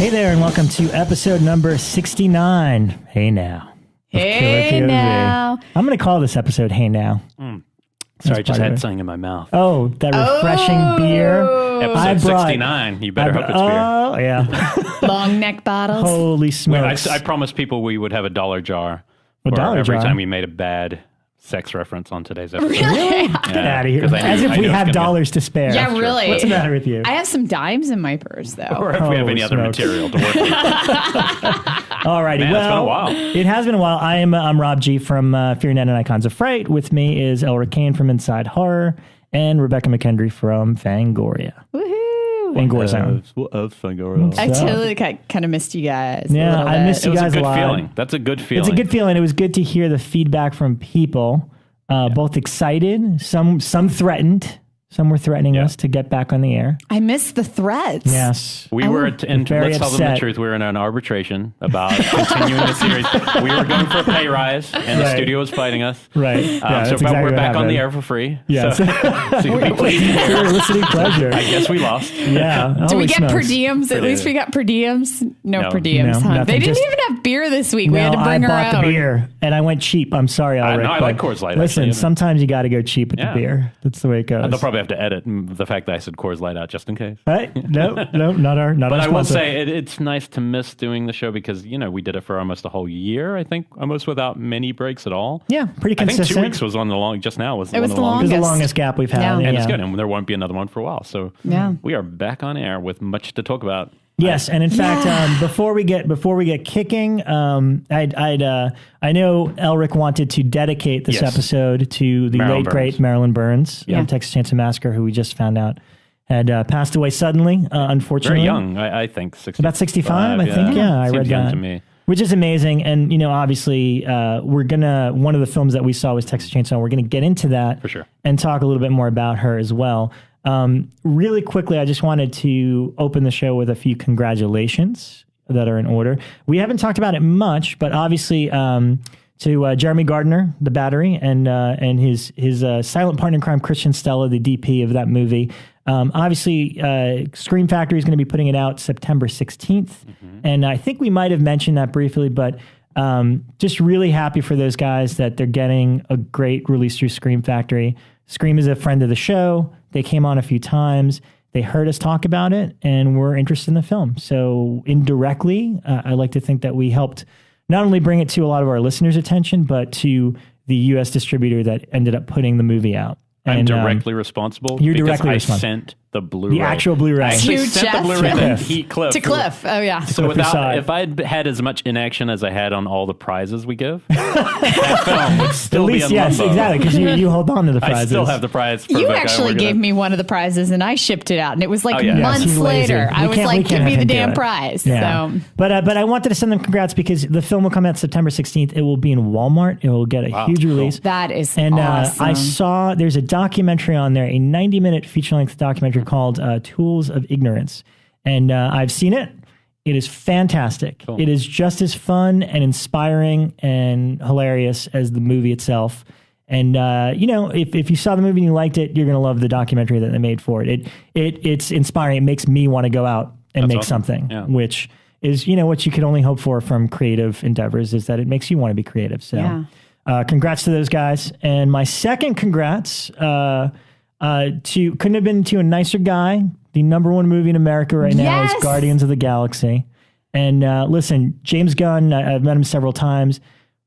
Hey there, and welcome to episode number 69. Hey now. Hey now. I'm going to call this episode Hey Now. Sorry, I just had something in my mouth. Oh, that refreshing beer. Episode 69. You better hope it's beer. Oh, yeah. Long neck bottles. Holy smokes. I promised people we would have a $1 jar for every time we made a bad sex reference on today's episode. Really? Get out of here. As if we have dollars to spare. Yeah, really. What's the matter with you? I have some dimes in my purse, though. Or if we have any other material to work with. All righty. Man, well, it's been a while. It has been a while. I'm Rob G from FEARnet and Icons of Fright. With me is Elric Kane from Inside Horror and Rebekah McKendry from Fangoria. Woohoo. Fangoria Sound. Fangoria. I totally kind of missed you guys. Yeah, I missed you guys a lot. It was a good feeling. That's a good feeling. It's a good feeling. It was good to hear the feedback from people. Both excited, some threatened. Some were threatening us to get back on the air. I missed the threats. Yes. We were, and let's tell them the truth, we were in an arbitration about continuing the series. We were going for a pay rise, and the studio was fighting us. Right. So we're back on the air for free. Yes. So you'll be pleased. For your listening pleasure. I guess we lost. Yeah. Do we get smokes. per diems? At least we got per diems. No per diems, no, huh? They didn't just, even have beer this week. We had to bring our own. I bought the beer, and I went cheap. I'm sorry, Elric. No, I like Coors Light. Listen, actually, sometimes you got to go cheap with the beer. That's the way it goes. They'll probably have to edit the fact that I said Coors Light out just in case. Right? No, not our. But I will sponsor. say it's nice to miss doing the show because we did it for almost a whole year. I think almost without many breaks at all. Yeah, pretty consistent. I think 2 weeks was on the long. Just now was it was the longest. It was the longest gap we've had. Yeah. And it's good, and there won't be another one for a while. So yeah. We are back on air with much to talk about. Yes, and in fact, before we get kicking, I know Elric wanted to dedicate this episode to the late great Marilyn Burns of Texas Chainsaw Massacre, who we just found out had passed away suddenly, unfortunately. Very young, I think. 65, about 65, I think. Yeah, I read that. To me. Which is amazing, and obviously, one of the films that we saw was Texas Chainsaw. We're gonna get into that for sure and talk a little bit more about her as well. Really quickly, I just wanted to open the show with a few congratulations that are in order. We haven't talked about it much, but obviously to Jeremy Gardner, The Battery, and his silent partner in crime, Christian Stella, the DP of that movie. Obviously, Scream Factory is going to be putting it out September 16th. Mm-hmm. And I think we might have mentioned that briefly, but just really happy for those guys that they're getting a great release through Scream Factory. Scream is a friend of the show. They came on a few times. They heard us talk about it, and were interested in the film. So indirectly, I like to think that we helped not only bring it to a lot of our listeners' attention, but to the U.S. distributor that ended up putting the movie out. I'm directly responsible. You're directly I responsible. Sent the Blu-ray. The actual Bluray. I actually To sent Jeff? the Blu-ray to Cliff. To Cliff. Oh, yeah. So Cliff if I'd had as much inaction as I had on all the prizes we give, that film would still be in limbo. Yes, exactly, because you hold on to the prizes. I still have the prize. You actually gave me one of the prizes, and I shipped it out, and it was like months Yes, later. I was like, give me the damn prize. Yeah. So. But I wanted to send them congrats because the film will come out September 16th. It will be in Walmart. It will get a huge release. That is and, awesome. I saw there's a documentary on there, a 90-minute feature-length documentary called Tools of Ignorance. And I've seen it. It is fantastic. Cool. It is just as fun and inspiring and hilarious as the movie itself. And, if you saw the movie and you liked it, you're going to love the documentary that they made for it. It's inspiring. It makes me want to go out and make something, which is, what you could only hope for from creative endeavors, is that it makes you want to be creative. So congrats to those guys. And my second congrats couldn't have been to a nicer guy. The number one movie in America right now is Guardians of the Galaxy. And listen, James Gunn, I've met him several times.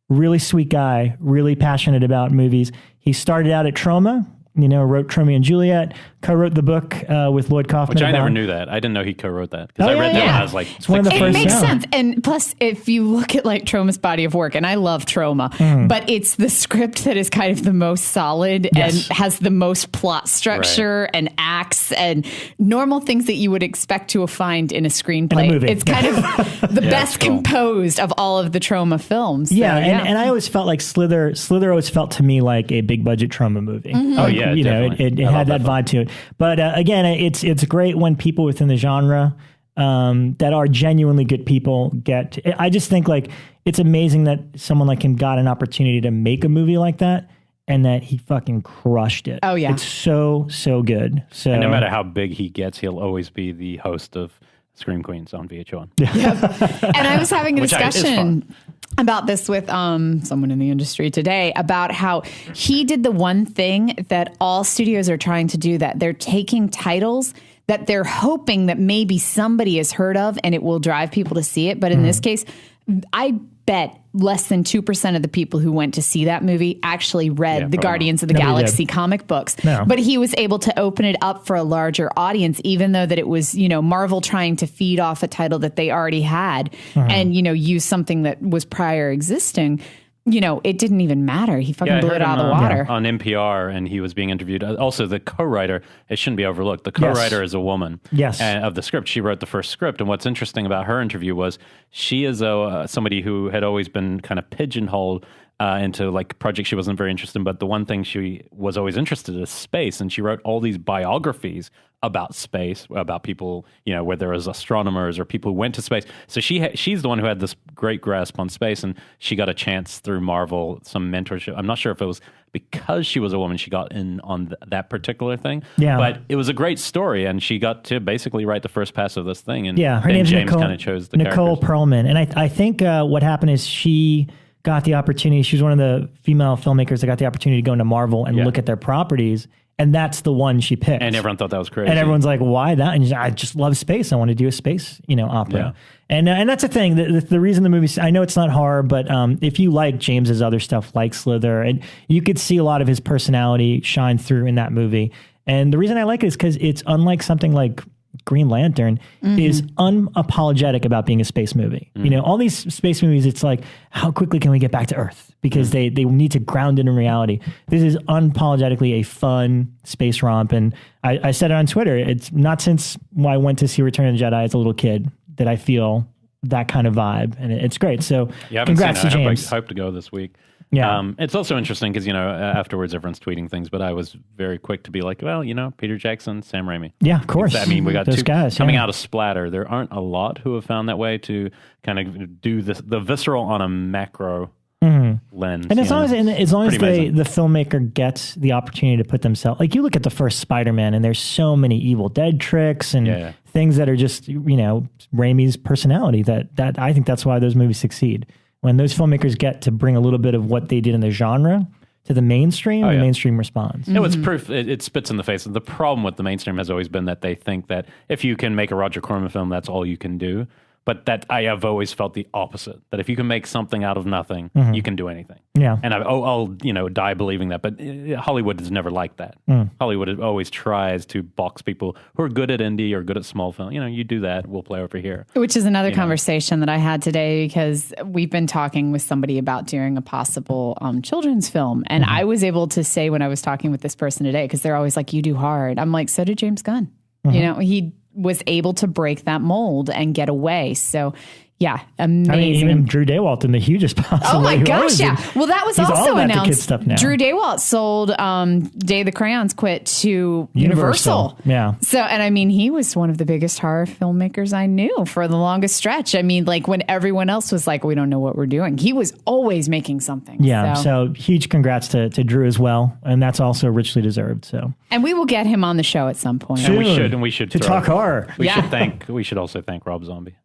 Really sweet guy, really passionate about movies. He started out at Troma, wrote Tromeo and Juliet, co-wrote the book with Lloyd Kaufman. Which I never knew that. I didn't know he co-wrote that. Because I read that when I was like, it's one of the first. It makes sense. And plus, if you look at like Troma's body of work, and I love Troma, but it's the script that is kind of the most solid and has the most plot structure and acts and normal things that you would expect to find in a screenplay. In a movie. It's kind of the best composed of all of the Troma films. Yeah, so, and I always felt like Slither always felt to me like a big budget Troma movie. Mm-hmm. Oh yeah, it had that vibe to it. But again, it's great when people within the genre that are genuinely good people get. I just think like it's amazing that someone like him got an opportunity to make a movie like that, and that he fucking crushed it. Oh yeah, it's so good. So and no matter how big he gets, he'll always be the host of Scream Queens on VH1. Yep. And I was having a discussion about this with someone in the industry today about how he did the one thing that all studios are trying to do, that they're taking titles that they're hoping that maybe somebody has heard of and it will drive people to see it. But in this case, I bet less than 2% of the people who went to see that movie actually read the Guardians of the Galaxy comic books. No. But he was able to open it up for a larger audience, even though that it was, Marvel trying to feed off a title that they already had and, use something that was prior existing. It didn't even matter. He fucking blew it out of the water. On NPR, and he was being interviewed. Also, the co-writer, it shouldn't be overlooked. The co-writer is a woman of the script. She wrote the first script. And what's interesting about her interview was she is somebody who had always been kind of pigeonholed into like projects she wasn't very interested in. But the one thing she was always interested in is space. And she wrote all these biographies about space, about people, where there was astronomers or people who went to space. So she's the one who had this great grasp on space, and she got a chance through Marvel, some mentorship. I'm not sure if it was because she was a woman she got in on that particular thing. Yeah. But it was a great story, and she got to basically write the first pass of this thing. And her name's James kind of chose the Nicole characters. Perlman. And I think what happened is she got the opportunity. She was one of the female filmmakers that got the opportunity to go into Marvel and look at their properties. And that's the one she picked. And everyone thought that was crazy. And everyone's like, why that? And I just love space. I want to do a space, opera. Yeah. And that's the thing. The reason the movie, I know it's not horror, but if you like James's other stuff like Slither, and you could see a lot of his personality shine through in that movie. And the reason I like it is because it's unlike something like Green Lantern is unapologetic about being a space movie. All these space movies, it's like, how quickly can we get back to Earth? Because they need to ground it in reality. This is unapologetically a fun space romp. And I said it on Twitter. It's not since I went to see Return of the Jedi as a little kid that I feel that kind of vibe. And it's great. So congrats to James. I hope to go this week. Yeah. It's also interesting because, afterwards everyone's tweeting things, but I was very quick to be like, well, Peter Jackson, Sam Raimi. Yeah, of course. I mean, we got those two guys coming out of Splatter. There aren't a lot who have found that way to kind of do the visceral on a macro lens. And as long as the filmmaker gets the opportunity to put themselves, like you look at the first Spider-Man and there's so many Evil Dead tricks and things that are just, Raimi's personality that I think that's why those movies succeed. When those filmmakers get to bring a little bit of what they did in the genre to the mainstream, the mainstream responds. No, it's proof. It spits in the face. The problem with the mainstream has always been that they think that if you can make a Roger Corman film, that's all you can do. But that I have always felt the opposite, that if you can make something out of nothing, you can do anything. Yeah. And I'll die believing that. But Hollywood is never like that. Hollywood always tries to box people who are good at indie or good at small film. You do that, we'll play over here. Which is another conversation that I had today, because we've been talking with somebody about doing a possible children's film. And I was able to say when I was talking with this person today, because they're always like, you do hard. I'm like, so did James Gunn. He was able to break that mold and get away. So, yeah, amazing. I mean, even Drew Daywalt in The Hugest Possible. Oh my gosh, yeah. Well, that was also announced. Stuff now. Drew Daywalt sold Day of the Crayons quit to Universal. Yeah. So, and I mean, he was one of the biggest horror filmmakers I knew for the longest stretch. I mean, like when everyone else was like, we don't know what we're doing, he was always making something. Yeah. So huge congrats to Drew as well. And that's also richly deserved. So. And we will get him on the show at some point. And we should to talk horror. We should also thank Rob Zombie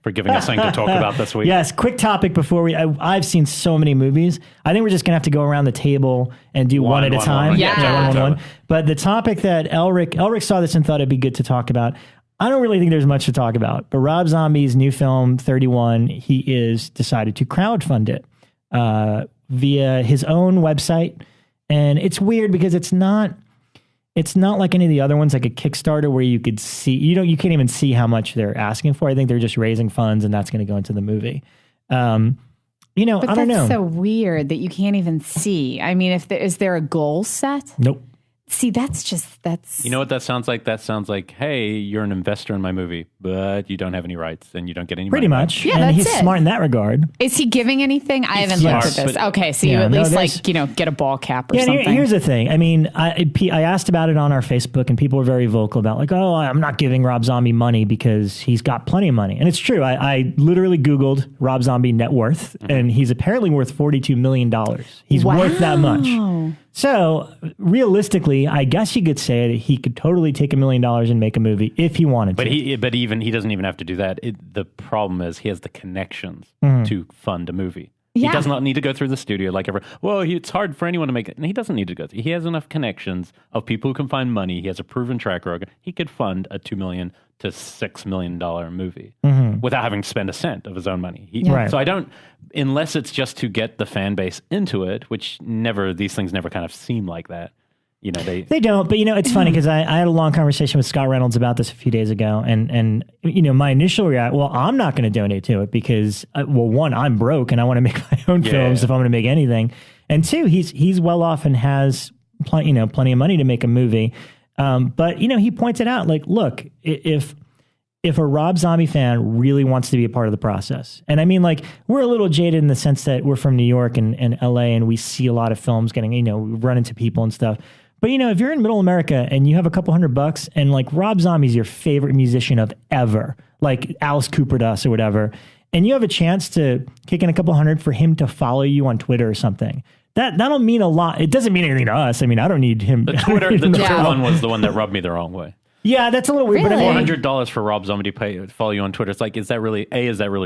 for giving us something to talk about this week. Yes, quick topic before I've seen so many movies. I think we're just going to have to go around the table and do one at a time. One. But the topic that Elric saw this and thought it'd be good to talk about, I don't really think there's much to talk about, but Rob Zombie's new film, 31, he is decided to crowdfund it via his own website. And it's weird because it's not like any of the other ones, like a Kickstarter where you could see, you can't even see how much they're asking for. I think they're just raising funds and that's going to go into the movie. But I don't know. That's so weird that you can't even see. I mean, is there a goal set? Nope. See, that's. You know what that sounds like? That sounds like, hey, you're an investor in my movie, but you don't have any rights and you don't get any Pretty money. much. Yeah, and he's smart in that regard. Is he giving anything? I haven't looked at this. Okay, so you at least get a ball cap or something. Here's the thing. I mean, I asked about it on our Facebook and people were very vocal about like, oh, I'm not giving Rob Zombie money because he's got plenty of money. And it's true. I literally Googled Rob Zombie net worth and he's apparently worth $42 million. He's worth that much. So realistically, I guess you could say that he could totally take $1 million and make a movie if he wanted to. But he doesn't even have to do that. The problem is he has the connections to fund a movie. Yeah. He does not need to go through the studio like ever. Well, it's hard for anyone to make it. And he doesn't need to go through. He has enough connections of people who can find money. He has a proven track record. He could fund a $2 million to $6 million movie without having to spend a cent of his own money. So I don't, unless it's just to get the fan base into it, which these things never kind of seem like that. You know, they don't, but it's funny because I had a long conversation with Scott Reynolds about this a few days ago, and my initial reaction, well, I'm not going to donate to it because, one, I'm broke and I want to make my own films if I'm going to make anything, and two, he's well off and has plenty of money to make a movie, but he points it out, like, look, if a Rob Zombie fan really wants to be a part of the process, and I mean, like, we're a little jaded in the sense that we're from New York and LA, and we see a lot of films getting, we run into people and stuff. But, if you're in middle America and you have a couple $100 and like Rob Zombie's your favorite musician of ever, like Alice Cooper to us or whatever, and you have a chance to kick in a couple $100 for him to follow you on Twitter or something, that'll mean a lot. It doesn't mean anything to us. I mean, I don't need him. The Twitter one was the one that rubbed me the wrong way. Yeah, that's a little weird. Really? But $400 for Rob Zombie to follow you on Twitter. It's like, is that really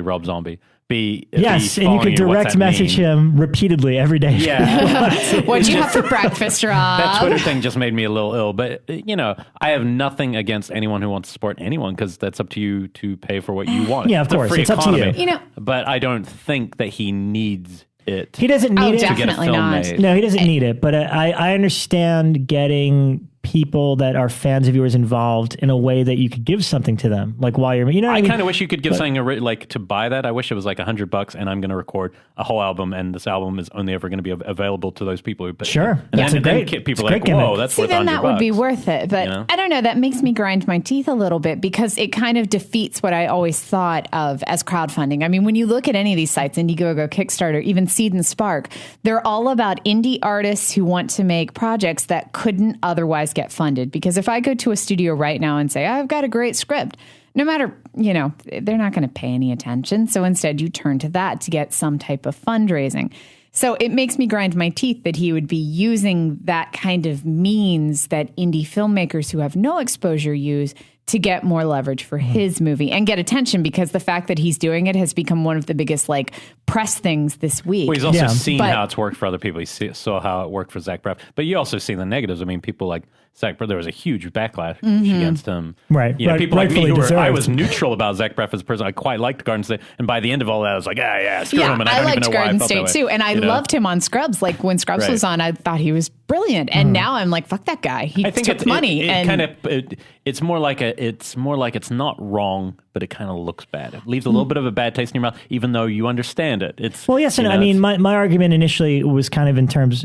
Rob Zombie? B, yes, and you could direct message him repeatedly every day. Yeah. What'd you have for breakfast, Rob? That Twitter thing just made me a little ill. But, I have nothing against anyone who wants to support anyone because that's up to you to pay for what you want. Yeah, of course. It's economy. Up to you. But I don't think that he needs it. He doesn't need it to get a film made. No, he doesn't need it. But I understand getting people that are fans of yours involved in a way that you could give something to them, like while you're, I kind of wish you could give something like to buy that. I wish it was like $100 and I'm going to record a whole album and this album is only ever going to be available to those people who pay. Sure. And then people are like, whoa, that's worth $100. Then that would be worth it. But I don't know, that makes me grind my teeth a little bit because it kind of defeats what I always thought of as crowdfunding. I mean, when you look at any of these sites, Indiegogo, Kickstarter, even Seed and Spark, they're all about indie artists who want to make projects that couldn't otherwise get funded. Because if I go to a studio right now and say, I've got a great script, no matter, they're not going to pay any attention. So instead you turn to that to get some type of fundraising. So it makes me grind my teeth that he would be using that kind of means that indie filmmakers who have no exposure use to get more leverage for his movie and get attention, because the fact that he's doing it has become one of the biggest press things this week. Well, he's also seen how it's worked for other people. He saw how it worked for Zach Braff. But you also see the negatives. I mean, people like Zach Braff, there was a huge backlash against him. Right. People like me I was neutral about Zach Braff as a person. I quite liked Garden State. And by the end of all that, I was like, screw him. And I don't even know why I felt that way. too. And I loved him on Scrubs. Like when Scrubs was on, I thought he was brilliant. And now I'm like, fuck that guy. He took money. It's more like it's not wrong, but it kind of looks bad. It leaves a little bit of a bad taste in your mouth, even though you understand it. Well, yes, and I mean, my argument initially was kind of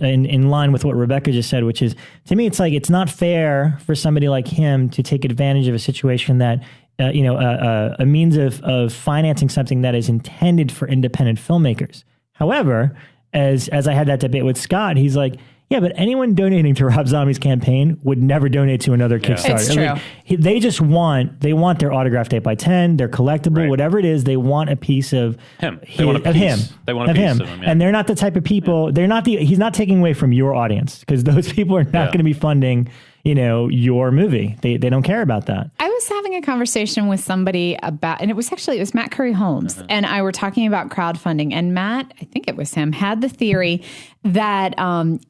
in line with what Rebekah just said, which is, to me, it's like it's not fair for somebody like him to take advantage of a situation that, a means of financing something that is intended for independent filmmakers. However, as I had that debate with Scott, he's like, yeah, but anyone donating to Rob Zombie's campaign would never donate to another Kickstarter. It's true. They just want their autographed 8x10, their collectible, whatever it is. They want a piece of him. They want a piece of him. And they're not the type of people. He's not taking away from your audience, because those people are not going to be funding your movie. They don't care about that. I was having a conversation with somebody about, and it was Matt Curry Holmes, and I were talking about crowdfunding, and Matt, I think it was him, had the theory that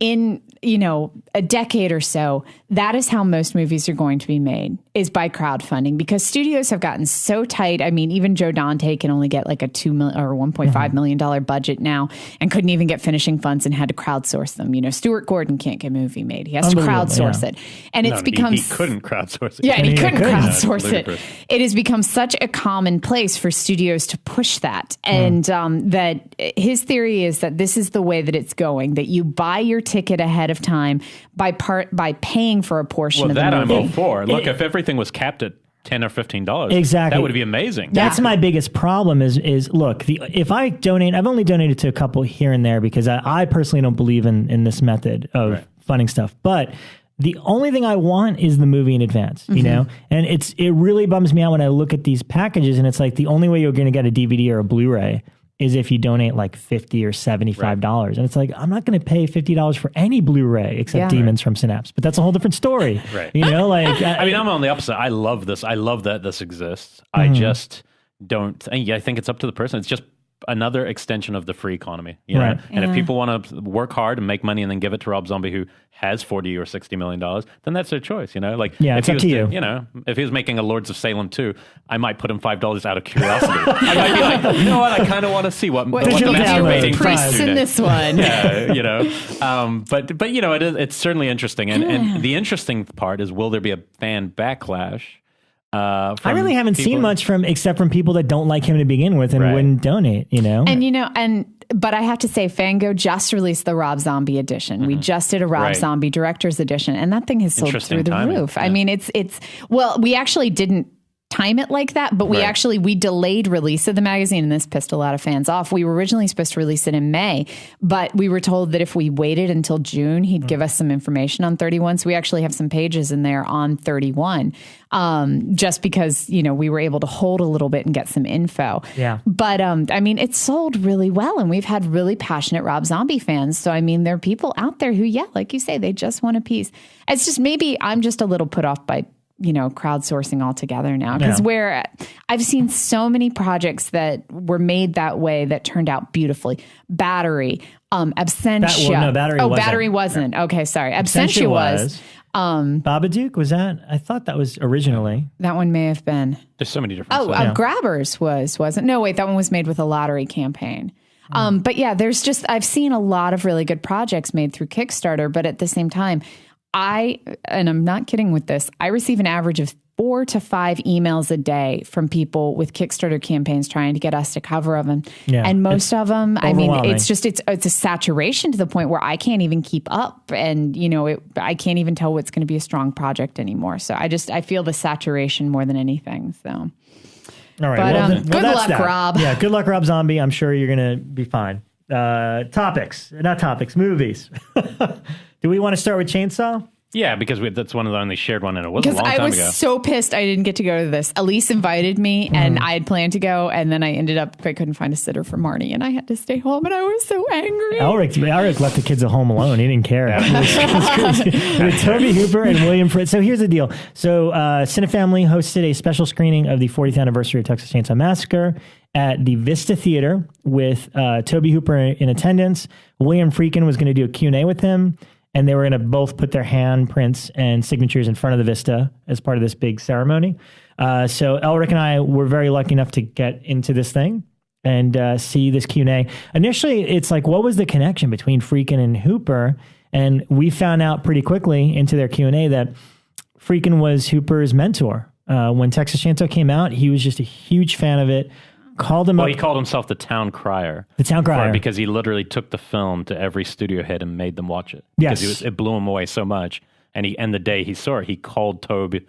in a decade or so, that is how most movies are going to be made, is by crowdfunding, because studios have gotten so tight. I mean, even Joe Dante can only get like a $2 million or $1.5 million budget now, and couldn't even get finishing funds and had to crowdsource them. Stuart Gordon can't get a movie made; he has to crowdsource it, and it's become he couldn't crowdsource it. Yeah, he couldn't crowdsource it. It has become such a common place for studios to push that, and that his theory is that this is the way that it's going. That you buy your ticket ahead of time by paying for a portion of the movie. Well, that I'm all for. Look, if everything was capped at $10 or $15, exactly, that would be amazing. That's my biggest problem is look, if I donate, I've only donated to a couple here and there because I personally don't believe in this method of funding stuff. But the only thing I want is the movie in advance, and it really bums me out when I look at these packages and it's like the only way you're going to get a DVD or a Blu-ray is if you donate like $50 or $75. And it's like, I'm not going to pay $50 for any Blu-ray except Demons from Synapse. But that's a whole different story. Right. You know, like... I mean, I'm on the opposite. I love this. I love that this exists. I just don't... I think it's up to the person. It's just another extension of the free economy, you know? And if people want to work hard and make money and then give it to Rob Zombie, who has $40 or $60 million, then that's their choice, you know? Like, it's up to you. You know, if he was making a Lords of Salem 2, I might put him $5 out of curiosity. I might be like, you know what? I kind of want to see what the masturbating priests in this one. Yeah, you know. But you know, it's certainly interesting. And the interesting part is, will there be a fan backlash? I really haven't seen much except from people that don't like him to begin with and wouldn't donate, you know? But I have to say, Fango just released the Rob Zombie edition. We just did a Rob Zombie director's edition, and that thing has sold through the roof. Yeah. I mean, well, we actually didn't time it like that, but we delayed release of the magazine, and this pissed a lot of fans off. We were originally supposed to release it in May, but we were told that if we waited until June, he'd give us some information on 31. So we actually have some pages in there on 31, just because, you know, we were able to hold a little bit and get some info. Yeah. But I mean, it sold really well, and we've had really passionate Rob Zombie fans. So I mean, there are people out there who, like you say, they just want a piece. It's just, maybe I'm just a little put off by, you know, crowdsourcing altogether now, because where I've seen so many projects that were made that way that turned out beautifully. Battery, Absentia. Battery wasn't. Yeah. Okay, sorry. Absentia was. Babadook, was that? I thought that was originally. That one may have been. There's so many different. Grabbers wasn't. No, wait, that one was made with a lottery campaign. But yeah, I've seen a lot of really good projects made through Kickstarter, but at the same time, and I'm not kidding with this, I receive an average of 4 to 5 emails a day from people with Kickstarter campaigns trying to get us to cover them. Yeah, and most of them, I mean, it's a saturation to the point where I can't even keep up, and, you know, I can't even tell what's going to be a strong project anymore. So I feel the saturation more than anything. So, all right. But good luck, Rob. Yeah, good luck, Rob Zombie. I'm sure you're going to be fine. Movies. Do we want to start with Chainsaw? Yeah, because that's one of the only shared one, and it wasn't a long time ago. Because I was so pissed I didn't get to go to this. Elise invited me, and I had planned to go, and then I ended up, I couldn't find a sitter for Marnie, and I had to stay home, and I was so angry. Elric left the kids at home alone. He didn't care. With Tobe Hooper and William Friedkin. So here's the deal. So Cinefamily hosted a special screening of the 40th anniversary of Texas Chainsaw Massacre at the Vista Theater with Tobe Hooper in attendance. William Friedkin was going to do a Q&A with him, and they were going to both put their handprints and signatures in front of the Vista as part of this big ceremony. So Elric and I were very lucky enough to get into this thing and see this Q&A. Initially, it's like, what was the connection between Friedkin and Hooper? And we found out pretty quickly into their Q&A that Friedkin was Hooper's mentor. When Texas Chainsaw came out, he was just a huge fan of it. He called himself the town crier. The town crier. Because he literally took the film to every studio head and made them watch it. Yes. Because it blew him away so much. And the day he saw it, he called Toby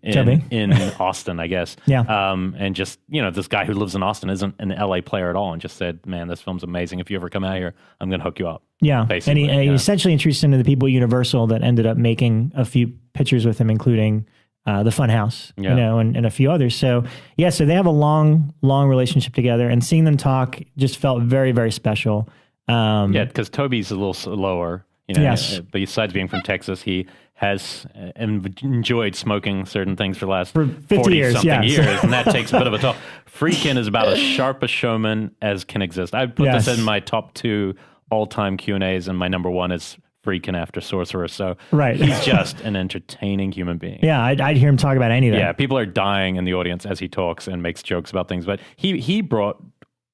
in Austin, I guess. Yeah. And just, you know, this guy who lives in Austin isn't an LA player at all, and just said, man, this film's amazing. If you ever come out here, I'm going to hook you up. Yeah. Basically, and he essentially introduced him to the people at Universal that ended up making a few pictures with him, including the Funhouse, you know, and a few others. So they have a long relationship together, and seeing them talk just felt very, very special. Because Toby's a little slower, you know. Yes. But besides being from Texas, he has enjoyed smoking certain things for the last 50 years, and that takes a bit of a toll. Friedkin is about as sharp a showman as can exist. I put this in my top 2 all-time Q&As, and my number 1 is Friedkin after Sorcerer. So he's just an entertaining human being. Yeah, I'd hear him talk about anything. Yeah, people are dying in the audience as he talks and makes jokes about things, but he brought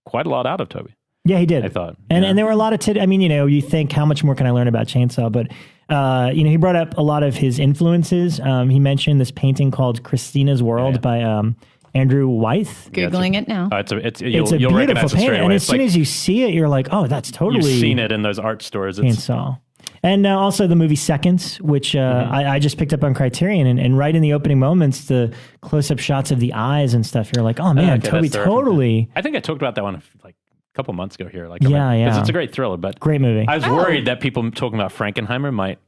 quite a lot out of Toby. Yeah, he did. I thought. And there were a lot of I mean, you know, you think, how much more can I learn about Chainsaw? But, you know, he brought up a lot of his influences. He mentioned this painting called Christina's World by Andrew Wythe. Googling it now. It's a beautiful painting. And as soon as you see it, you're like, oh, that's totally... You've seen it in those art stores. Chainsaw. And also the movie Seconds, which I just picked up on Criterion, and right in the opening moments, the close-up shots of the eyes and stuff, you're like, oh man, Toby totally... I think I talked about that one like couple months ago here. Like, because it's a great thriller, but great movie. I was worried that people talking about Frankenheimer might.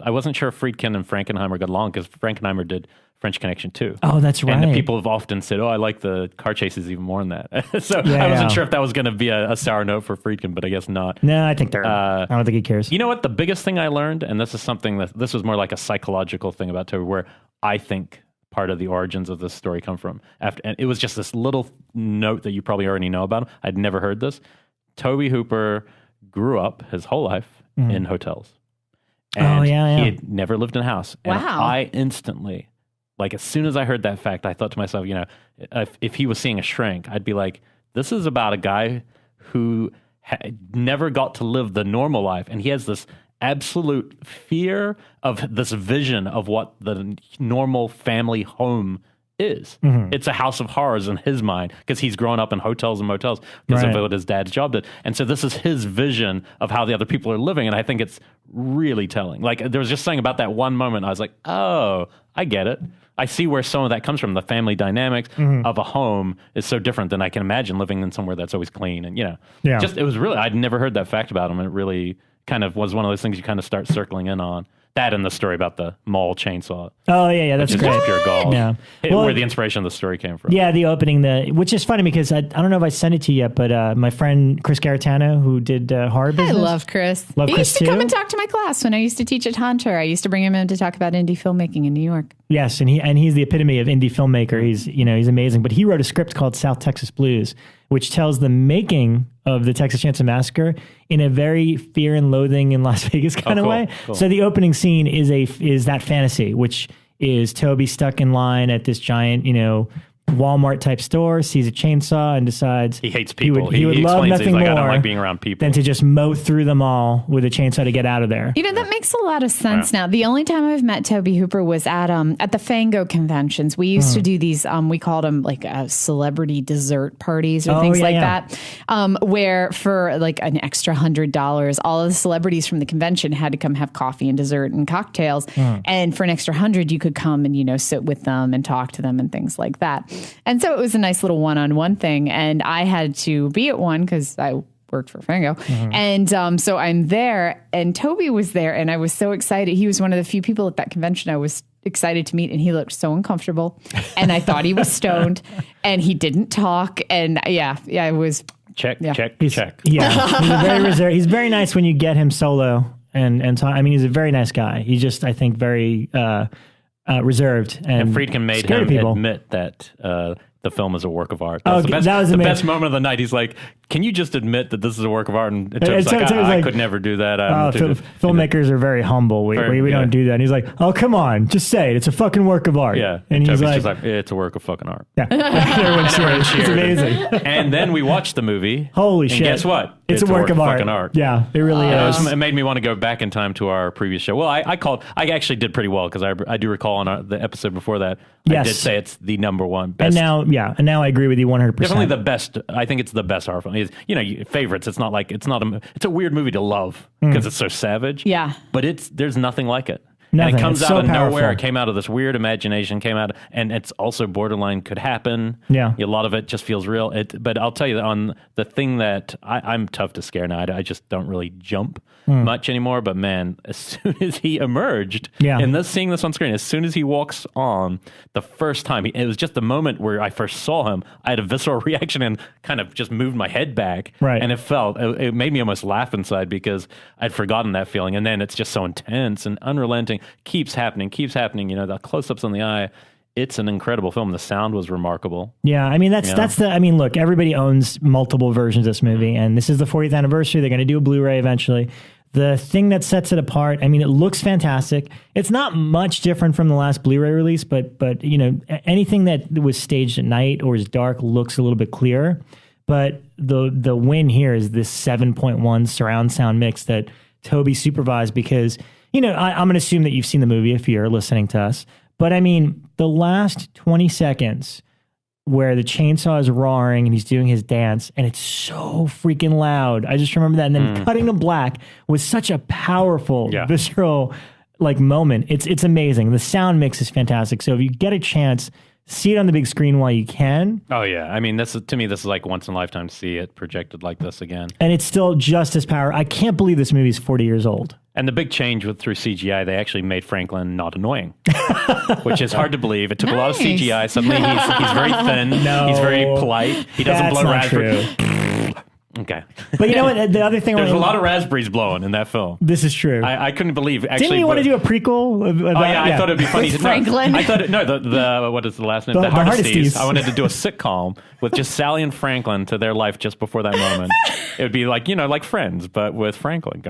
I wasn't sure if Friedkin and Frankenheimer got along because Frankenheimer did French Connection too. Oh, that's right. And the people have often said, "Oh, I like the car chases even more than that." So I wasn't sure if that was going to be a sour note for Friedkin, but I guess not. No, I think I don't think he cares. You know what? The biggest thing I learned, and this is something that this was more like a psychological thing about Tobe, where I think part of the origins of this story come from. And it was just this little note that you probably already know about him. I'd never heard this. Tobe Hooper grew up his whole life in hotels. And he had never lived in a house. And I instantly, like as soon as I heard that fact, I thought to myself, if he was seeing a shrink, I'd be like, this is about a guy who never got to live the normal life. And he has this absolute fear of this vision of what the normal family home is. It's a house of horrors in his mind because he's grown up in hotels and motels because of what his dad's job did. And so this is his vision of how the other people are living. And I think it's really telling. Like there was just something about that one moment. I was like, oh, I get it. I see where some of that comes from. The family dynamics of a home is so different than I can imagine living in somewhere that's always clean. And, just, it was really, I'd never heard that fact about him. And it really kind of was one of those things you kind of start circling in on. That and the story about the mall chainsaw. Oh, yeah, that's great. Pure gall. Yeah. Where the inspiration of the story came from. Yeah, the opening, which is funny because I don't know if I sent it to you yet, but my friend Chris Garitano, who did Horror Business. I love Chris. He used to come and talk to my class when I used to teach at Hunter. I used to bring him in to talk about indie filmmaking in New York. Yes, and he's the epitome of indie filmmaker. He's amazing. But he wrote a script called South Texas Blues, which tells the making of the Texas Chainsaw Massacre in a very fear and loathing in Las Vegas kind of way. Cool. So the opening scene is that fantasy, which is Tobe stuck in line at this giant, Walmart type store, sees a chainsaw and decides he hates people. He would love nothing more I don't like being around people than to just mow through them all with a chainsaw to get out of there. That makes a lot of sense now. The only time I've met Tobe Hooper was at the Fango conventions. We used to do these, we called them like celebrity dessert parties or things like that, where for like an extra $100, all of the celebrities from the convention had to come have coffee and dessert and cocktails. And for an extra $100, you could come and, sit with them and talk to them and things like that. And so it was a nice little one-on-one thing. And I had to be at one because I worked for Fango. And so I'm there and Tobe was there and I was so excited. He was one of the few people at that convention I was excited to meet and he looked so uncomfortable. And I thought he was stoned and he didn't talk. And it was... Check. Yeah, he's very reserved. He's very nice when you get him solo and talk. I mean, he's a very nice guy. He's just, I think, very... reserved and Friedkin made him admit that the film is a work of art. That was the best moment of the night. He's like, "Can you just admit that this is a work of art?" And Tobe's like, "I could never do that." Filmmakers are very humble. We don't do that. And he's like, "Oh, come on, just say it. It's a fucking work of art." Yeah, and he's just like, "It's a work of fucking art." Yeah, it's amazing. And then we watched the movie. Holy shit! Guess what? It's a work of fucking art. Yeah, it really is. It made me want to go back in time to our previous show. Well, I actually did pretty well because I do recall on the episode before that I did say it's the number one best. And now I agree with you 100%. Definitely the best. I think it's the best horror film. Favorites. It's a weird movie to love because it's so savage. Yeah. But there's nothing like it. Nothing. And it comes it's out so of powerful. nowhere. It came out of this weird imagination, and it's also borderline could happen. Yeah. A lot of it just feels real. But I'll tell you, on the thing that I'm tough to scare now, I just don't really jump much anymore. But man, as soon as he emerged, and seeing this on screen, as soon as he walks on the first time, it was just the moment where I first saw him, I had a visceral reaction and kind of just moved my head back. Right. And it made me almost laugh inside because I'd forgotten that feeling. And then it's just so intense and unrelenting. Keeps happening. The close-ups on the eye. It's an incredible film. The sound was remarkable. Yeah, I mean look, everybody owns multiple versions of this movie, and this is the 40th anniversary. They're going to do a Blu-ray eventually. The thing that sets it apart, I mean, it looks fantastic. It's not much different from the last Blu-ray release, but anything that was staged at night or is dark looks a little bit clearer. But the win here is this 7.1 surround sound mix that Tobe supervised because. I'm going to assume that you've seen the movie if you're listening to us. But I mean, the last 20 seconds where the chainsaw is roaring and he's doing his dance and it's so freaking loud. I just remember that. And then cutting to black was such a powerful, visceral moment. It's amazing. The sound mix is fantastic. So if you get a chance see it on the big screen while you can. Oh yeah, I mean, to me, this is like once in a lifetime to see it projected like this again. And it's still just as powerful. I can't believe this movie's 40 years old. And the big change through CGI, they actually made Franklin not annoying, which is hard to believe. It took a lot of CGI. Suddenly he's very thin. No, he's very polite. He doesn't blow raspberries. Okay. But you know what? The other thing... There's a lot of raspberries blowing in that film. This is true. I couldn't believe... Actually, didn't you want to do a prequel? I thought it'd be funny. With Franklin? I thought... the what is the last name? The Hardesties. I wanted to do a sitcom with just Sally and Franklin to their life just before that moment. It would be like, like Friends, but with Franklin.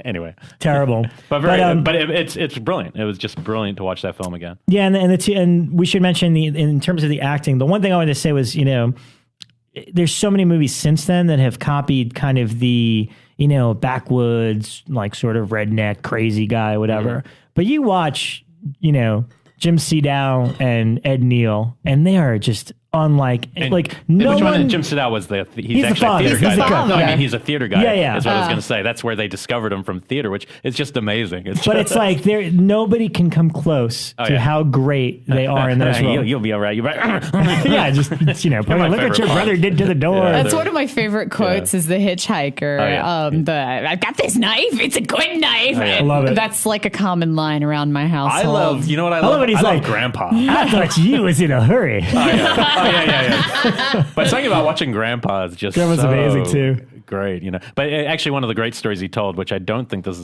Anyway, terrible, but it's brilliant. It was just brilliant to watch that film again. Yeah, and we should mention in terms of the acting. The one thing I wanted to say was, there's so many movies since then that have copied kind of the backwoods, like sort of redneck crazy guy, whatever. Mm-hmm. But you watch Jim Sedow and Ed Neal, and they are just unlike no one. Jim Sedow was he's actually a theater guy. No, I mean he's a theater guy. Yeah. That's what I was going to say. That's where they discovered him from theater, which is just amazing. It's like nobody can come close to how great they are in those roles. You'll be all right. You're right. Yeah, just look what your brother did to the door. Yeah, that's one of my favorite quotes. Is the hitchhiker. I've got this knife. It's a good knife. I love it. That's like a common line around my household. I love. You know what I love? I love Grandpa. I thought you was in a hurry. Yeah. But something about watching Grandpa is just Grandpa's amazing too. Great, But actually, one of the great stories he told, which I don't think this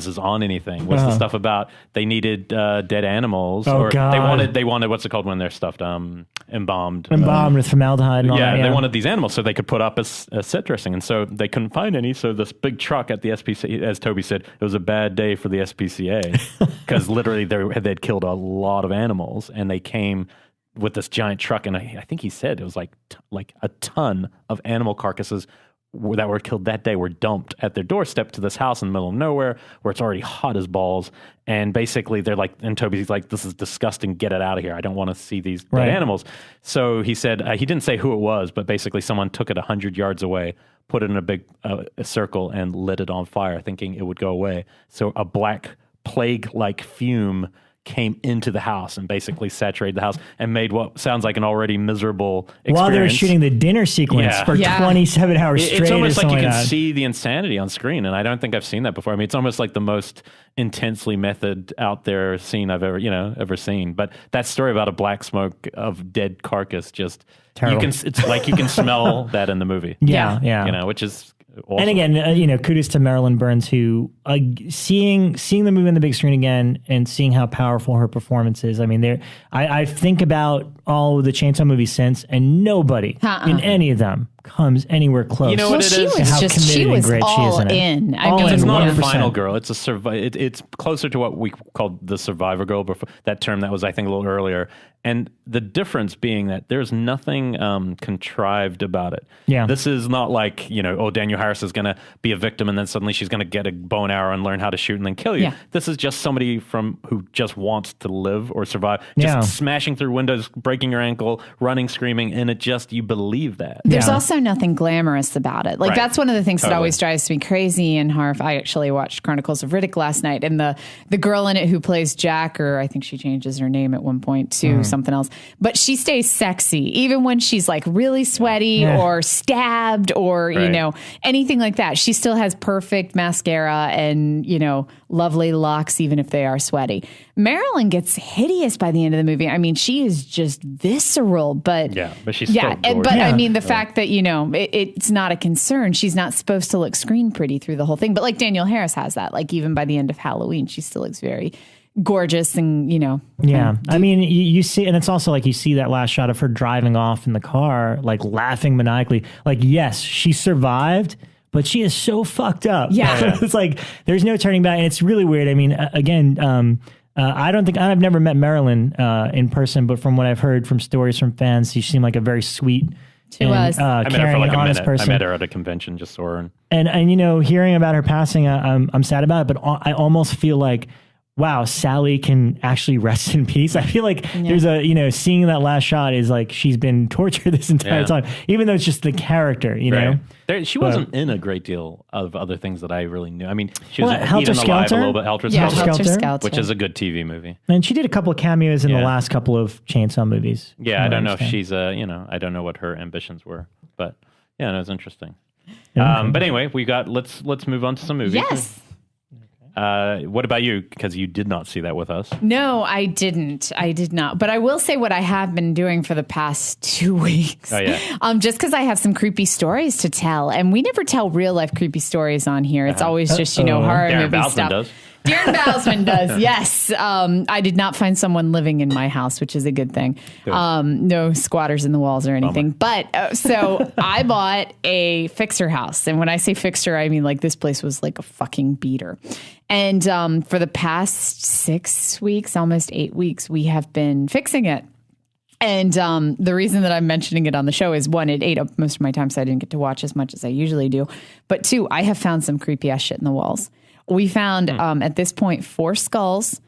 is on anything, was the stuff about they needed dead animals, or God. they wanted what's it called when they're stuffed, embalmed with formaldehyde and all that. They wanted these animals so they could put up as set dressing, and so they couldn't find any. So this big truck at the SPCA, as Toby said, it was a bad day for the SPCA because literally they'd killed a lot of animals, and they came with this giant truck, and I think he said it was like a ton of animal carcasses that were killed that day were dumped at their doorstep to this house in the middle of nowhere where it's already hot as balls. And basically they're like, and Toby's like, this is disgusting. Get it out of here. I don't want to see these dead animals. So he said, he didn't say who it was, but basically someone took it 100 yards away, put it in a big circle and lit it on fire thinking it would go away. So a black plague-like fume came into the house and basically saturated the house and made what sounds like an already miserable experience. While they're shooting the dinner sequence for 27 hours straight. It's almost like you can see the insanity on screen, and I don't think I've seen that before. I mean, it's almost like the most intensely method out there scene I've ever seen. But that story about a black smoke of dead carcass, just terrible. It's like you can smell that in the movie. Yeah. Which is awesome. And again, kudos to Marilyn Burns, who seeing the movie on the big screen again and seeing how powerful her performance is. I mean, I think about all of the Chainsaw movies since, and nobody in any of them comes anywhere close. You know what she was all in. I mean, it's not 100%. a final girl. It's it's closer to what we called the survivor girl. Before that term that was, I think, a little earlier. And the difference being that there's nothing contrived about it. Yeah. This is not like, Daniel Harris is going to be a victim and then suddenly she's going to get a bow and arrow and learn how to shoot and then kill you. Yeah. This is just somebody who just wants to live or survive. Just smashing through windows, breaking your ankle, running, screaming, and you believe that. There's also nothing glamorous about it. Like that's one of the things that always drives me crazy in horror. I actually watched Chronicles of Riddick last night, and the girl in it who plays Jack, or I think she changes her name at one point to something else, but she stays sexy even when she's like really sweaty or stabbed or anything like that. She still has perfect mascara and lovely locks even if they are sweaty. Marilyn gets hideous by the end of the movie. I mean, she is just visceral, but she's still gorgeous. I mean, the fact that it's not a concern. She's not supposed to look screen pretty through the whole thing, but like Daniel Harris has that. Like even by the end of Halloween, she still looks very gorgeous and I mean, you see, and it's also like you see that last shot of her driving off in the car, like laughing maniacally. Like, yes, she survived, but she is so fucked up. It's like there's no turning back, and it's really weird. I mean, again, I've never met Marilyn in person, but from what I've heard from stories from fans, she seemed like a very sweet I met her for like a minute. Person. I met her at a convention, just saw her. And hearing about her passing, I'm sad about it, but I almost feel like wow, Sally can actually rest in peace. I feel like there's a, seeing that last shot is like she's been tortured this entire time, even though it's just the character, know? She wasn't in a great deal of other things that I really knew. I mean, she was in Helter Eaten Alive a Skelter? little bit, Helter Skelter, which is a good TV movie. And she did a couple of cameos in the last couple of Chainsaw movies. Yeah, I don't know if she's, I don't know what her ambitions were, but yeah, no, it's interesting. But anyway, let's move on to some movies. Yes. What about you? Because you did not see that with us. No, I didn't. I did not. But I will say what I have been doing for the past 2 weeks. Oh, yeah. Just because I have some creepy stories to tell. And we never tell real life creepy stories on here. It's always just, horror Darren movie Bousman stuff. Does. Darren Bousman does, yes. I did not find someone living in my house, which is a good thing. No squatters in the walls or anything. But so I bought a fixer house. And when I say fixer, I mean like this place was like a fucking beater. And for the past 6 weeks, almost 8 weeks, we have been fixing it. And the reason that I'm mentioning it on the show is, one, it ate up most of my time, so I didn't get to watch as much as I usually do. But two, I have found some creepy ass shit in the walls. We found at this point 4 skulls.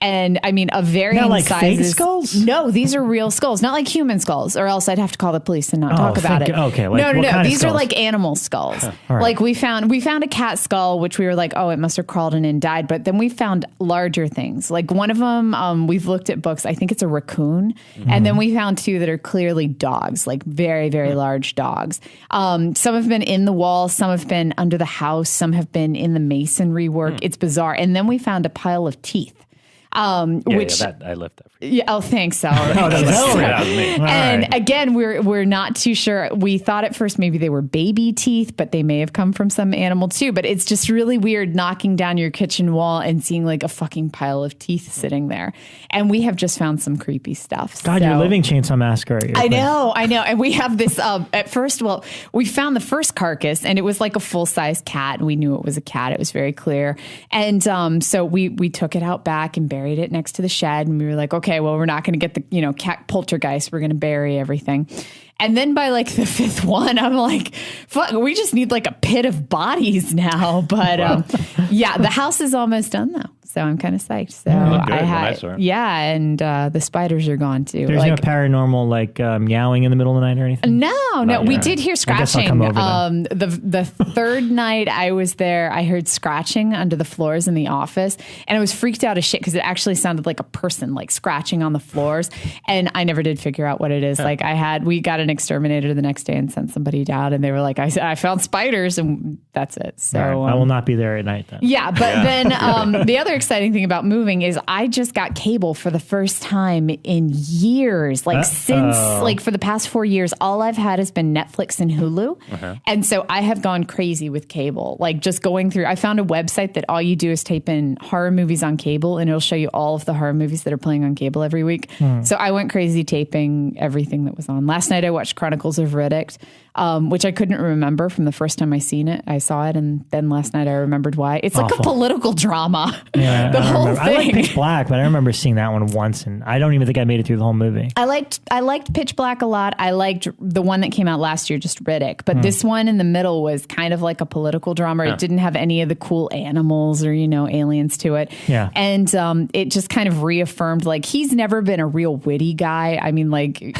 And I mean, of varying like sizes. fake skulls? No, these are real skulls, not like human skulls, or else I'd have to call the police and not talk about it. Okay, like no. what kind of These are skulls? like animal skulls. Right. Like we found a cat skull, which we were like, oh, it must have crawled in and died. But then we found larger things. Like one of them, we've looked at books. I think it's a raccoon, and then we found 2 that are clearly dogs, like very, very large dogs. Some have been in the wall, some have been under the house, some have been in the masonry work. It's bizarre. And then we found a pile of teeth. Which I left that for you. Yeah, oh, thanks, Elric. That was me. And again, we're not too sure. We thought at first maybe they were baby teeth, but they may have come from some animal too. But it's just really weird knocking down your kitchen wall and seeing like a fucking pile of teeth sitting there. And we have just found some creepy stuff. God, you're living Chainsaw Massacre. I know. And we have this, at first, we found the first carcass and it was like a full-size cat. We knew it was a cat. It was very clear. And so we took it out back and buried it next to the shed. And we were like, okay, well, we're not going to get the, cat poltergeist. We're going to bury everything. And then by like the 5th one, I'm like, fuck, we just need like a pit of bodies now. But the house is almost done though. So I'm kind of psyched. So and the spiders are gone too. There's no paranormal like meowing in the middle of the night or anything? No, we did hear scratching. The 3rd night I was there, I heard scratching under the floors in the office, and I was freaked out as shit because it actually sounded like a person like scratching on the floors, and I never did figure out what it is. Like we got an exterminator the next day and sent somebody down, and they were like, I found spiders, and that's it. So I will not be there at night then. Yeah, but then the other exciting thing about moving is I just got cable for the first time in years. Like since for the past 4 years, all I've had has been Netflix and Hulu. And so I have gone crazy with cable. Like just going through, I found a website that all you do is type in horror movies on cable and it'll show you all of the horror movies that are playing on cable every week. So I went crazy taping everything that was on. Last night I watched Chronicles of Riddick, which I couldn't remember from the first time I saw it. And then last night I remembered why. It's like a political drama. Yeah, the whole thing. I like Pitch Black, but I remember seeing that one once, and I don't even think I made it through the whole movie. I liked Pitch Black a lot. I liked the one that came out last year, just Riddick. But this one in the middle was kind of like a political drama. It didn't have any of the cool animals or, aliens to it. Yeah. And it just kind of reaffirmed, like, he's never been a real witty guy. I mean, like,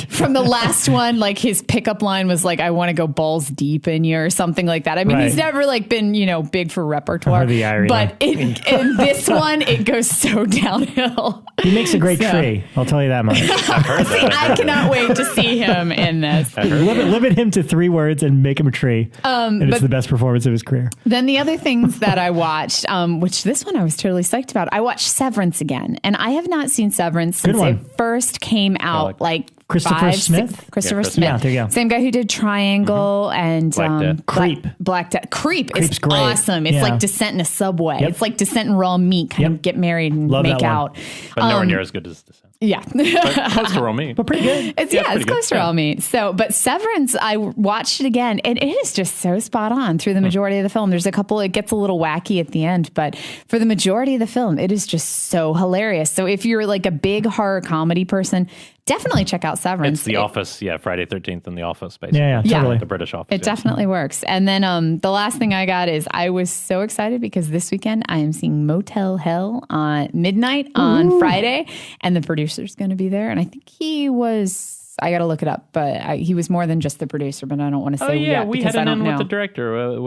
from the last one, like, his pickup line was like, I want to go balls deep in you or something like that. I mean, he's never, like, been, big for repertoire. The irony. But in this one, it goes so downhill. He makes a great tree. I'll tell you that much. I've heard that. I cannot wait to see him in this. Limit him to 3 words and make him a tree. And it's the best performance of his career. Then the other things that I watched, which this one I was totally psyched about. I watched Severance again. And I have not seen Severance since it first came out, like Christopher Smith? Christopher Smith. Yeah, there you go. Same guy who did Triangle and Black Death. Black Death. Creep is great. awesome. It's like Descent in a Subway. It's like Descent in Raw Meat, kind of get married and make out. But nowhere near as good as Descent. Yeah. But close to raw meat. But pretty good. It's close to raw meat. So, but Severance, I watched it again, and it is just so spot on through the majority of the film. There's a couple, it gets a little wacky at the end, but for the majority of the film, it is just so hilarious. So if you're like a big horror comedy person, definitely check out Severance. It's The Office, Friday 13th and The Office, basically. Yeah, totally. The British Office. It definitely works. And then the last thing I got is I was so excited because this weekend I am seeing Motel Hell on midnight on Friday, and the producer's going to be there. And I think he was, I got to look it up, but he was more than just the producer, but I don't want to say we had an in with the director.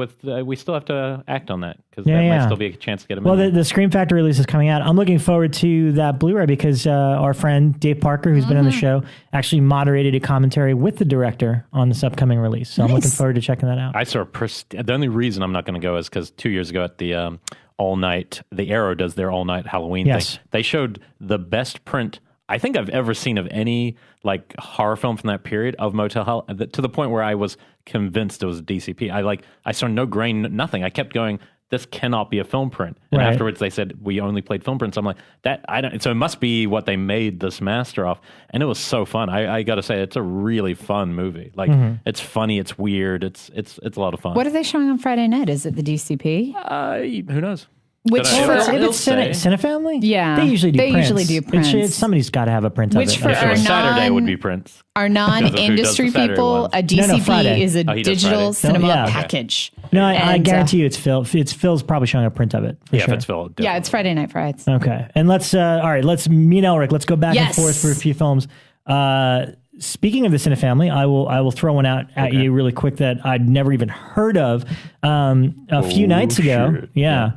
We still have to act on that because there might still be a chance to get him in. Well, the Scream Factory release is coming out. I'm looking forward to that Blu-ray because our friend Dave Parker, who's been on the show, actually moderated a commentary with the director on this upcoming release. So I'm looking forward to checking that out. I saw the only reason I'm not going to go is because 2 years ago at the all-night, the Arrow does their all-night Halloween thing. They showed the best print I think I've ever seen of any like horror film from that period of Motel Hell, to the point where I was convinced it was a DCP. I saw no grain, nothing. I kept going, this cannot be a film print. And afterwards they said, we only played film prints. I'm like, so it must be what they made this master off. And it was so fun. I got to say, it's a really fun movie. Like it's funny. It's weird. It's a lot of fun. What are they showing on Friday night? Is it the DCP? Who knows? Which for Cinefamily? Yeah. They usually do prints. Somebody's got to have a print of it. Which for our Saturday would be prints. Our non-industry people, a DCP is a digital cinema package. No, I guarantee you it's Phil. Phil's probably showing a print of it. If it's Phil. Definitely. Yeah, it's Friday Night Frights. Okay. And let's, me and Elric, let's go back and forth for a few films. Speaking of the Cinefamily, I will throw one out at you really quick that I'd never even heard of a few nights ago. Shit. Yeah.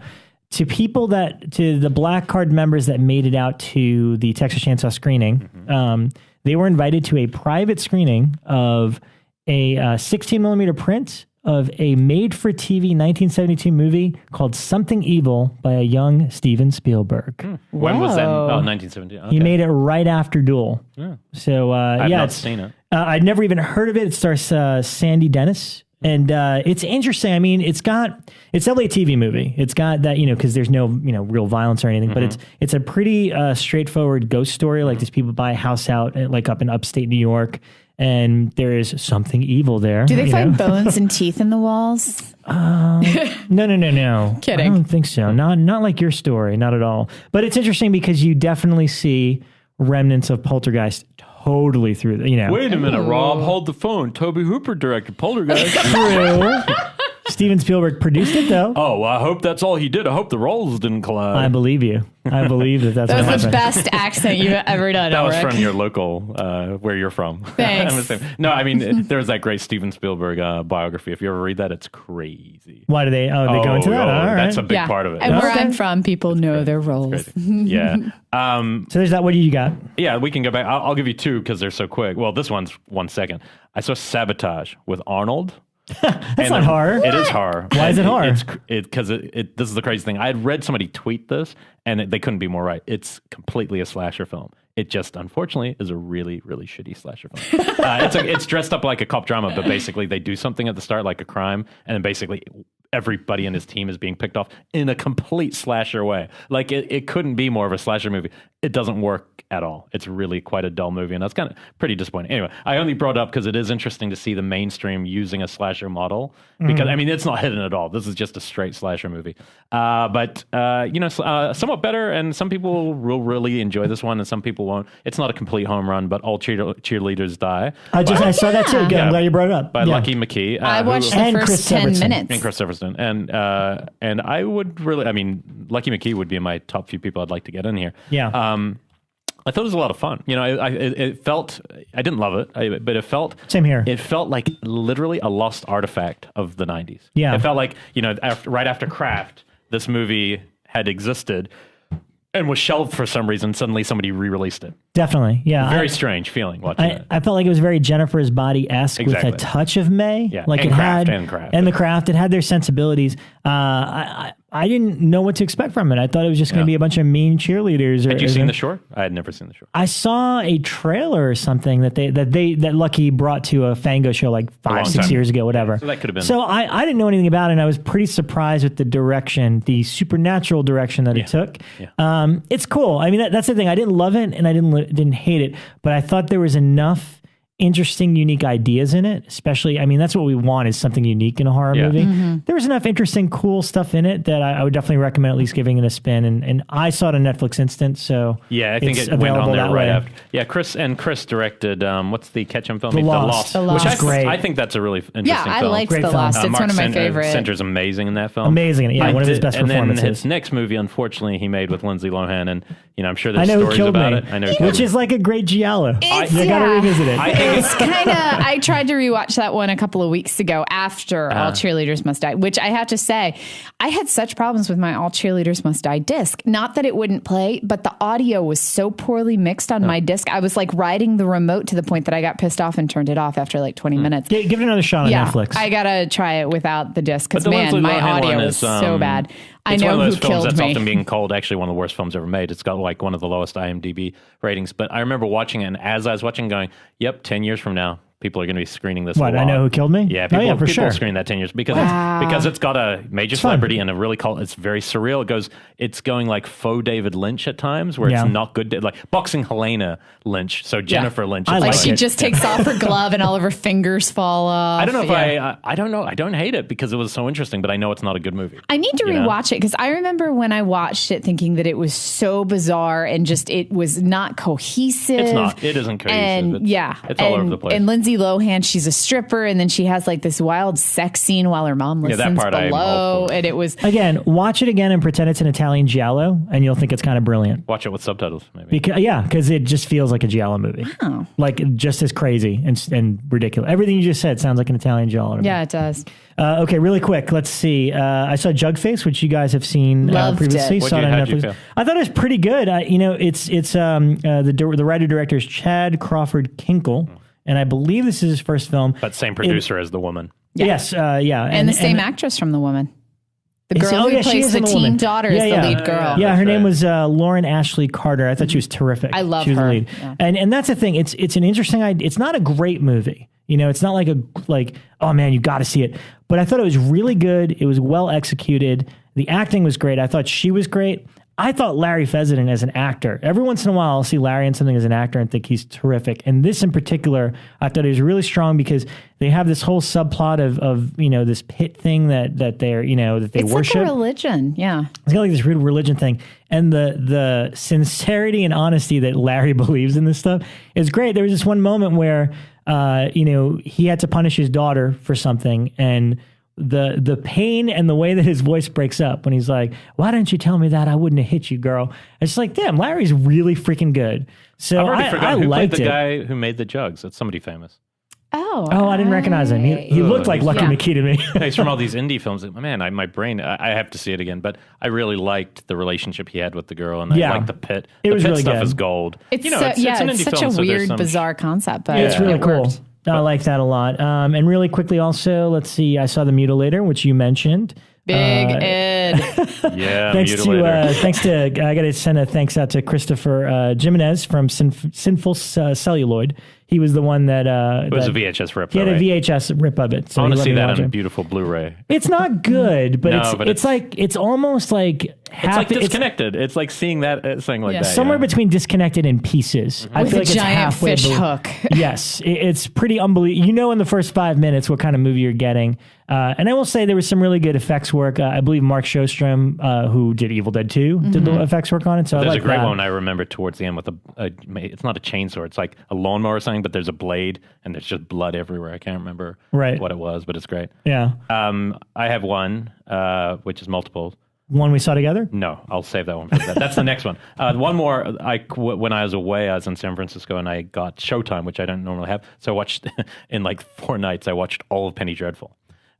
To the Black Card members that made it out to the Texas Chainsaw screening, they were invited to a private screening of a 16 millimeter print of a made-for-TV 1972 movie called Something Evil by a young Steven Spielberg. When was that? Oh, 1970. Okay. He made it right after Duel. Yeah. So, I've not seen it. I'd never even heard of it. It stars Sandy Dennis. And it's interesting. I mean, it's definitely a TV movie. It's got that, because there's no, real violence or anything, but it's a pretty straightforward ghost story. Like these people buy a house out like up in upstate New York, and there is something evil there. Do they find bones and teeth in the walls? No. Kidding. I don't think so. Not like your story. Not at all. But it's interesting because you definitely see remnants of Poltergeist totally through the, Wait a minute, Rob. Hold the phone. Tobe Hooper directed Poltergeist. True. Steven Spielberg produced it, though. Oh, well, I hope that's all he did. I hope the roles didn't collide. I believe you. I believe that's what was the best accent you've ever done, That was Elric. from your local, where you're from. Thanks. No, I mean, there's that great Steven Spielberg biography. If you ever read that, it's crazy. Why do they go into that? All right. That's a big part of it. And where I'm from, people know their roles. Yeah. So there's that. What do you got? Yeah, we can go back. I'll give you two because they're so quick. Well, this one's 1 second. I saw Sabotage with Arnold. That's not horror. It is horror. Why is it horror? Because this is the crazy thing. I had read somebody tweet this, and they couldn't be more right. It's completely a slasher film. It just, unfortunately, is a really, really shitty slasher film. It's dressed up like a cop drama, but basically they do something at the start like a crime, and then basically everybody in his team is being picked off in a complete slasher way. Like it couldn't be more of a slasher movie. It doesn't work at all. It's really quite a dull movie, and that's kind of pretty disappointing. Anyway, I only brought it up because it is interesting to see the mainstream using a slasher model, because I mean it's not hidden at all. This is just a straight slasher movie, but somewhat better, and some people will really enjoy this one and some people won't. It's not a complete home run, but all cheerleaders die. I saw that too. Good. I'm glad you brought it up. By Lucky McKee. I watched the first 10 minutes. And Chris Everson. And I would really, Lucky McKee would be in my top few people I'd like to get in here. Yeah. I thought it was a lot of fun. It felt, I didn't love it, but it felt... Same here. It felt like literally a lost artifact of the 90s. Yeah. It felt like, right after Craft, this movie had existed and was shelved for some reason. Suddenly somebody re-released it. Definitely, yeah. Very strange feeling watching it. I felt like it was very Jennifer's Body-esque with a touch of May. Yeah, like and it Craft had, and Craft. And the Craft, it had their sensibilities. I I didn't know what to expect from it. I thought it was just going to be a bunch of mean cheerleaders. Had you seen the short? I had never seen the short. I saw a trailer or something that Lucky brought to a Fango show like 5-6 years ago, whatever. So that could have been. So I didn't know anything about it, and I was pretty surprised with the direction, the supernatural direction that it took. Yeah. It's cool. I mean, that's the thing. I didn't love it, and I didn't hate it, but I thought there was enough interesting, unique ideas in it, especially, I mean, that's what we want, is something unique in a horror movie. There was enough interesting, cool stuff in it that I would definitely recommend at least giving it a spin. And I saw it on Netflix Instant, so I think it went on there right after. Yeah, Chris directed, what's the Ketchum film? The Lost. Which is great. I think that's a really interesting film. I liked The Lost. It's one of my favorites. Center's amazing in that film. Amazing. Yeah, one of his best performances. And then his next movie, unfortunately, he made with Lindsay Lohan, and I'm sure there's stories about it. I know, which is like a great giallo. You got to revisit it. It's kind of. I tried to rewatch that one a couple of weeks ago after All Cheerleaders Must Die, which I have to say, I had such problems with my All Cheerleaders Must Die disc. Not that it wouldn't play, but the audio was so poorly mixed on my disc. I was like riding the remote to the point that I got pissed off and turned it off after like 20 minutes. Give it another shot on Netflix. I got to try it without the disc because, man, my audio was so bad. It's one of those films that's me. often being called actually one of the worst films ever made. It's got like one of the lowest IMDb ratings. But I remember watching it, and as I was watching, going, yep, 10 years from now, people are going to be screening this. What, I Know Who Killed Me? Yeah, people screen that 10 years because it's got a major celebrity and a really it's very surreal. It's going like faux David Lynch at times, where it's not good, like boxing Helena Lynch. So Jennifer Lynch. Like she just takes off her glove and all of her fingers fall off. I don't know if I don't know. I don't hate it because it was so interesting, but I know it's not a good movie. I need to rewatch it because I remember when I watched it thinking that it was so bizarre and just it was not cohesive. It's not. It isn't cohesive. And it's all over the place. And Lindsay Lohan, she's a stripper, and then she has like this wild sex scene while her mom listens below, and it was watch it again and pretend it's an Italian giallo, and you'll think it's kind of brilliant. Watch it with subtitles, maybe. Because it just feels like a giallo movie, like just as crazy and ridiculous. Everything you just said sounds like an Italian giallo. Yeah, it does. Okay, really quick, let's see. I saw Jugface, which you guys have seen previously. How'd you feel? I thought it was pretty good. It's the writer director is Chad Crawford Kinkle. And I believe this is his first film. But same producer as The Woman. Yes, And the same actress from The Woman. The girl who plays the teen daughter is the lead girl. Yeah, her name was Lauren Ashley Carter. I thought she was terrific. I love her. The lead. Yeah. And that's the thing. It's an interesting idea. It's not a great movie. It's not like oh man, you got to see it. But I thought it was really good. It was well executed. The acting was great. I thought she was great. I thought Larry Fessenden as an actor, every once in a while I'll see Larry in something as an actor and think he's terrific. And this in particular, I thought he was really strong because they have this whole subplot of this pit thing that they're, that they worship. It's like a religion, yeah. It's got like this real religion thing. And the sincerity and honesty that Larry believes in this stuff is great. There was this one moment where, he had to punish his daughter for something, and the pain and the way that his voice breaks up when he's like, why didn't you tell me that? I wouldn't have hit you, girl. It's like, damn, Larry's really freaking good. So I've already forgotten who played the it. guy who made the jugs. It's somebody famous. Oh, I didn't recognize him. He looked like Lucky McKee to me. He's from all these indie films. Man, my brain, I have to see it again, but I really liked the relationship he had with the girl, and I liked the pit. It was pit really stuff good. is gold. It's an indie film, such a weird, bizarre concept, but it's really cool. Worked. I like that a lot. And really quickly also, let's see, I saw The Mutilator, which you mentioned. Big Ed. Yeah, thanks to I got to send a thanks out to Christopher Jimenez from Sinful Celluloid. He was the one that it was a VHS rip. He had a VHS rip of it. So I want to see that on a beautiful Blu-ray. It's not good, but it's almost like disconnected. It's like seeing that thing like that. Somewhere between disconnected and pieces. I feel like it's halfway. Fish hook. Yes, it's pretty unbelievable. In the first 5 minutes what kind of movie you're getting. And I will say there was some really good effects work. I believe Mark Shostrom, who did Evil Dead 2, did the effects work on it. So there's a great one I remember towards the end with it's not a chainsaw. It's like a lawnmower or something, but there's a blade and there's just blood everywhere. I can't remember what it was, but it's great. Yeah. I have one, which is multiple. One we saw together? No, I'll save that one for that. That's the next one. One more. When I was away, I was in San Francisco and I got Showtime, which I don't normally have. So I watched in like 4 nights. I watched all of Penny Dreadful.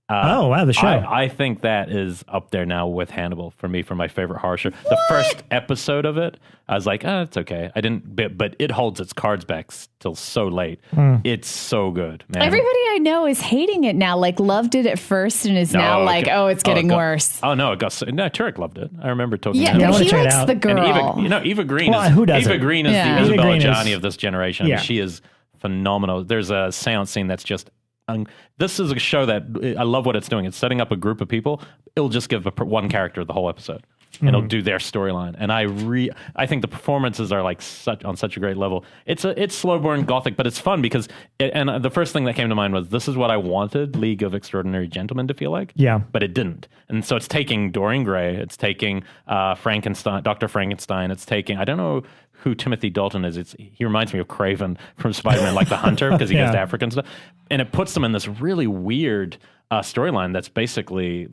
Oh, wow, the show. I think that is up there now with Hannibal for me, for my favorite horror show. The first episode of it, I was like, it's okay. I didn't, but it holds its cards back till so late. It's so good, man. Everybody I know is hating it now. Like, loved it at first and is now like, it's getting worse. Oh, no, Turek loved it. I remember talking to him. Yeah, he likes the girl. And Eva Green who doesn't? Eva Green is the Isabella Gianni of this generation. Yeah. I mean, she is phenomenal. There's a seance scene that's just... this is a show that I love what it's doing. It's setting up a group of people. It'll just give one character the whole episode, and it'll do their storyline. And I think the performances are like on such a great level. It's slow burn gothic, but it's fun because. And the first thing that came to mind was, this is what I wanted League of Extraordinary Gentlemen to feel like. Yeah, but it didn't. And so it's taking Dorian Gray. It's taking Frankenstein, Dr. Frankenstein. It's taking, I don't know who Timothy Dalton is. He reminds me of Craven from Spider-Man, like the hunter, because he goes to Africa and stuff. And it puts them in this really weird storyline that's basically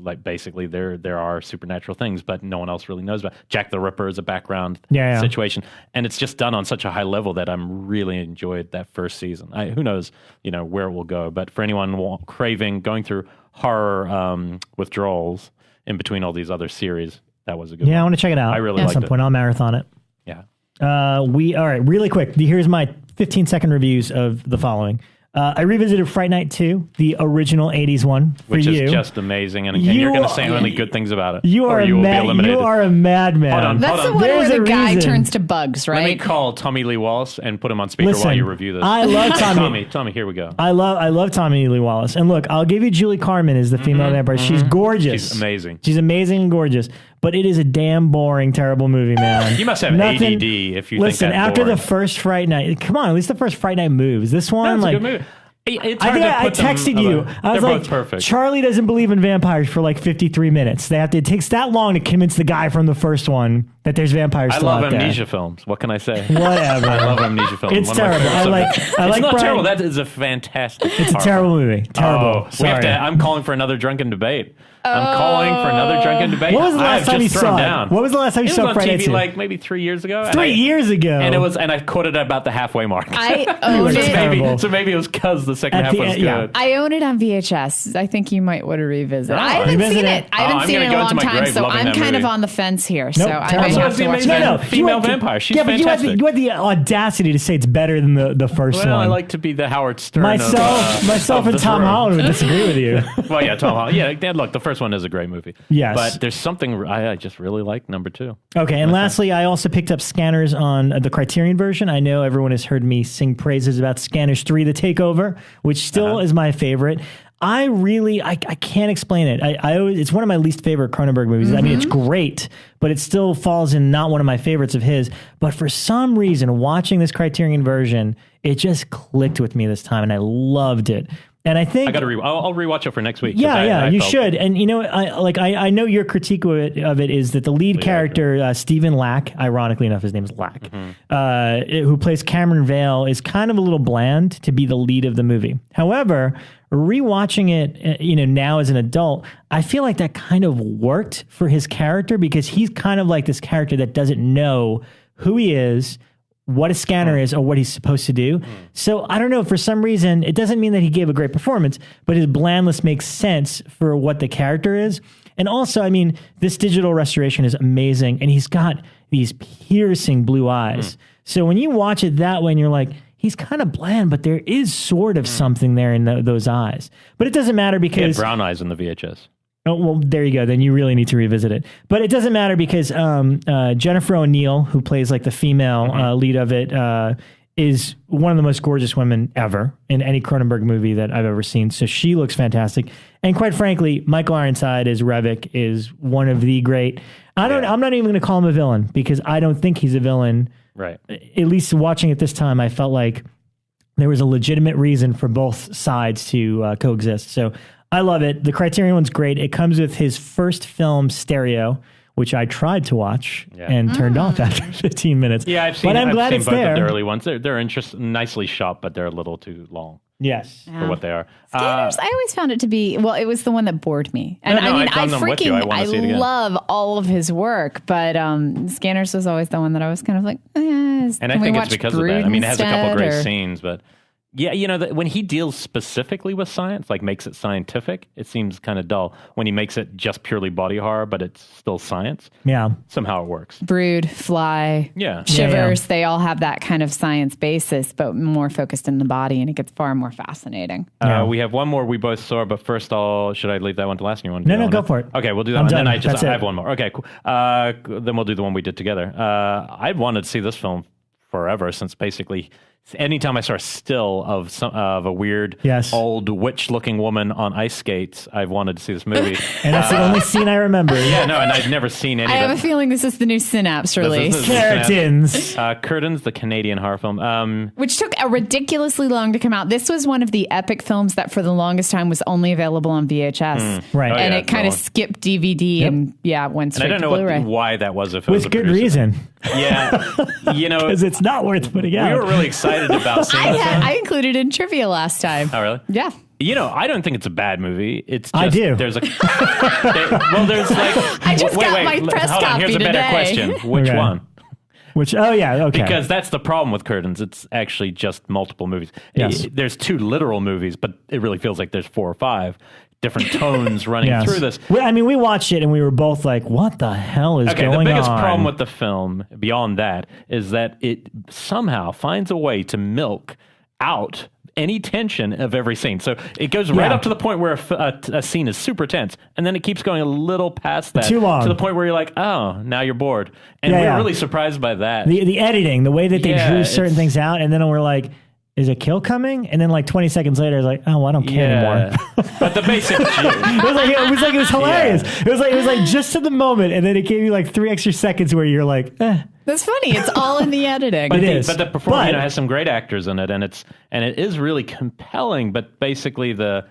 there are supernatural things, but no one else really knows about. Jack the Ripper is a background situation, and it's just done on such a high level that I'm really enjoyed that first season. Who knows, where it will go. But for anyone going through horror withdrawals in between all these other series, that was a good one. I want to check it out. I really liked it. At some point, I'll marathon it. Yeah. All right, really quick. Here's my 15-second reviews of the following. I revisited Fright Night 2, the original 80s one, which is just amazing, and you're going to say only good things about it. You are a madman. Hold on. That's the one where the guy turns to bugs, right? Let me call Tommy Lee Wallace and put him on speaker while you review this. I love Tommy. Tommy, here we go. I love Tommy Lee Wallace. And look, I'll give you Julie Carmen as the female vampire. She's gorgeous. She's amazing. She's amazing and gorgeous. But it is a damn boring, terrible movie, man. You must have ADD if you think that's after boring. the first Fright Night, come on, at least the first Fright Night moves. This one, That's a good movie. I texted you. I was like, perfect. Charlie doesn't believe in vampires for like 53 minutes. It takes that long to convince the guy from the first one that there's vampires still out there. I love amnesia films. What can I say? Whatever. I love amnesia films. It's terrible. It's not terrible. That is a fantastic. It's a terrible movie. Terrible. Sorry. I'm calling for another drunken debate. I'm calling for another drunken debate. What was the last time you saw it? What was the last time you saw Friday? It was on TV like maybe 3 years ago. 3 years ago. And I quoted about the halfway mark. I own it. So maybe it was because the second half was good. I own it on VHS. I think you might want to revisit. I haven't seen it. I haven't seen it in a long time, so I'm kind of on the fence here. So I might have to watch it. Female vampire. She's fantastic. You had the audacity to say it's better than the first one. Well, I like to be the Howard Stern. Myself and Tom Holland would disagree with you. Well, yeah, Tom Holland. Yeah, look, the first one is a great movie. Yes. But there's something I just really like number 2. Okay, and lastly, I also picked up Scanners on the Criterion version. I know everyone has heard me sing praises about Scanners 3, The Takeover, which still is my favorite. I can't explain it. It's one of my least favorite Cronenberg movies. Mm-hmm. I mean, it's great, but it still falls in not one of my favorites of his. But for some reason, watching this Criterion version, it just clicked with me this time, and I loved it. And I think I'll rewatch it for next week. Yeah, you should. And I know your critique of it is that the lead character, Stephen Lack, ironically enough, his name is Lack, who plays Cameron Vale, is kind of a little bland to be the lead of the movie. However, rewatching it, now as an adult, I feel like that kind of worked for his character because he's kind of like this character that doesn't know who he is, what a scanner is, or what he's supposed to do. So I don't know, for some reason, it doesn't mean that he gave a great performance, but his blandness makes sense for what the character is. And also, I mean, this digital restoration is amazing, and he's got these piercing blue eyes. So when you watch it that way, and you're like, he's kind of bland, but there is sort of something there in those eyes. But it doesn't matter because... He had brown eyes in the VHS. Oh, well, there you go. Then you really need to revisit it. But it doesn't matter because Jennifer O'Neill, who plays like the female lead of it, is one of the most gorgeous women ever in any Cronenberg movie that I've ever seen. So she looks fantastic. And quite frankly, Michael Ironside as Rebekah is one of the great... I'm not even going to call him a villain because I don't think he's a villain. Right. At least watching it this time, I felt like there was a legitimate reason for both sides to coexist. So I love it. The Criterion one's great. It comes with his first film, Stereo, which I tried to watch and turned off after 15 minutes. Yeah, I've seen. But I'm glad it's both there. Of the early ones. They're nicely shot, but they're a little too long. Yes, for what they are. Scanners, I always found it to be, it was the one that bored me. And I love all of his work, but Scanners was always the one that I was kind of like, and I think it's because of that. I mean, it has a couple of great scenes, but Yeah, when he deals specifically with science, like makes it scientific, it seems kind of dull. When he makes it just purely body horror, but it's still science, somehow it works. Brood, Fly, Shivers, they all have that kind of science basis, but more focused in the body, and it gets far more fascinating. We have one more we both saw, but first should I leave that one to last? You want to No, go for it. Okay, we'll do that one. Then I have one more. Okay, cool. Then we'll do the one we did together. I wanted to see this film forever, since basically anytime I saw a still of a weird old witch-looking woman on ice skates, I've wanted to see this movie. And that's the only scene I remember. Yeah, no, and I've never seen any I of it. have a feeling this is the new Synapse release. Curtains. Curtains, the Canadian horror film. Which took a ridiculously long to come out. This was one of the epic films that for the longest time was only available on VHS. Right. And it kind of skipped DVD and went straight to Blu-ray. And I don't know why that was. If it was with good reason. Yeah. Because it's not worth putting out. We were really excited about seeing this one. I included it in trivia last time. Oh, really? Yeah. I don't think it's a bad movie. It's just, I do. There's there's like... I just got my press hold copy on, here's today. a better question. Which one? Okay. Because that's the problem with Curtains. It's actually just multiple movies. Yes. There's 2 literal movies, but it really feels like there's 4 or 5 different tones running through this. We watched it and we were both like, what the hell is going on? The biggest problem with the film, beyond that, is that it somehow finds a way to milk out any tension of every scene. So it goes right up to the point where a scene is super tense, and then it keeps going a little past that. Too long. To the point where you're like, oh, now you're bored. And we're really surprised by that. The editing, the way that they drew certain things out, and then we're like, is a kill coming? And then like 20 seconds later, it's like, oh, I don't care anymore. But the basic it was hilarious. It was like just to the moment, and then it gave you like 3 extra seconds where you're like, eh. That's funny. It's all in the editing. But the performance has some great actors in it, and it is really compelling. But basically, the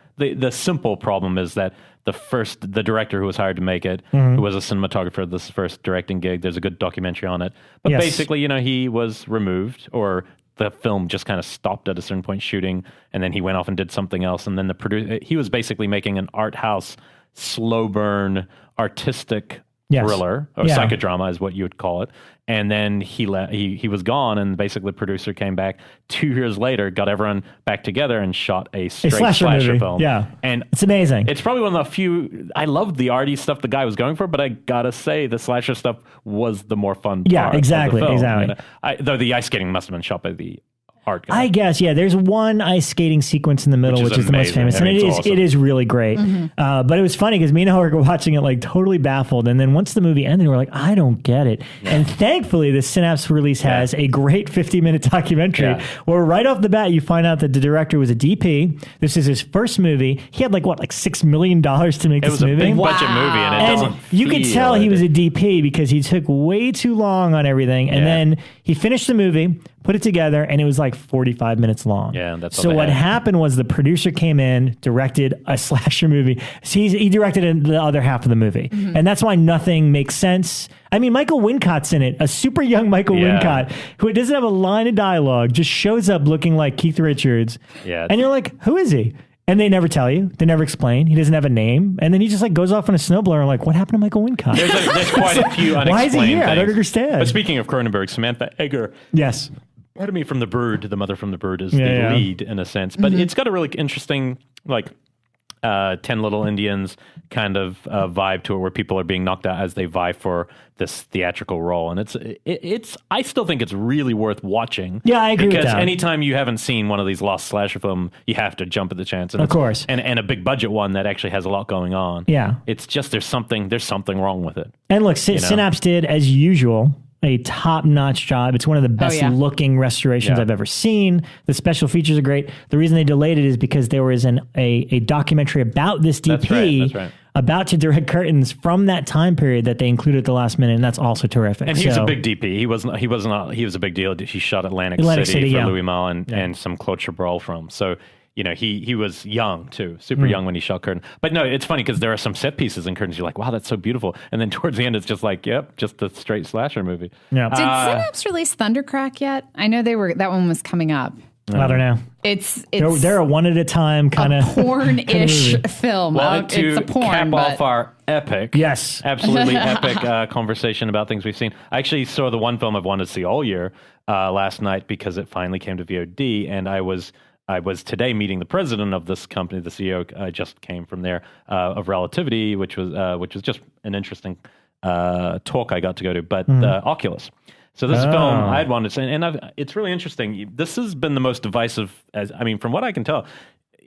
simple problem is that the director who was hired to make it, who was a cinematographer, this first directing gig. There's a good documentary on it. But basically, he was removed, or the film just kind of stopped at a certain point shooting, and then he went off and did something else. And then the producer, he was basically making an art house, slow burn, artistic thriller, or psychodrama is what you would call it. And then he was gone, and basically the producer came back 2 years later, got everyone back together, and shot a straight slasher film. Yeah, and it's amazing. It's probably one of the few. I loved the arty stuff the guy was going for, but I gotta say the slasher stuff was the more fun. Part exactly, of the film. exactly. Though the ice skating must have been shot by the art guy. I guess, there's one ice skating sequence in the middle, which is the most famous. And it is really great. But it was funny because me and Elric were watching it like totally baffled. And then once the movie ended, we're like, I don't get it. Yeah. And thankfully, the Synapse release has a great 50-minute documentary where right off the bat, you find out that the director was a DP. This is his first movie. He had like $6 million to make this movie. It was a big budget movie. And you could tell he was a DP because he took way too long on everything. And then he finished the movie, put it together, and it was like 45 minutes long. Yeah, that's so what happened was the producer came in, directed a slasher movie. So he directed the other half of the movie. And that's why nothing makes sense. I mean, Michael Wincott's in it, a super young Michael Wincott, who doesn't have a line of dialogue, just shows up looking like Keith Richards. Yeah, and you're like, who is he? And they never tell you. They never explain. He doesn't have a name. And then he just like goes off on a snowblower and like, what happened to Michael Wincott? There's quite a few unexplained Why is he here? things. I don't understand. But speaking of Cronenberg, Samantha Eggar. Yes. Part of me from The Brood, the mother from The Brood, is the lead in a sense. But it's got a really interesting, 10 Little Indians kind of vibe to it, where people are being knocked out as they vie for this theatrical role. And it's I still think it's really worth watching. Yeah, I agree with that. Because anytime you haven't seen one of these lost slasher film, you have to jump at the chance. And of course. And a big budget one that actually has a lot going on. Yeah. It's just there's something wrong with it. And look, Synapse did, as usual, a top-notch job. It's one of the best-looking restorations I've ever seen. The special features are great. The reason they delayed it is because there was a documentary about this DP That's right. about to direct Curtains from that time period that they included at the last minute, and that's also terrific. And he was a big DP. He was a big deal. He shot Atlantic City for Louis Malle and some Claude Chabrol film. So he was young too, super young when he shot Curtain. But no, it's funny because there are some set pieces in Curtains. You're like, wow, that's so beautiful. And then towards the end, it's just like, just a straight slasher movie. Yeah. Did Synapse release Thundercrack yet? I know that one was coming up. I don't know. It's they're a one at a time kind of porn-ish film. Well, it's a porn, cap off our epic, absolutely epic conversation about things we've seen. I actually saw the one film I've wanted to see all year last night because it finally came to VOD, and I was I was today meeting the president of this company. The CEO just came from there of Relativity, which was just an interesting talk I got to go to. But Oculus. So this film I'd wanted to say, and it's really interesting. This has been the most divisive, from what I can tell,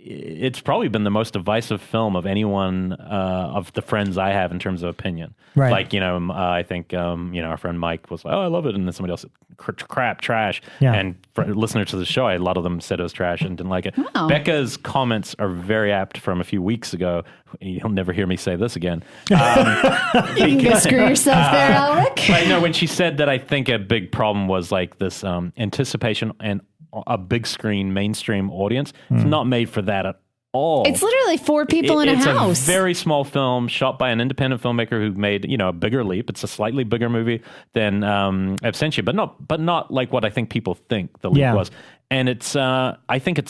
it's probably been the most divisive film of anyone of the friends I have in terms of opinion. Right. Like, I think, our friend Mike was like, oh, I love it. And then somebody else said, crap, trash. Yeah. And listeners to the show, a lot of them said it was trash and didn't like it. Oh. Becca's comments are very apt from a few weeks ago. You'll never hear me say this again. You can go screw yourself there, Elric. I know when she said that, I think a big problem was like this anticipation and a big screen mainstream audience. It's not made for that at all. It's literally 4 people in a house. It's a very small film shot by an independent filmmaker who made, a bigger leap. It's a slightly bigger movie than Absentia, but not like what I think people think the leap was. And it's, I think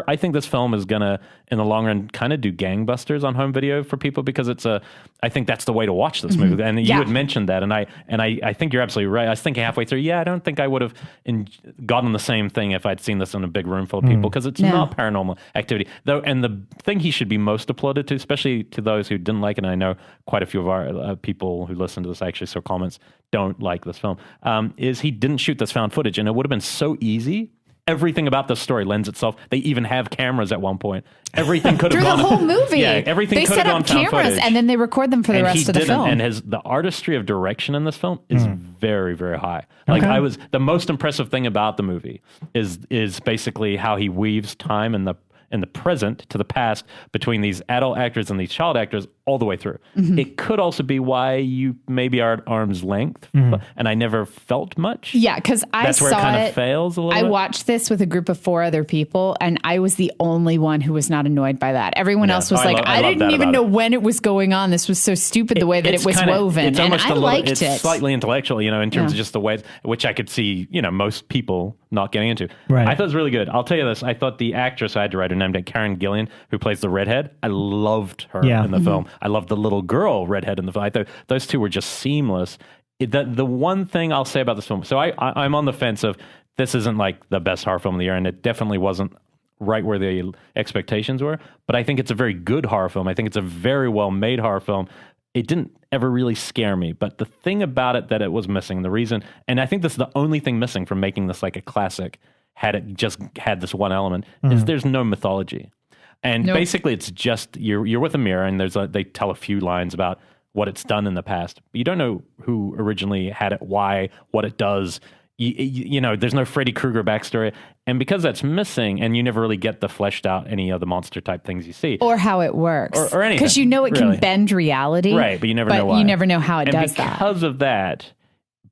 I think this film is gonna, in the long run, kind of do gangbusters on home video for people because I think that's the way to watch this movie. And you had mentioned that, and I think you're absolutely right. I was thinking halfway through, I don't think I would have gotten the same thing if I'd seen this in a big room full of people because it's not Paranormal Activity. Though, and the thing he should be most applauded to, especially to those who didn't like it, and I know quite a few of our people who listen to this actually saw comments don't like this film, is he didn't shoot this found footage, and it would have been so easy. Everything about this story lends itself. They even have cameras at one point. Everything could have gone through the whole movie. Yeah, everything could have gone found footage. They set up cameras and then they record them for the rest of the film. And the artistry of direction in this film is very, very high. Like the most impressive thing about the movie is basically how he weaves time in the present to the past between these adult actors and these child actors all the way through. It could also be why you maybe are at arm's length, and I never felt much. Yeah, because that's where it kind of fails a little bit. I watched this with a group of 4 other people, and I was the only one who was not annoyed by that. Everyone else was like, I didn't even know when it was going on. This was so stupid the way that it was woven, and I liked it. It's slightly intellectual, in terms of just the way, which I could see, most people not getting into. Right. I thought it was really good. I'll tell you this. I thought the actress, I had to write her name down, Karen Gillan, who plays the redhead, I loved her in the film. I loved the little girl redhead in the film. I thought those two were just seamless. The one thing I'll say about this film, so I'm on the fence of this isn't like the best horror film of the year, and it definitely wasn't right where the expectations were, but I think it's a very good horror film. I think it's a very well-made horror film. It didn't ever really scare me, but the thing about it that it was missing, the reason, and I think this is the only thing missing from making this like a classic, had it just had this one element, is there's no mythology. And basically it's just, you're with a mirror and they tell a few lines about what it's done in the past. But you don't know who originally had it, why, what it does. There's no Freddy Krueger backstory. And because that's missing, and you never really get the fleshed out any of the monster type things you see. Or how it works. Or anything. Because it can bend reality. Right, but you never know why. You never know how it does that. Because of that,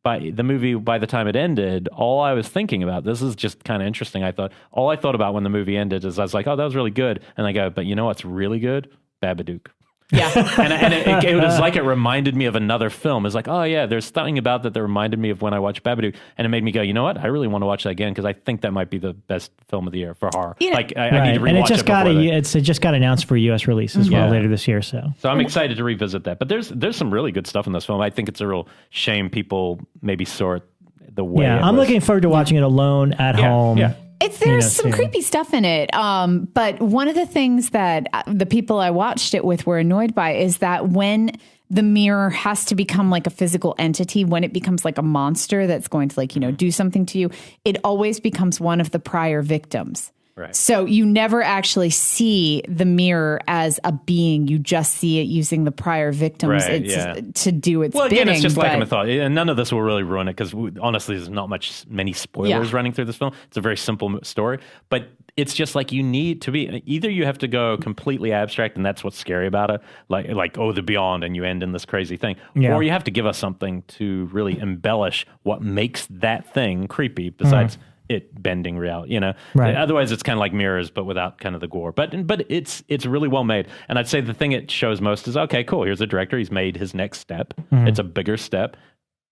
by the time it ended, all I was thinking about, this is just kind of interesting, all I thought about when the movie ended is I was like, oh, that was really good. And I go, but you know what's really good? Babadook. Yeah. and it was like it reminded me of another film. It's like, oh yeah, there's something about that reminded me of when I watched Babadook, and it made me go, you know what? I really want to watch that again because I think that might be the best film of the year for horror. I need to rewatch and it just got announced for a U.S. release as well later this year. So I'm excited to revisit that. But there's some really good stuff in this film. I think it's a real shame people maybe saw it the way. Yeah, I'm looking forward to watching it alone at home. Yeah. There's some creepy stuff in it. But one of the things that the people I watched it with were annoyed by is that when the mirror has to become like a physical entity, when it becomes like a monster that's going to do something to you, it always becomes one of the prior victims. Right. So you never actually see the mirror as a being. You just see it using the prior victims to do its bidding. Well, again, it's just like a mythology. And none of this will really ruin it because honestly, there's not many spoilers running through this film. It's a very simple story. But it's just like you need to be, either you have to go completely abstract and that's what's scary about it, like the beyond, and you end in this crazy thing. Or you have to give us something to really embellish what makes that thing creepy besides it bending reality, Right. Otherwise it's kind of like Mirrors, but without kind of the gore. But it's really well made. And I'd say the thing it shows most is, okay, cool, here's a director. He's made his next step. It's a bigger step.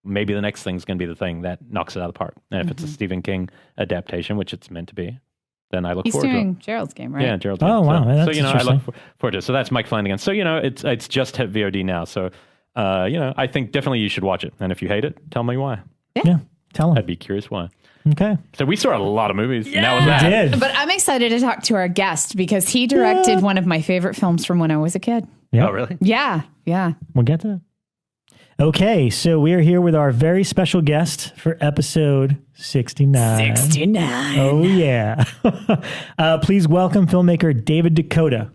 Maybe the next thing's going to be the thing that knocks it out of the park. And if it's a Stephen King adaptation, which it's meant to be, then I look forward to it. He's doing Gerald's Game, right? Yeah, Gerald's Game. Oh, wow. That's I look forward to it. So that's Mike Flanagan. So, it's just hit VOD now. So, I think definitely you should watch it. And if you hate it, tell me why. Yeah. Tell them. I'd be curious why. Okay. So we saw a lot of movies. Yeah, and that was that. Did. But I'm excited to talk to our guest because he directed one of my favorite films from when I was a kid. Yep. Oh, really? Yeah. We'll get to that. Okay, so we are here with our very special guest for episode 69. 69. Oh, yeah. Please welcome filmmaker David DeCoteau.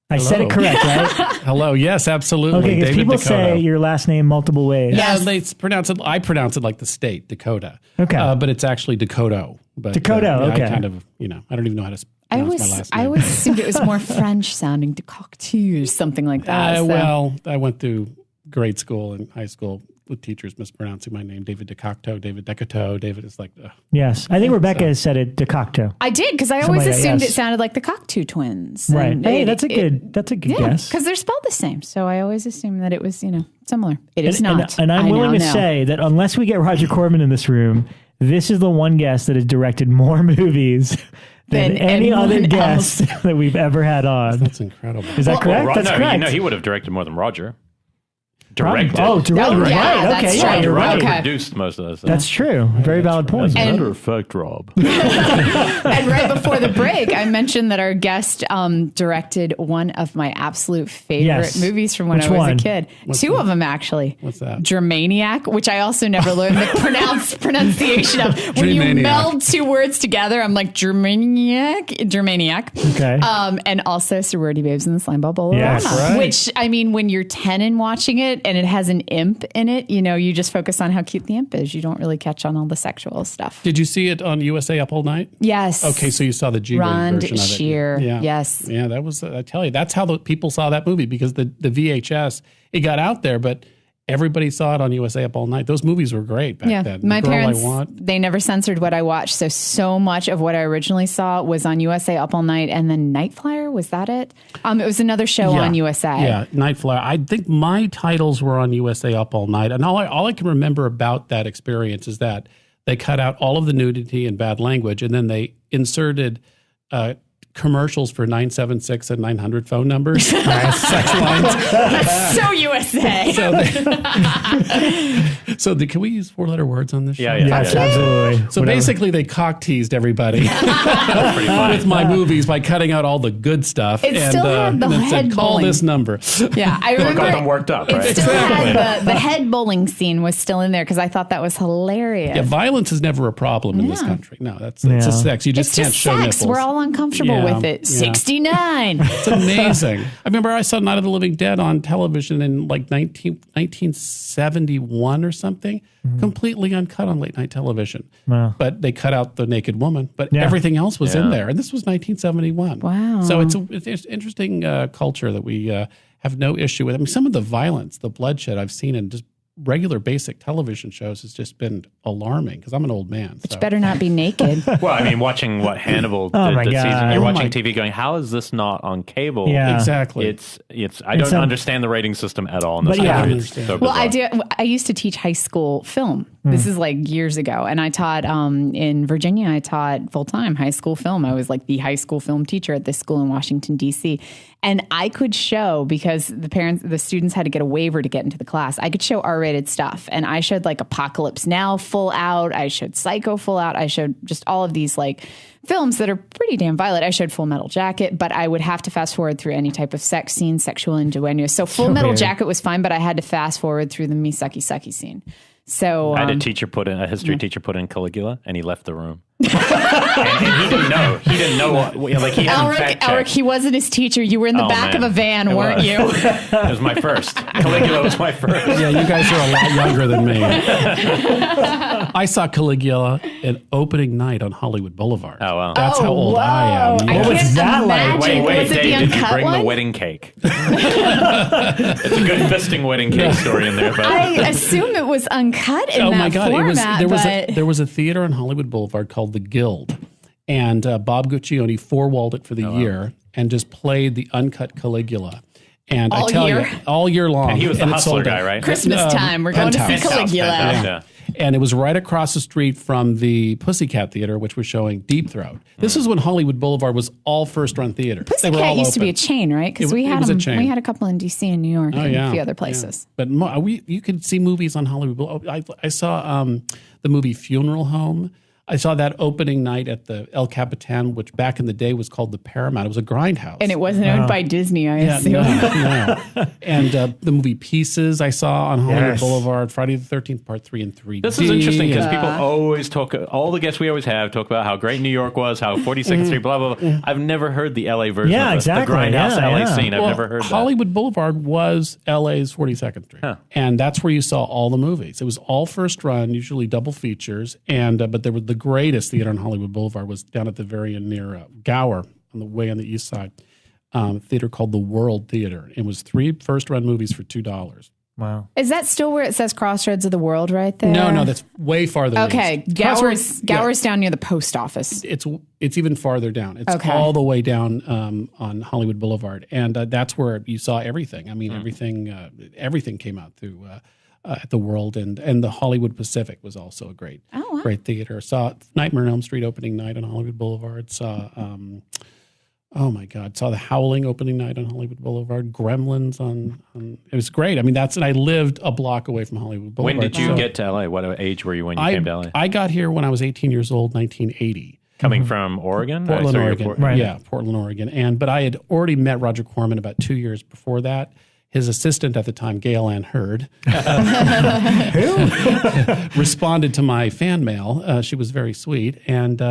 I said it correct, right? Hello. Yes, absolutely. Okay, because people DeCoteau. say your last name multiple ways. Yeah, I pronounce it like the state, Dakota. Okay. But it's actually DeCoteau. But, DeCoteau, okay. I kind of, I don't even know how to pronounce my last name. I always assumed it was more French sounding, DeCoteau or something like that. Well, I went through grade school and high school with teachers mispronouncing my name. David DeCoteau, David DeCoteau. David is like... Yes. I think Rebekah has said it, DeCoteau. I did, because I always assumed it sounded like the Cocteau twins. Right. Hey, that's a good guess. Because they're spelled the same. So I always assumed that it was, similar. It is not. And I'm willing to say that unless we get Roger Corman in this room, this is the one guest that has directed more movies than any other guest that we've ever had on. That's incredible. Is that correct? That's correct. He would have directed more than Roger. Directed. Directed. Yeah, right. Okay, right. You're right. Roger produced most of this. That's true. Very valid point. As a matter of fact, Rob. And right before the break, I mentioned that our guest directed one of my absolute favorite movies from when I was a kid. Two of them, actually. What's that? Germaniac, which I also never learned the pronunciation of. When you meld two words together, I'm like, Germaniac. Okay. And also Sorority Babes in the Slimeball Bowl-O-Rama. Yes, right. Which, I mean, when you're 10 and watching it, and it has an imp in it, you just focus on how cute the imp is. You don't really catch on all the sexual stuff. Did you see it on USA Up All Night? Yes. Okay, so you saw the G-rated version of it. Shear. Yeah. Yes. Yeah, that was, I tell you, that's how the people saw that movie, because the VHS, it got out there, but everybody saw it on USA Up All Night. Those movies were great back then. My parents, they never censored what I watched, so much of what I originally saw was on USA Up All Night, and then Night Flyer, was that it? It was another show on USA. Yeah, Night Flyer. I think my titles were on USA Up All Night, and all I can remember about that experience is that they cut out all of the nudity and bad language, and then they inserted commercials for 976 and 900 phone numbers. Sex lines. That's so USA. Can we use 4-letter words on this show? Yeah, absolutely. So basically, they cock teased everybody with my movies by cutting out all the good stuff. It still had the head said, call bowling. this number. Yeah, I remember. Got them worked up, right? It still had the head bowling scene was still in there because I thought that was hilarious. Yeah, violence is never a problem in this country. No, it's a sex. You just can't show nipples. We're all uncomfortable with it. 69. It's amazing. I remember I saw Night of the Living Dead on television in like 1971 or something, completely uncut on late night television. Wow. But they cut out the naked woman, but everything else was in there. And this was 1971. Wow. So it's interesting culture that we have no issue with. I mean, some of the violence, the bloodshed I've seen in just regular basic television shows has just been alarming because I'm an old man. But you better not be naked. Well, I mean, watching what Hannibal did this season, you're watching TV going, how is this not on cable? Yeah. Exactly. It's I don't understand the rating system at all in this country. It's so well, bizarre. I used to teach high school film. This is like years ago. And I taught in Virginia, I taught full-time high school film. I was like the high school film teacher at this school in Washington, D.C. And I could show, because the students had to get a waiver to get into the class, I could show R-rated stuff. And I showed like Apocalypse Now full out. I showed Psycho full out. I showed just all of these like films that are pretty damn violent. I showed Full Metal Jacket, but I would have to fast forward through any type of sex scene, sexual innuendo. So Full Metal Jacket was fine, but I had to fast forward through the me sucky sucky scene. So I had a history teacher put in Caligula, and he left the room. and he didn't know. He didn't know. Like he Elric, he wasn't his teacher. You were in the back of a van, weren't you? It was my first. Caligula was my first. Yeah, you guys are a lot younger than me. I saw Caligula at opening night on Hollywood Boulevard. Oh, wow. That's how old I am. What was that like? Wait, Dave, did you bring the wedding cake? It's a good fisting wedding cake story in there. But I assume it was uncut in that format. There was a theater on Hollywood Boulevard called the Guild, and Bob Guccione four-walled it for the year and just played the uncut Caligula. And I tell you, all year long. And he was the Hustler guy, right? Christmas time, we're going to see Caligula. Yeah. And it was right across the street from the Pussycat Theater, which was showing Deep Throat. This is when Hollywood Boulevard was all first-run theaters. Pussycat used to be a chain, right? Because we had a chain. We had a couple in D.C. and New York and a few other places. Yeah. But you could see movies on Hollywood Boulevard. I saw the movie Funeral Home. I saw that opening night at the El Capitan, which back in the day was called the Paramount. It was a grindhouse. And it wasn't owned by Disney, I assume. No. And the movie Pieces I saw on Hollywood Boulevard, Friday the 13th, Part 3 and 3D. This is interesting because people always talk, all the guests we always have talk about how great New York was, how 42nd Street, blah, blah, blah. I've never heard the LA version of this. The grindhouse LA scene. I've never heard that. Hollywood Boulevard was LA's 42nd Street. Huh. And that's where you saw all the movies. It was all first run, usually double features. And but there were the greatest theater on Hollywood Boulevard was down at the very end near Gower, on the way on the east side. Theater called the World Theater. It was 3 first-run movies for $2. Wow. Is that still where it says Crossroads of the World right there? No, that's way farther okay, east. Gower's down near the post office. It's even farther down. It's all the way down on Hollywood Boulevard. And that's where you saw everything. I mean, everything came out through at the World. And the Hollywood Pacific was also a great theater. Saw Nightmare on Elm Street opening night on Hollywood Boulevard. Saw... saw The Howling opening night on Hollywood Boulevard. Gremlins on it was great. I mean, and I lived a block away from Hollywood Boulevard. When did you get to LA? What age were you when you came to LA? I got here when I was 18 years old, 1980. Coming from Oregon? Portland, Oregon. Right. Yeah, Portland, Oregon. But I had already met Roger Corman about 2 years before that. His assistant at the time, Gail Ann Hurd, responded to my fan mail. She was very sweet. And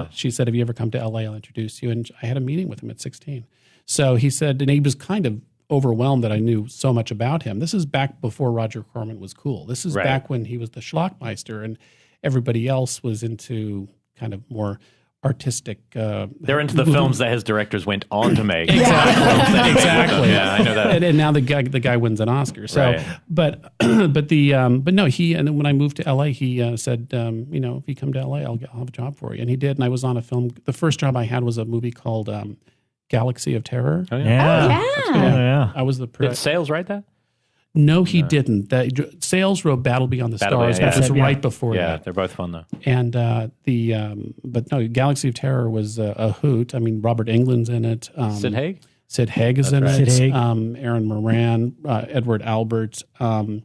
she said, "Have you ever come to LA? I'll introduce you." And I had a meeting with him at 16. So he said, and he was kind of overwhelmed that I knew so much about him. This is back before Roger Corman was cool. This is back when he was the Schlockmeister and everybody else was into kind of more artistic. They're into the films that his directors went on to make. Exactly. Yeah, I know that. And now the guy wins an Oscar. So, but no, he, and then when I moved to LA, he said, if you come to LA, I'll have a job for you. And he did. And I was on a film. The first job I had was a movie called Galaxy of Terror. Oh, yeah. I was the Did Sales write that? No, he didn't. Sales wrote Battle Beyond the Stars, which was right before that. Yeah, they're both fun though. And but no, Galaxy of Terror was a hoot. I mean, Robert Englund's in it. Sid Haig? Sid Haig is in it. Sid Haig. Aaron Moran, Edward Albert. Oh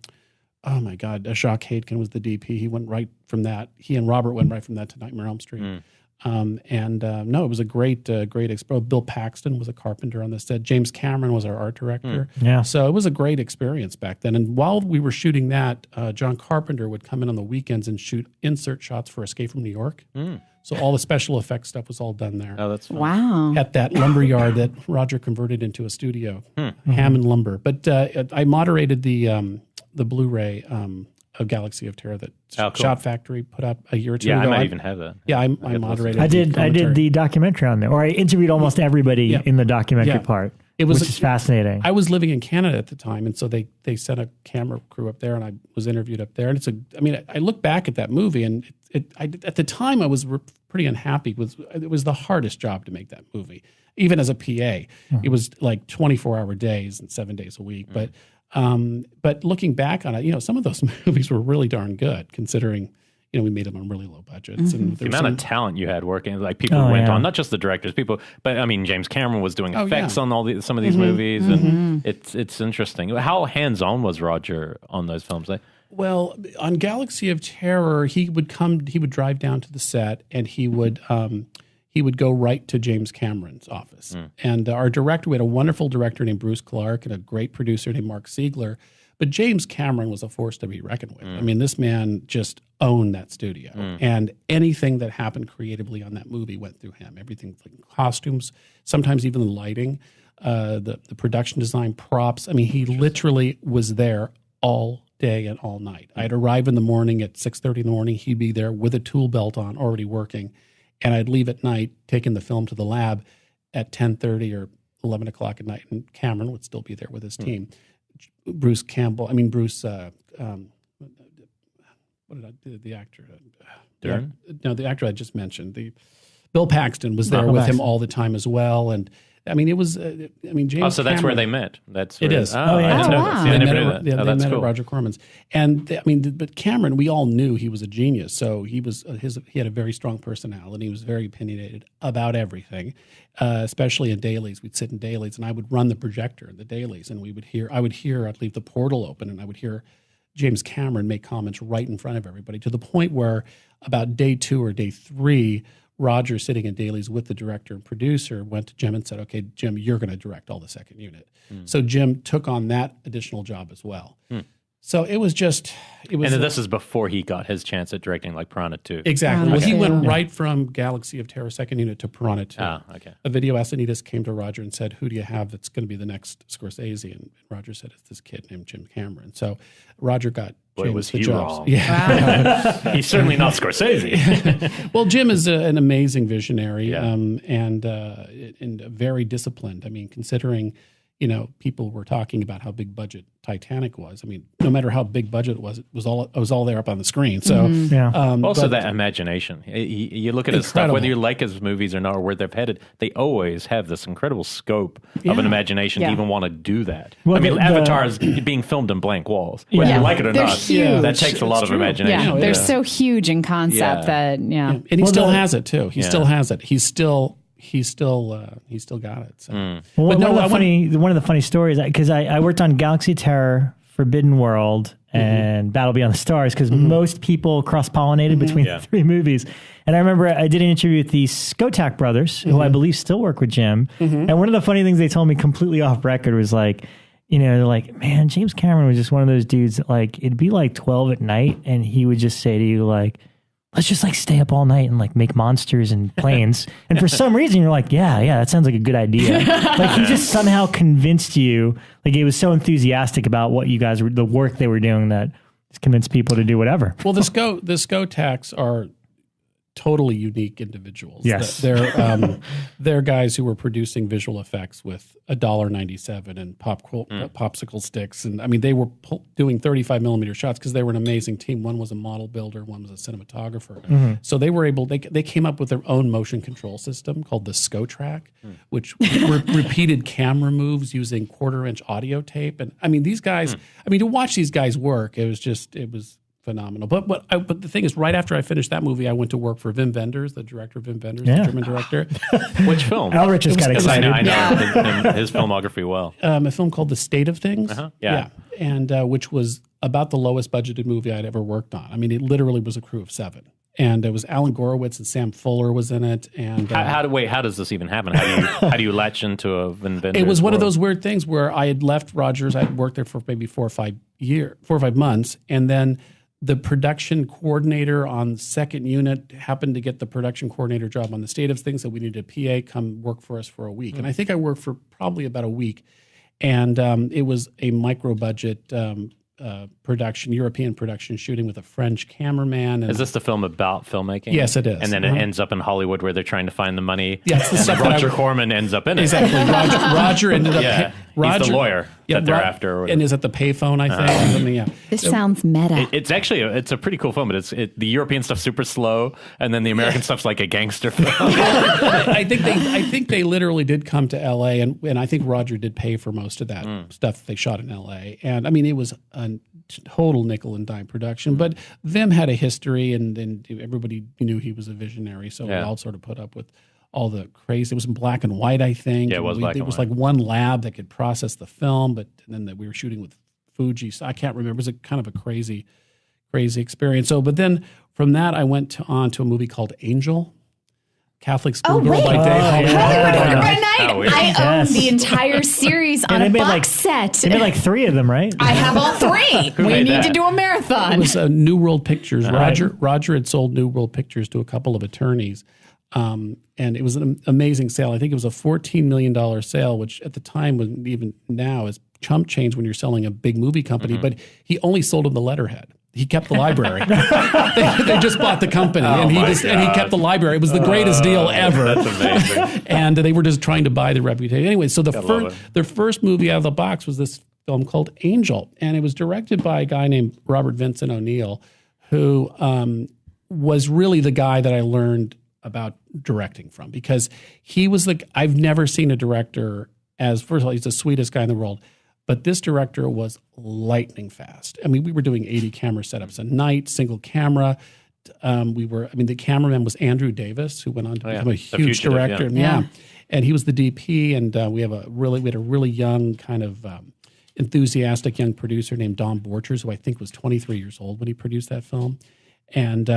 my God, Jacques Haitkin was the DP. He went right from that. He and Robert went right from that to Nightmare on Elm Street. No, it was a great experience. Bill Paxton was a carpenter on the set. James Cameron was our art director. So it was a great experience back then. And while we were shooting that, John Carpenter would come in on the weekends and shoot insert shots for Escape from New York. So all the special effects stuff was all done there. Oh, that's fun. Wow. At that lumber yard that Roger converted into a studio, Hammond Lumber. But I moderated the Blu-ray of Galaxy of Terror that Shot Factory put up a year or two ago. I might even have that. Yeah, I moderated. I did the documentary on there, or I interviewed almost everybody in the documentary part. Which is fascinating. I was living in Canada at the time, and so they sent a camera crew up there, and I was interviewed up there. And I look back at that movie, and at the time I was pretty unhappy. It was the hardest job to make that movie, even as a PA. It was like 24-hour days and 7 days a week. But looking back on it, some of those movies were really darn good, considering we made them on really low budgets. And the amount of talent you had working, like people went on, not just the directors, but I mean, James Cameron was doing effects on some of these movies, and it's interesting. How hands-on was Roger on those films? Well, on Galaxy of Terror, he would drive down to the set, and he would go right to James Cameron's office. And our director, we had a wonderful director named Bruce Clark and a great producer named Mark Siegler. But James Cameron was a force to be reckoned with. I mean, this man just owned that studio. And anything that happened creatively on that movie went through him. Everything like costumes, sometimes even the lighting, the production design, props. I mean, he literally was there all day and all night. I'd arrive in the morning at 6:30 in the morning. He'd be there with a tool belt on, already working. And I'd leave at night, taking the film to the lab at 10:30 or 11 o'clock at night, and Cameron would still be there with his team. Bruce, the actor. Dern? No, the actor I just mentioned. Bill Paxton was there with him all the time as well. And I mean, it was, James so that's Cameron, where they met. It is. I didn't know that. They never knew that. They That's met cool. at Roger Corman's. And but Cameron, we all knew he was a genius. So he had a very strong personality. He was very opinionated about everything, especially in dailies. We'd sit in dailies, and I would run the projector in the dailies, and I'd leave the portal open, and I would hear James Cameron make comments right in front of everybody, to the point where about day 2 or day 3, Roger, sitting in dailies with the director and producer, went to Jim and said, okay, Jim, you're going to direct all the second unit. So Jim took on that additional job as well. So it was. And this is before he got his chance at directing like Piranha 2. Exactly. Well, he went right from Galaxy of Terror second unit to Piranha 2. Okay. A video Asanitas came to Roger and said, who do you have that's going to be the next Scorsese? And Roger said, it's this kid named Jim Cameron. So Roger got James the jobs. Wrong. Yeah. Wow. He's certainly not Scorsese. Well, Jim is an amazing visionary and very disciplined. I mean, considering, people were talking about how big budget Titanic was. I mean, no matter how big budget it was all there up on the screen. So also that imagination. You look at his stuff, whether you like his movies or not, or where they've headed, they always have this incredible scope of an imagination to even want to do that. Well, Avatar is being filmed in blank walls, whether you like it or not. Huge. That takes a lot of imagination. Yeah, they're so huge in concept that and he still has it too. He still has it. He's still got it. So. Well, one of the funny stories, because I worked on Galaxy Terror, Forbidden World, and Battle Beyond the Stars, because most people cross-pollinated between the 3 movies. And I remember I did an interview with the Skotak brothers, who I believe still work with Jim. And one of the funny things they told me completely off record was like, they're like, man, James Cameron was just one of those dudes that, like, it'd be like 12 at night, and he would just say to you, like, let's just like stay up all night and like make monsters and planes. And for some reason you're like, yeah, that sounds like a good idea. Like he just somehow convinced you, like he was so enthusiastic about what you guys were, the work they were doing, that just convinced people to do whatever. Well, the Skotaks are totally unique individuals. Yes. They're guys who were producing visual effects with $1.97 and popsicle sticks. And I mean, they were doing 35 millimeter shots because they were an amazing team. One was a model builder, one was a cinematographer. So they were able, they came up with their own motion control system called the Skotrack, which repeated camera moves using 1/4-inch audio tape. And I mean, these guys, to watch these guys work, it was phenomenal. But the thing is, right after I finished that movie, I went to work for Wim Wenders, the director of Wim Wenders, the German director. Which film? Elric just got excited. I know his filmography well. A film called The State of Things. And which was about the lowest budgeted movie I'd ever worked on. I mean, it literally was a crew of 7. And it was Alan Gorowitz and Sam Fuller was in it. And how does this even happen? How do you latch into a Wim Wenders? It was one of those weird things where I had left Rogers. I had worked there for maybe 4 or 5 months, and then the production coordinator on second unit happened to get the production coordinator job on The State of Things, so we needed a PA come work for us for a week. And I think I worked for probably about a week. And it was a micro-budget production, European production, shooting with a French cameraman. Is this the film about filmmaking? Yes, it is. And then it ends up in Hollywood where they're trying to find the money. Yes, the stuff Roger Corman ends up in it. Exactly. Roger ended up... He's the lawyer that they're after. And is at the payphone, I think. This sounds meta. It's actually it's a pretty cool film, but the European stuff's super slow, and then the American stuff's like a gangster film. I think they literally did come to L.A., and I think Roger did pay for most of that stuff they shot in L.A. And I mean, it was a total nickel and dime production, but Vim had a history, and everybody knew he was a visionary, so we all sort of put up with all the crazy. It was in black and white, I think. Yeah, it was black and white. Like one lab that could process the film, but then we were shooting with Fuji, so I can't remember. It was a kind of a crazy experience. So, but then from that, I went on to a movie called Angel. Catholic Schoolgirl by day. Hollywood Order by Night. I own the entire series on a box set. They made like 3 of them, right? I have all 3. We need to do a marathon. It was New World Pictures. Roger had sold New World Pictures to a couple of attorneys. And it was an amazing sale. I think it was a $14 million sale, which at the time, was even now, is chump change when you're selling a big movie company. But he only sold him the letterhead. He kept the library. they just bought the company, and he kept the library. It was the greatest deal ever. That's amazing. And they were just trying to buy the reputation. Anyway, so their first movie out of the box was this film called Angel, and it was directed by a guy named Robert Vincent O'Neill, who was really the guy that I learned about directing from, because he was I've never seen a director first of all, he's the sweetest guy in the world, but this director was lightning fast. I mean, we were doing 80 camera setups a night, single camera. The cameraman was Andrew Davis, who went on to become a huge director. And he was the DP, and we had a really young kind of enthusiastic young producer named Don Borchers, who I think was 23 years old when he produced that film. And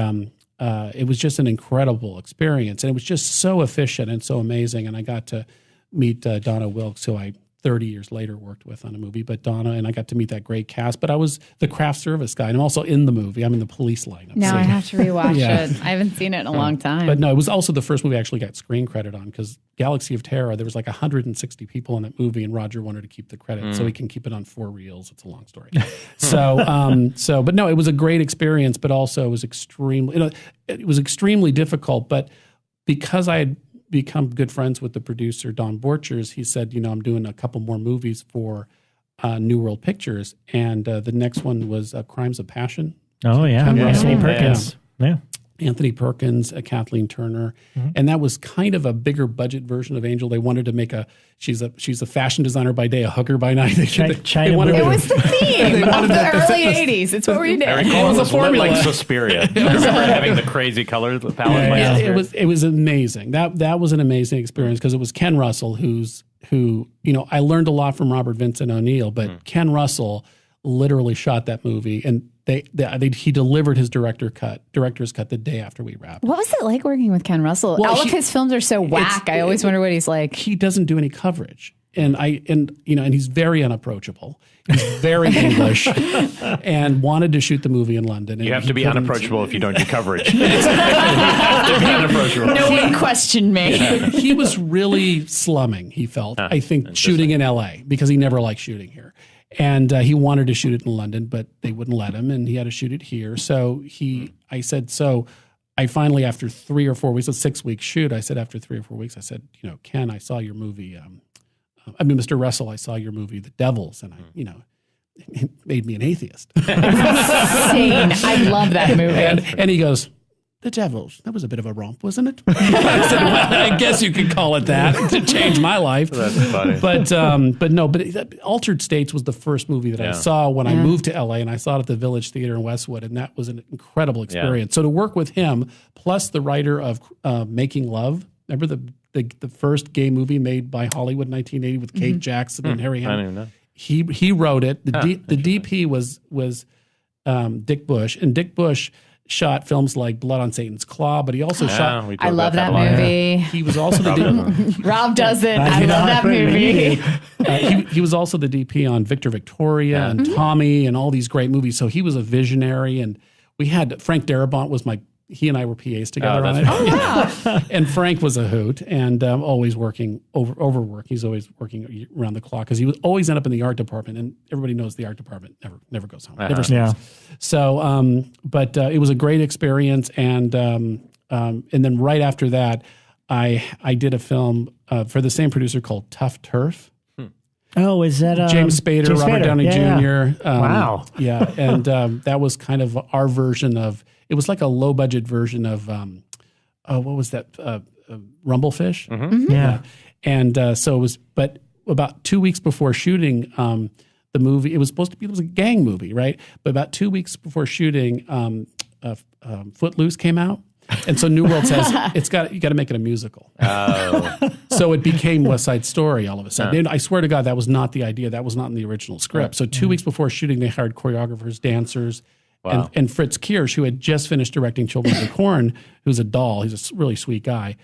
it was just an incredible experience. And it was just so efficient and so amazing. And I got to meet Donna Wilkes, who I 30 years later worked with on a movie. But Donna, and I got to meet that great cast. But I was the craft service guy. And I'm also in the movie. I'm in the police lineup. Now I have to rewatch it. I haven't seen it in a long time. But no, it was also the first movie I actually got screen credit on, because Galaxy of Terror, there was like 160 people in that movie, and Roger wanted to keep the credit so he can keep it on 4 reels. It's a long story. But no, it was a great experience, but also it was extremely difficult. But because I had become good friends with the producer, Don Borchers, he said, I'm doing a couple more movies for New World Pictures. And the next one was Crimes of Passion. Oh, yeah. Anthony Perkins. Yeah. Anthony Perkins, Kathleen Turner. And that was kind of a bigger budget version of Angel. They wanted to make she's a fashion designer by day, a hooker by night. China Blue. It was the theme of the early 80s. It's what we did. It was a formula. Like Suspiria. I remember having the crazy color palette. It was amazing. That was an amazing experience, because it was Ken Russell, who I learned a lot from Robert Vincent O'Neill, but Ken Russell literally shot that movie, and he delivered his director's cut the day after we wrapped. What was it like working with Ken Russell? All of his films are so whack. I always wonder what he's like. He doesn't do any coverage, and he's very unapproachable. He's very English, and wanted to shoot the movie in London. You have to be unapproachable if you don't do coverage. You have to be unapproachable. No one questioned me. He was really slumming, he felt, I think, shooting in L.A., because he never liked shooting here. And he wanted to shoot it in London, but they wouldn't let him, and he had to shoot it here. So I finally, after 3 or 4 weeks, a 6-week shoot, I said, after 3 or 4 weeks, I said, Ken, I saw your movie. Mr. Russell, I saw your movie, The Devils, and it made me an atheist. Insane. I love that movie. And he goes, The Devils, that was a bit of a romp, wasn't it? I said, well, I guess you could call it that to change my life. That's funny. But Altered States was the first movie that I saw when I moved to LA, and I saw it at the Village Theater in Westwood, and that was an incredible experience. So to work with him, plus the writer of Making Love, remember the first gay movie made by Hollywood in 1980 with Kate Jackson and Harry Hamlin? I don't even know. He wrote it. The DP was Dick Bush, and Dick Bush shot films like Blood on Satan's Claw, but he also shot... I love that movie. He was also Rob doesn't. I love that movie. He was also the DP on Victor Victoria and Tommy and all these great movies. So he was a visionary, and we had Frank Darabont was he and I were PAs together on it. Oh, wow. And Frank was a hoot, and always working overwork. He's always working around the clock, because he would always end up in the art department, and everybody knows the art department never goes home, never sleeps. So, but it was a great experience, and then right after that, I did a film for the same producer called Tough Turf. Oh, is that James Spader, Robert Downey Jr.? Wow. Yeah, and that was kind of our version of. It was like a low budget version of what was that? Rumblefish. Yeah. And so it was. But about 2 weeks before shooting the movie, it was a gang movie, right? But about 2 weeks before shooting, Footloose came out. And so New World says you got to make it a musical. Oh. So it became West Side Story all of a sudden. And I swear to God, that was not the idea. That was not in the original script. So 2 weeks before shooting, they hired choreographers, dancers, and Fritz Kirsch, who had just finished directing Children of the Corn, who's a doll. He's a really sweet guy.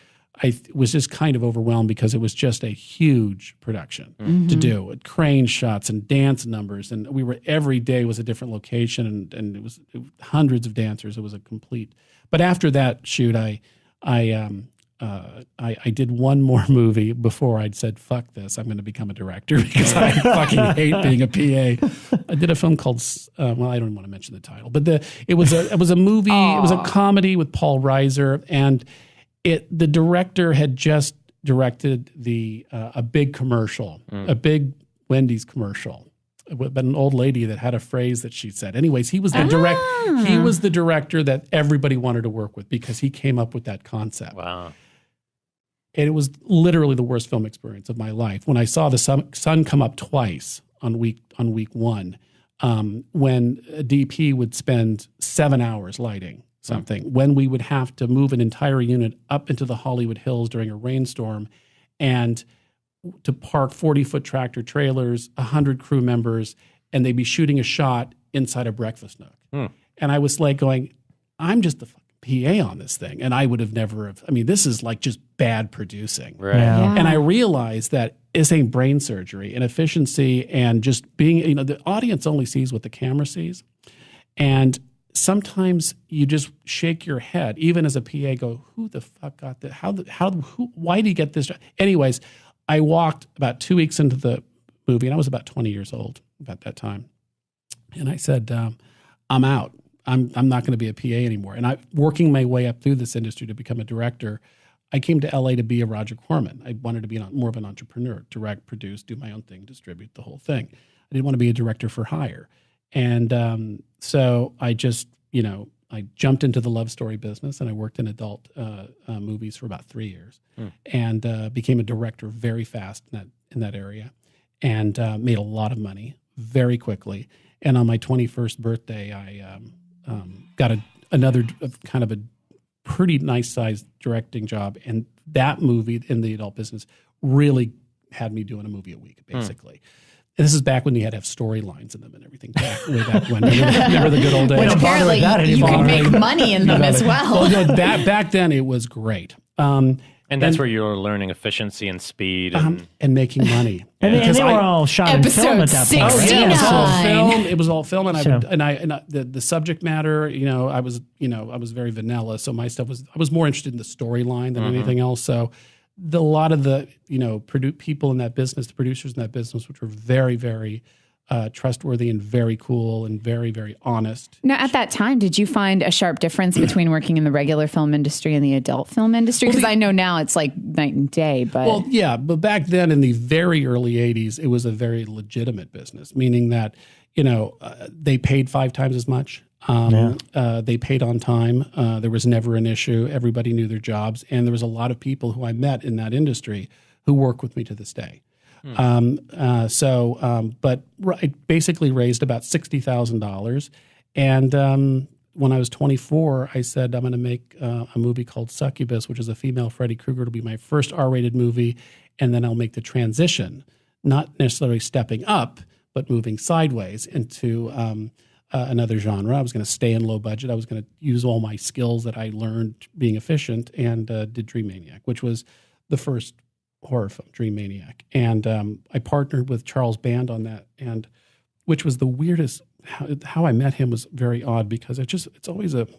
I was just kind of overwhelmed, because it was just a huge production to do, with crane shots and dance numbers, and every day was a different location, and it was hundreds of dancers. It was a complete. But after that shoot, I did one more movie before I'd said, fuck this, I'm going to become a director, because I fucking hate being a PA. I did a film called, I don't want to mention the title, but it was a movie, it was a comedy with Paul Reiser, and the director had just directed a big commercial, a big Wendy's commercial, but an old lady that had a phrase that she said. Anyways, he was the director that everybody wanted to work with, because he came up with that concept. Wow. And it was literally the worst film experience of my life. When I saw the sun come up twice on week one, when a DP would spend 7 hours lighting something, when we would have to move an entire unit up into the Hollywood Hills during a rainstorm, and to park 40-foot tractor trailers, 100 crew members, and they'd be shooting a shot inside a breakfast nook. And I was like going, I'm just the fucking PA on this thing. And I would have never have, I mean, this is like just bad producing. Right. Yeah. And I realized that this ain't brain surgery and efficiency and just being, you know, the audience only sees what the camera sees. And sometimes you just shake your head, even as a PA, go, who the fuck got that? Why did he get this? Anyways, I walked about 2 weeks into the movie, and I was about 20 years old about that time. And I said, I'm out. I'm not going to be a PA anymore. And working my way up through this industry to become a director, I came to LA to be a Roger Corman. I wanted to be more of an entrepreneur, direct, produce, do my own thing, distribute the whole thing. I didn't want to be a director for hire. And so I just, you know, I jumped into the love story business, and I worked in adult movies for about 3 years, and became a director very fast in that area, and made a lot of money very quickly. And on my 21st birthday, I got another kind of a pretty nice sized directing job, and that movie in the adult business really had me doing a movie a week, basically. And this is back when you had to have storylines in them and everything. Way back when. Remember the good old days? Which apparently you can make money in them as well. Well, no, back then it was great. And that's where you were learning efficiency and speed and making money. And they were all shot in film at that point. Episode It was all 69. film. It was all film, and the subject matter. You know, I was very vanilla, so my stuff was. I was more interested in the storyline than anything else. So, a lot of the people in that business, the producers in that business, which were very, very trustworthy and very cool and very, very honest. Now, at that time, did you find a sharp difference between working in the regular film industry and the adult film industry? Because I know now it's like night and day. But well, yeah, but back then in the very early 80s, it was a very legitimate business, meaning that, they paid 5 times as much. They paid on time. There was never an issue. Everybody knew their jobs. And there was a lot of people who I met in that industry who work with me to this day. But I basically raised about $60,000. And when I was 24, I said, I'm going to make a movie called Succubus, which is a female Freddy Krueger. It'll be my first R-rated movie. And then I'll make the transition, not necessarily stepping up, but moving sideways into another genre. I was going to stay in low budget. I was going to use all my skills that I learned being efficient, and did Dream Maniac, which was the first horror film, Dream Maniac. And I partnered with Charles Band on that, and which was the weirdest. How I met him was very odd, because it's always I've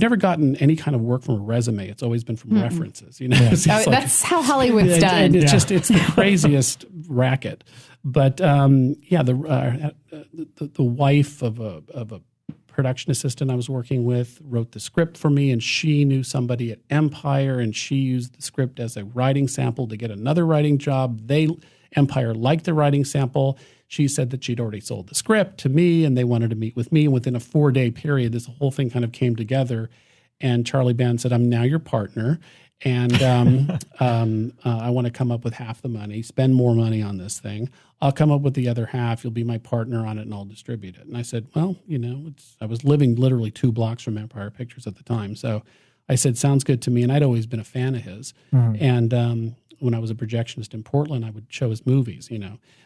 never gotten any kind of work from a resume. It's always been from references. That's how Hollywood's done. And it's the craziest racket. But the wife of a production assistant I was working with wrote the script for me, and she knew somebody at Empire, and she used the script as a writing sample to get another writing job. Empire liked the writing sample. She said that she'd already sold the script to me, and they wanted to meet with me. And within a 4-day period, this whole thing kind of came together. And Charlie Band said, I'm now your partner, and I want to come up with half the money, spend more money on this thing. I'll come up with the other half. You'll be my partner on it, and I'll distribute it. And I said, well, I was living literally 2 blocks from Empire Pictures at the time. So I said, sounds good to me. And I'd always been a fan of his. And when I was a projectionist in Portland, I would show his movies,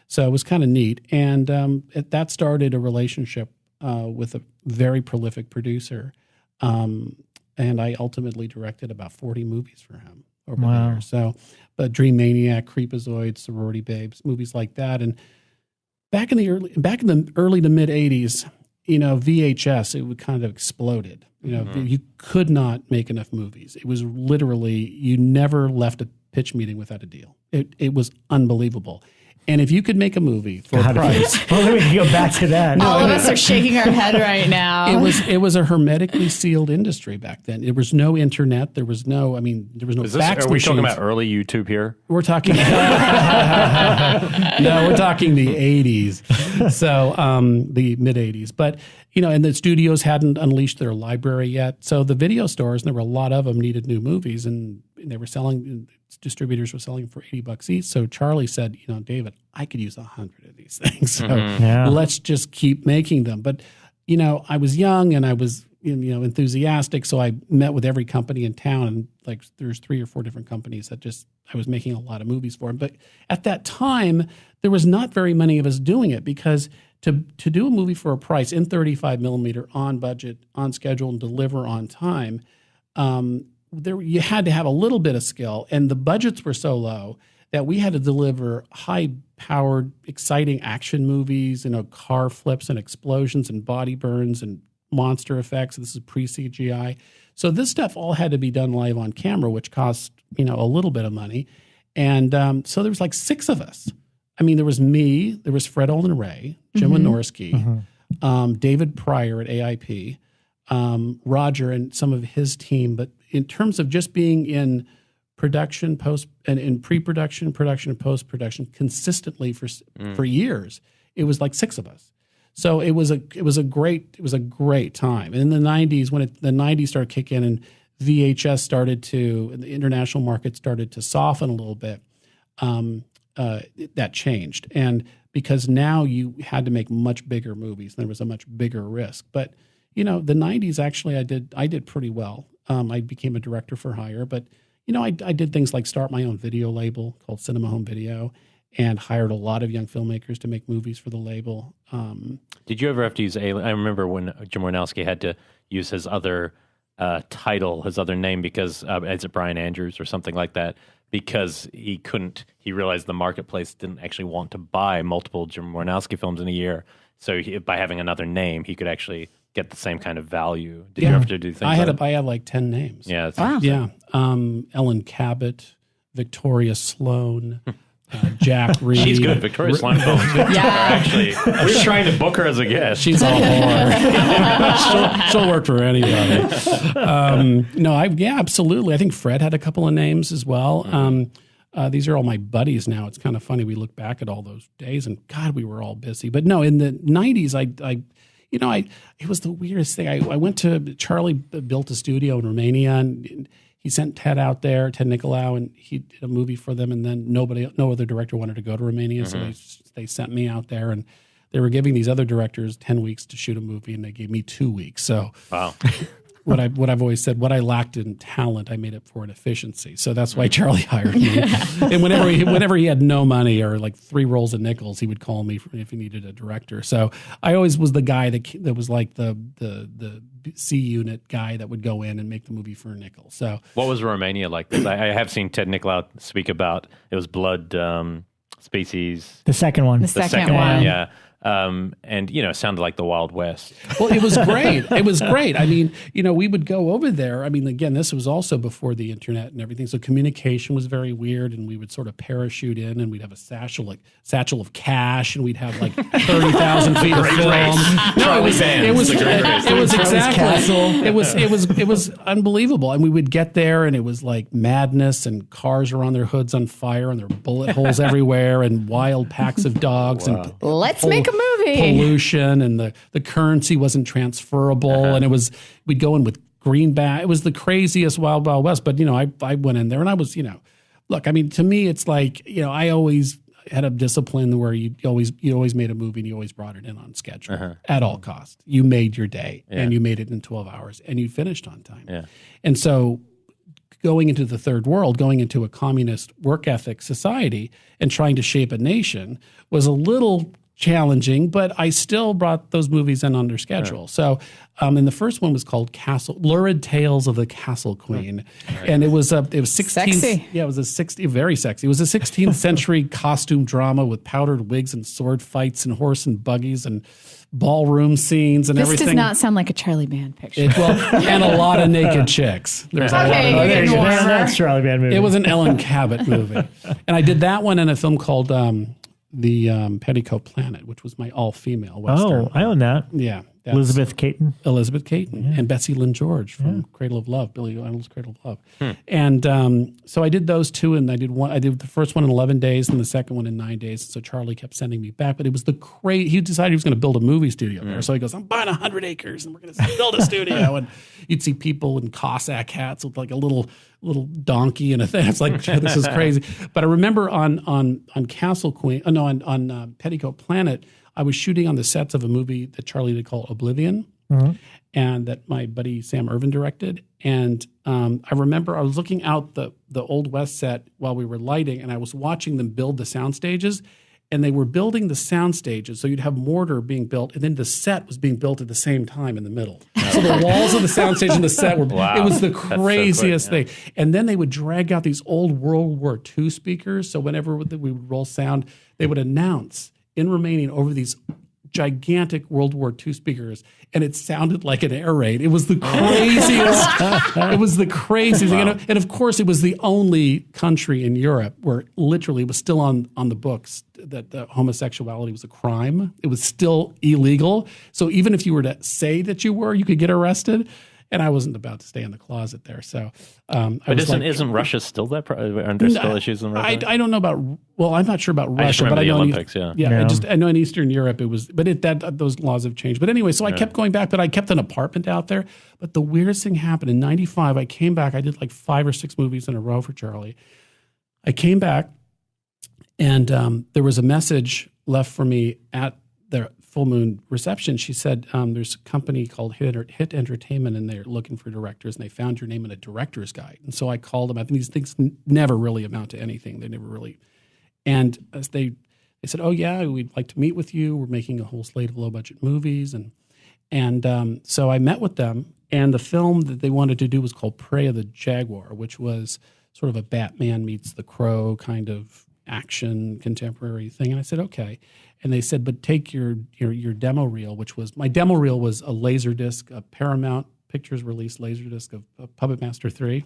So it was kind of neat. And that started a relationship with a very prolific producer. And I ultimately directed about 40 movies for him over the years. So, but Dream Maniac, Creepozoids, Sorority Babes, movies like that. And back in the early to mid 80s, VHS, it would kind of exploded. You could not make enough movies. It was literally, you never left a pitch meeting without a deal. It was unbelievable. And if you could make a movie for a price, well, we can go back to that. All of us are shaking our head right now. It was a hermetically sealed industry back then. There was no internet. There was no fax machines. Are we talking about early YouTube here? We're talking. No, we're talking the 80s. So the mid 80s, but and the studios hadn't unleashed their library yet. So the video stores, and there were a lot of them, needed new movies, and they were selling. Distributors were selling for $80 each. So Charlie said, David, I could use 100 of these things. So let's just keep making them. But, I was young, and I was enthusiastic. So I met with every company in town, and like there's 3 or 4 different companies that I was making a lot of movies for. But at that time, there was not very many of us doing it, because to do a movie for a price in 35 millimeter, on budget, on schedule, and deliver on time, you had to have a little bit of skill, and the budgets were so low that we had to deliver high-powered, exciting action movies, car flips and explosions and body burns and monster effects. This is pre-CGI. So this stuff all had to be done live on camera, which cost, a little bit of money. And so there was like 6 of us. I mean, there was me, there was Fred Olin Ray, Jim Wynorski, David Pryor at AIP, Roger and some of his team. But in terms of just being in production, in pre-production, production, and post-production consistently for years, it was like 6 of us. So it was a great time. And in the 90s, when the 90s started kicking in and VHS and the international market started to soften a little bit, that changed. And because now you had to make much bigger movies, there was a much bigger risk. But the 90s, actually, I did pretty well. I became a director for hire, but I did things like start my own video label called Cinema Home Video, and hired a lot of young filmmakers to make movies for the label. Did you ever have to use I remember when Jim Wynorski had to use his other title, his other name, because is it Brian Andrews or something like that? Because he realized the marketplace didn't actually want to buy multiple Jim Wynorski films in a year. So by having another name, he could actually get the same kind of value. Did you have to do things I had like 10 names. Yeah. Wow. Yeah. Ellen Cabot, Victoria Sloan, Jack Reed. She's good. Victoria Sloan films. Actually, we were trying to book her as a guest. She's all whore. she'll work for anybody. Absolutely. I think Fred had a couple of names as well. These are all my buddies now. It's kind of funny. We look back at all those days, and God, we were all busy. But no, in the 90s, it was the weirdest thing. I went to, Charlie built a studio in Romania, and he sent Ted Nicolau, and he did a movie for them. And then no other director wanted to go to Romania. So they sent me out there, and they were giving these other directors 10 weeks to shoot a movie, and they gave me 2 weeks. So wow. What I've always said, what I lacked in talent, I made up for in efficiency. So that's why Charlie hired me. And whenever he had no money or like 3 rolls of nickels, he would call me if he needed a director. So I always was the guy that was like the C unit guy that would go in and make the movie for a nickel. So what was Romania like? Because I have seen Ted Nicolau speak about it was blood species. The second one. The second one. Yeah. And it sounded like the Wild West. Well, it was great. It was great. I mean, we would go over there. I mean, again, this was also before the internet and everything, so communication was very weird. And we would sort of parachute in, and we'd have a satchel of cash, and we'd have like 30,000 feet of film. No, it was exactly. It was unbelievable. And we would get there, and it was like madness, and cars were on their hoods on fire, and there were bullet holes everywhere, and wild packs of dogs, and let's make a movie. Pollution, and the currency wasn't transferable, and we'd go in with greenback. It was the craziest Wild West. But I went in there, and I was look. I mean, to me, it's like I always had a discipline where you always made a movie, and you always brought it in on schedule at all costs. You made your day, and you made it in 12 hours, and you finished on time. Yeah. And so, going into the third world, going into a communist work ethic society, and trying to shape a nation was a little challenging, but I still brought those movies in under schedule. So, and the first one was called Lurid Tales of the Castle Queen, and it was 16th. Sexy. Yeah, it was very sexy. It was a 16th century costume drama with powdered wigs and sword fights and horse and buggies and ballroom scenes and everything. This does not sound like a Charlie Band picture. And a lot of naked chicks. There's That's Charlie Band movie. It was an Ellen Cabot movie, and I did that one in a film called the Petticoat Planet, which was my all-female Western. Oh, I own that. Yeah. Elizabeth Caton. And Betsy Lynn George from Cradle of Love, Billy Idol's Cradle of Love. And so I did those 2, and I did the first one in 11 days and the second one in 9 days. So Charlie kept sending me back, but it was he decided he was going to build a movie studio there. So he goes, I'm buying 100 acres and we're going to build a studio. And you'd see people in Cossack hats with like a little donkey and a thing. It's like, this is crazy. But I remember on Castle Queen, on Petticoat Planet, I was shooting on the sets of a movie that Charlie did called Oblivion. and that my buddy Sam Irvin directed. And I remember I was looking out the Old West set while we were lighting, and I was watching them build the sound stages. And they were building the sound stages, so you'd have mortar being built, and then the set was being built at the same time in the middle. So the walls of the sound stage and the set were, it was the craziest thing. And then they would drag out these old World War II speakers, so whenever we would roll sound, they would announce in Romanian over these gigantic World War II speakers, and it sounded like an air raid. It was the craziest. It was the craziest thing. And of course, it was the only country in Europe where literally it was still on the books that homosexuality was a crime. It was still illegal. So even if you were to say that you were, you could get arrested. And I wasn't about to stay in the closet there. So, but isn't Russia still that? Aren't there still issues in Russia? I don't know about. Well, I'm not sure about Russia, but I know Olympics. I know in Eastern Europe it was, but those laws have changed. But anyway, so I kept going back, but I kept an apartment out there. But the weirdest thing happened in '95. I came back. I did like 5 or 6 movies in a row for Charlie. I came back, and there was a message left for me at the Full Moon reception. She said, there's a company called Hit Entertainment, and they're looking for directors, and they found your name in a director's guide. And so I called them. I think these things never really amount to anything. They never really. And they said, oh, yeah, we'd like to meet with you. We're making a whole slate of low-budget movies. And so I met with them, and the film that they wanted to do was called Prey of the Jaguar, which was sort of a Batman meets The Crow kind of action contemporary thing. And I said, okay. And they said, but take your demo reel, which was, my demo reel was a Laserdisc, a Paramount Pictures released Laserdisc of Puppet Master 3.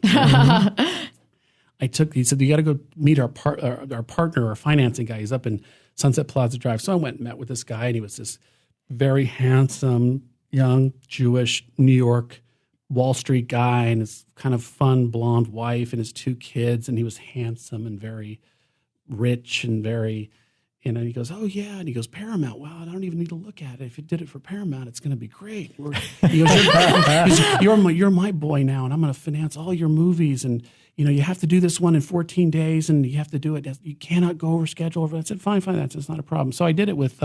He said, you got to go meet our partner, our financing guy. He's up in Sunset Plaza Drive. So I went and met with this guy, and he was this very handsome, young, Jewish, New York, Wall Street guy, and his kind of fun blonde wife and his 2 kids. And he was handsome and very rich and very... And he goes, oh, yeah. And he goes, Paramount. Wow, I don't even need to look at it. If you did it for Paramount, it's going to be great. He goes, you're my boy now, and I'm going to finance all your movies. And, you have to do this one in 14 days, and you have to do it. You cannot go over schedule. I said, fine, that's not a problem. So I did it with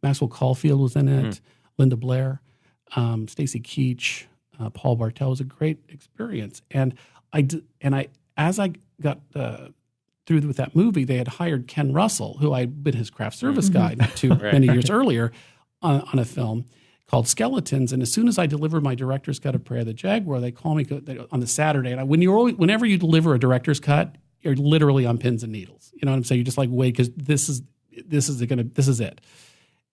Maxwell Caulfield was in it, Linda Blair, Stacy Keach, Paul Bartel. It was a great experience. And as I got... through with that movie, they had hired Ken Russell, who I'd been his craft service guy many years earlier on a film called Skeletons. And as soon as I delivered my director's cut of Prey of the Jaguar, they call me on the Saturday. And whenever you deliver a director's cut, you're literally on pins and needles. You know what I'm saying? You're just like, wait, because this is it.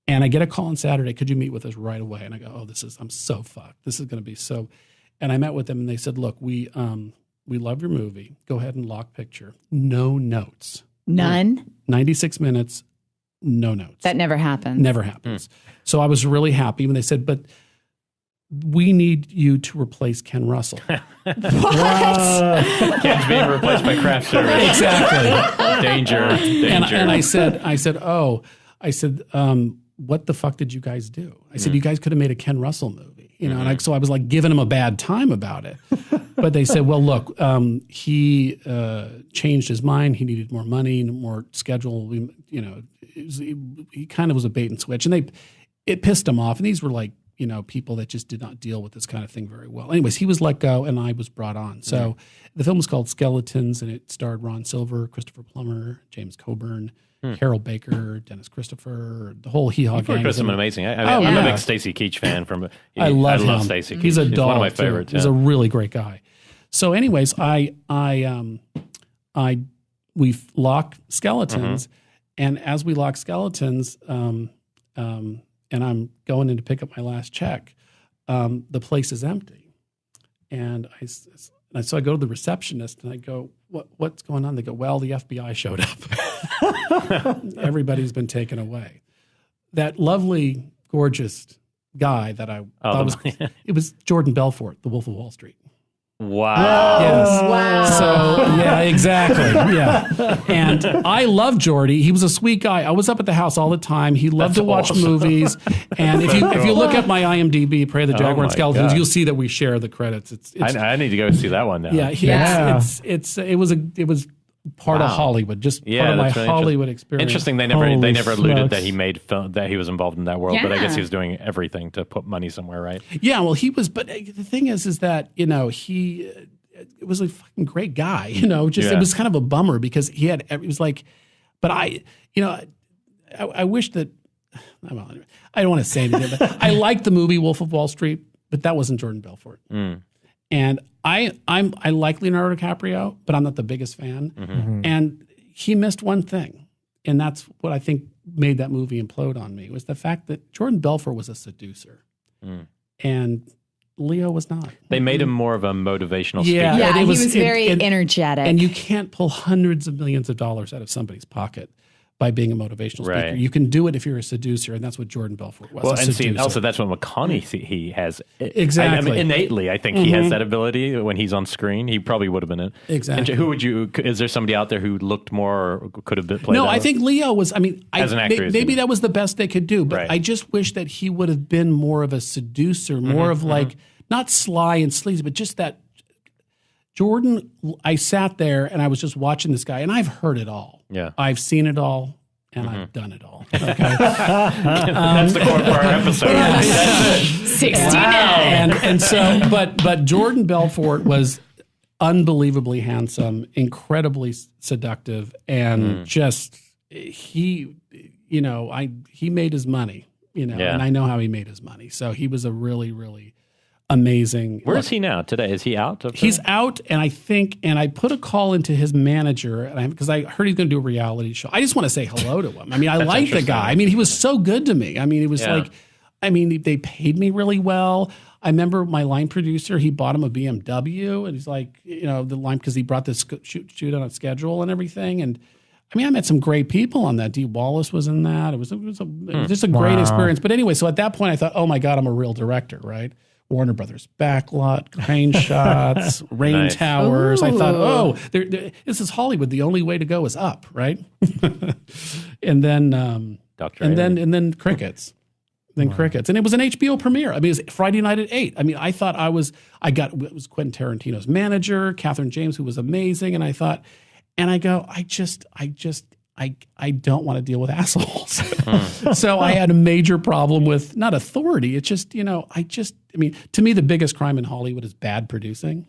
And I get a call on Saturday. Could you meet with us right away? And I go, I'm so fucked. This is going to be so. And I met with them, and they said, look, we love your movie. Go ahead and lock picture. No notes. None? 96 minutes, no notes. That never happens. Never happens. So I was really happy when they said, but we need you to replace Ken Russell. What? Ken's being replaced by craft service. Exactly. Danger. And I said, what the fuck did you guys do? I said, you guys could have made a Ken Russell movie. And so I was like giving him a bad time about it. But they said, well, look, he changed his mind. He needed more money, more schedule. He kind of was a bait and switch. And it pissed him off. And these were like, people that just did not deal with this kind of thing very well. Anyways, he was let go, and I was brought on. So the film was called Skeletons, and it starred Ron Silver, Christopher Plummer, James Coburn, Carol Baker, Dennis Christopher, the whole hee-haw gang. Christopher amazing. I'm a big Stacy Keach fan. I love him. Stacy Keach. He's a dog. One of my favorites. He's a really great guy. So, anyways, we lock Skeletons, and as we lock Skeletons, and I'm going in to pick up my last check, the place is empty, and so I go to the receptionist and I go, what's going on? They go, well, the FBI showed up. Everybody's been taken away. That lovely, gorgeous guy that I thought it was Jordan Belfort, The Wolf of Wall Street. Wow. Yes. Wow. So, yeah, exactly. Yeah. And I love Jordy. He was a sweet guy. I was up at the house all the time. He loved to watch movies. And if you look at my IMDb, Prey of the Jaguar and Skeletons, you'll see that we share the credits. I need to go see that one now. Yeah. It was part of Hollywood, just part of my Hollywood experience. Interesting. They never alluded that he made film, that he was involved in that world, but I guess he was doing everything to put money somewhere, right? Yeah, well, he was. But the thing is that he it was a fucking great guy. It was kind of a bummer because it was like, but I wish that. I don't want to say anything, but I liked the movie Wolf of Wall Street, but that wasn't Jordan Belfort. And I like Leonardo DiCaprio, but I'm not the biggest fan. And he missed one thing, and that's what I think made that movie implode on me, was the fact that Jordan Belfort was a seducer, and Leo was not. They made him more of a motivational speaker. Yeah, he was very energetic. And you can't pull hundreds of millions of dollars out of somebody's pocket by being a motivational speaker. You can do it if you're a seducer, and that's what Jordan Belfort was. Well, and see, also that's what McConaughey has. Exactly. Innately, I think he has that ability when he's on screen. He probably would have been it. Exactly. And is there somebody out there who looked more or could have been played? No, I think Leo was, as an actor, maybe that was the best they could do, but I just wish that he would have been more of a seducer, more of like, not sly and sleazy, but just that Jordan, I sat there and I was just watching this guy, and I've heard it all. Yeah. I've seen it all, and I've done it all. Okay? That's the core of our episode. That's it. 69. And so, but Jordan Belfort was unbelievably handsome, incredibly seductive, and just he made his money, and I know how he made his money. So he was a really, really amazing. Where is he now today? Is he out? He's out, and I put a call into his manager, because I heard he's going to do a reality show. I just want to say hello to him. I like the guy. He was so good to me. It was they paid me really well. I remember my line producer, he bought him a BMW, and he's like, the line, because he brought this shoot on a schedule and everything. And I met some great people on that. Dee Wallace was in that. It was just a great experience. But anyway, so at that point I thought, oh my God, I'm a real director, right? Warner Brothers Backlot, Crane Shots, Rain Towers. Ooh. I thought, this is Hollywood. The only way to go is up, right? and then Crickets. Crickets. And it was an HBO premiere. It was Friday night at 8. I thought it was Quentin Tarantino's manager, Catherine James, who was amazing. And I thought, I don't want to deal with assholes. So I had a major problem with not authority. It's just, to me, the biggest crime in Hollywood is bad producing,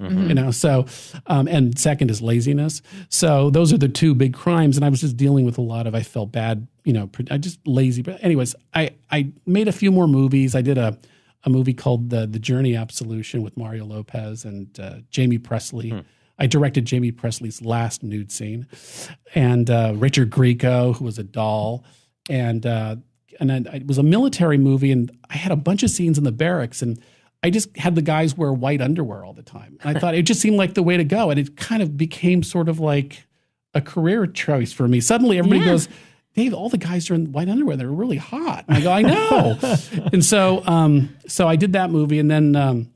so, and second is laziness. So those are the two big crimes. And I was just dealing with a lot of, I felt bad, I just lazy. But anyways, I made a few more movies. I did a movie called The Journey Absolution with Mario Lopez and Jamie Presley. I directed Jamie Presley's last nude scene, and Richard Grieco, who was a doll, and it was a military movie, and I had a bunch of scenes in the barracks, and I just had the guys wear white underwear all the time. And I thought it just seemed like the way to go, and it kind of became sort of like a career choice for me. Suddenly, everybody goes, Dave, all the guys are in white underwear. They're really hot. And I go, I know. And so I did that movie, and then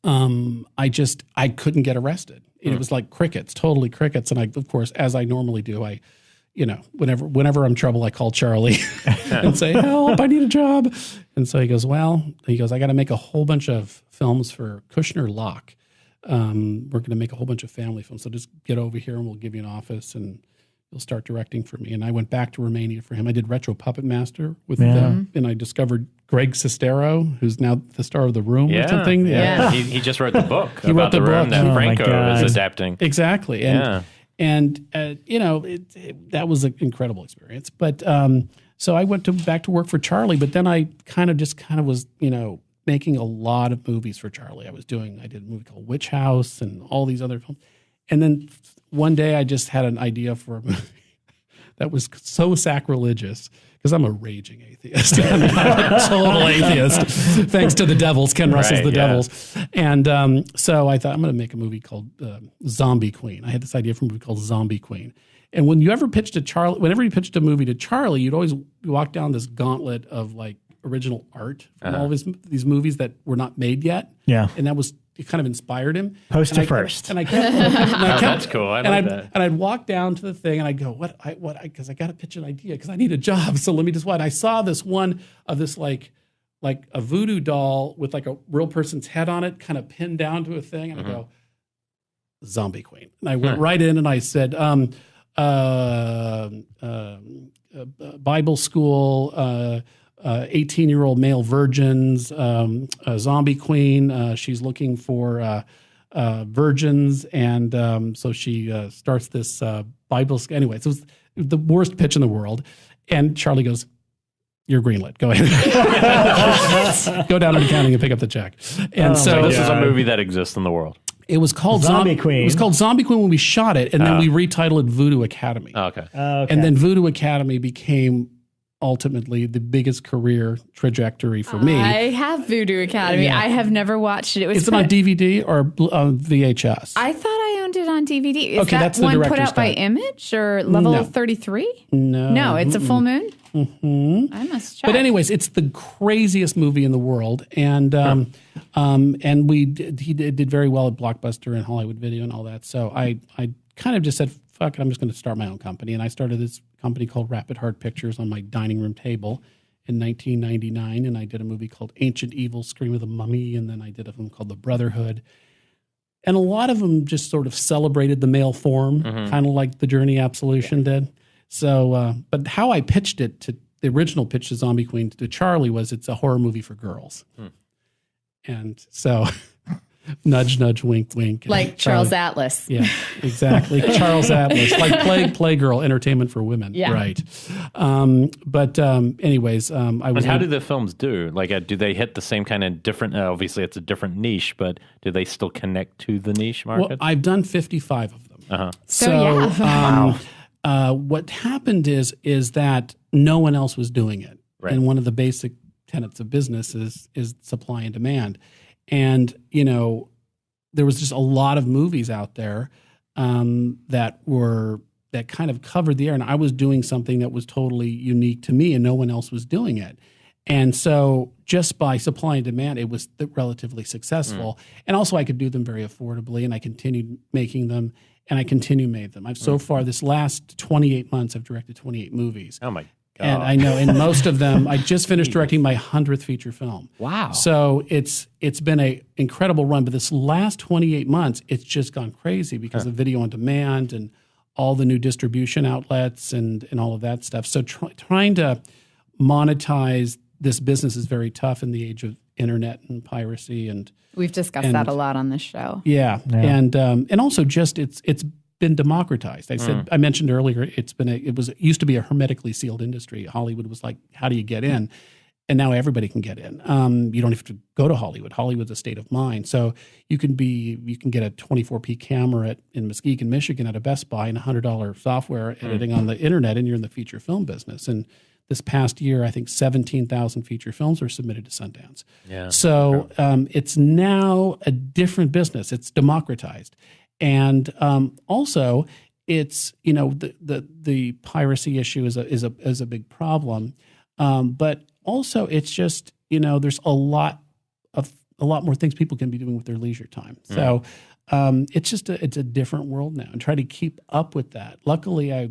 I couldn't get arrested. It was like crickets, totally crickets. And I, of course, as I normally do, whenever I'm in trouble, I call Charlie and say, help, I need a job. And so he goes, I got to make a whole bunch of films for Kushner Locke. We're going to make a whole bunch of family films. So just get over here and we'll give you an office and you'll start directing for me. And I went back to Romania for him. I did Retro Puppet Master with and I discovered Greg Sestero, who's now the star of The Room or something. Yeah. He just wrote the book about The Room that Franco is adapting. Exactly. And that was an incredible experience. But so I went back to work for Charlie, but then I kind of was, making a lot of movies for Charlie. I did a movie called Witch House and all these other films. And then one day I just had an idea for a movie that was so sacrilegious, because I'm a raging atheist. I'm a total atheist, thanks to the Devils. Ken Russell's The Devils. And so I thought, I'm going to make a movie called Zombie Queen. I had this idea for a movie called Zombie Queen. And whenever you pitched a movie to Charlie, you'd always walk down this gauntlet of like original art from all of these movies that were not made yet. Yeah. And it kind of inspired him. Poster first. And I kept, that's cool. I like that. And I'd walk down to the thing and I'd go, because I got to pitch an idea because I need a job. So let me just I saw this one of this like a voodoo doll with like a real person's head on it, kind of pinned down to a thing. And I go, Zombie Queen. And I went right in and I said, Bible school, 18-year-old male virgins, Zombie Queen. She's looking for virgins. And so she starts this Bible school. Anyway, so it was the worst pitch in the world. And Charlie goes, "You're greenlit. Go ahead. Go down to accounting and pick up the check." And so this is a movie that exists in the world. It was called Zombie Queen. It was called Zombie Queen when we shot it, and then we retitled it Voodoo Academy. Okay. And then Voodoo Academy became ultimately the biggest career trajectory for me. I have Voodoo Academy. Yeah. I have never watched it. Is it on DVD or on VHS? I thought I owned it on DVD. Is Okay, that that's the one put director's out by cut. Image or Level No. 33? No. No, it's a full moon? Mm-hmm. I must check. But anyways, it's the craziest movie in the world, and he did very well at Blockbuster and Hollywood Video and all that. So I kind of just said, "Fuck it, I'm just going to start my own company," and I started this company called Rapid Heart Pictures on my dining room table in 1999, and I did a movie called Ancient Evil: Scream of the Mummy, and then I did a film called The Brotherhood. And a lot of them just sort of celebrated the male form, kind of like The Journey Absolution did. So, but how I pitched it to the original pitch to Zombie Queen to Charlie was it's a horror movie for girls. And so, nudge, nudge, wink, wink. Like Charles Atlas. Yeah, exactly. Charles Atlas, like Playgirl, entertainment for women. Yeah. Right. Anyways, I was. But how do the films do? Like, do they hit the same kind of different? Obviously, it's a different niche, but do they still connect to the niche market? Well, I've done 55 of them. So wow. What happened is that no one else was doing it. Right. And one of the basic tenets of business is supply and demand. And, there was just a lot of movies out there that kind of covered the air. And I was doing something that was totally unique to me and no one else was doing it. And so just by supply and demand, it was relatively successful. And also I could do them very affordably, and I continued making them. And I continue made them. I've so far this last 28 months, I've directed 28 movies. Oh my God! And I know, in most of them, I just finished directing my 100th feature film. Wow! So it's been an incredible run. But this last 28 months, it's just gone crazy because of video on demand and all the new distribution outlets and all of that stuff. So trying to monetize this business is very tough in the age of internet and piracy and. We've discussed that a lot on this show. Yeah. And also just it's been democratized. I mentioned earlier it used to be a hermetically sealed industry. Hollywood was like, how do you get in? And now everybody can get in. You don't have to go to Hollywood. Hollywood's a state of mind. So you can get a 24p camera in Muskegon, Michigan at a Best Buy and $100 software editing on the internet, and you're in the feature film business. And this past year, I think 17,000 feature films were submitted to Sundance. Yeah. So it's now a different business. It's democratized. And also, it's the piracy issue is a big problem. But also, it's just there's a lot more things people can be doing with their leisure time. So it's a different world now, and try to keep up with that. Luckily, I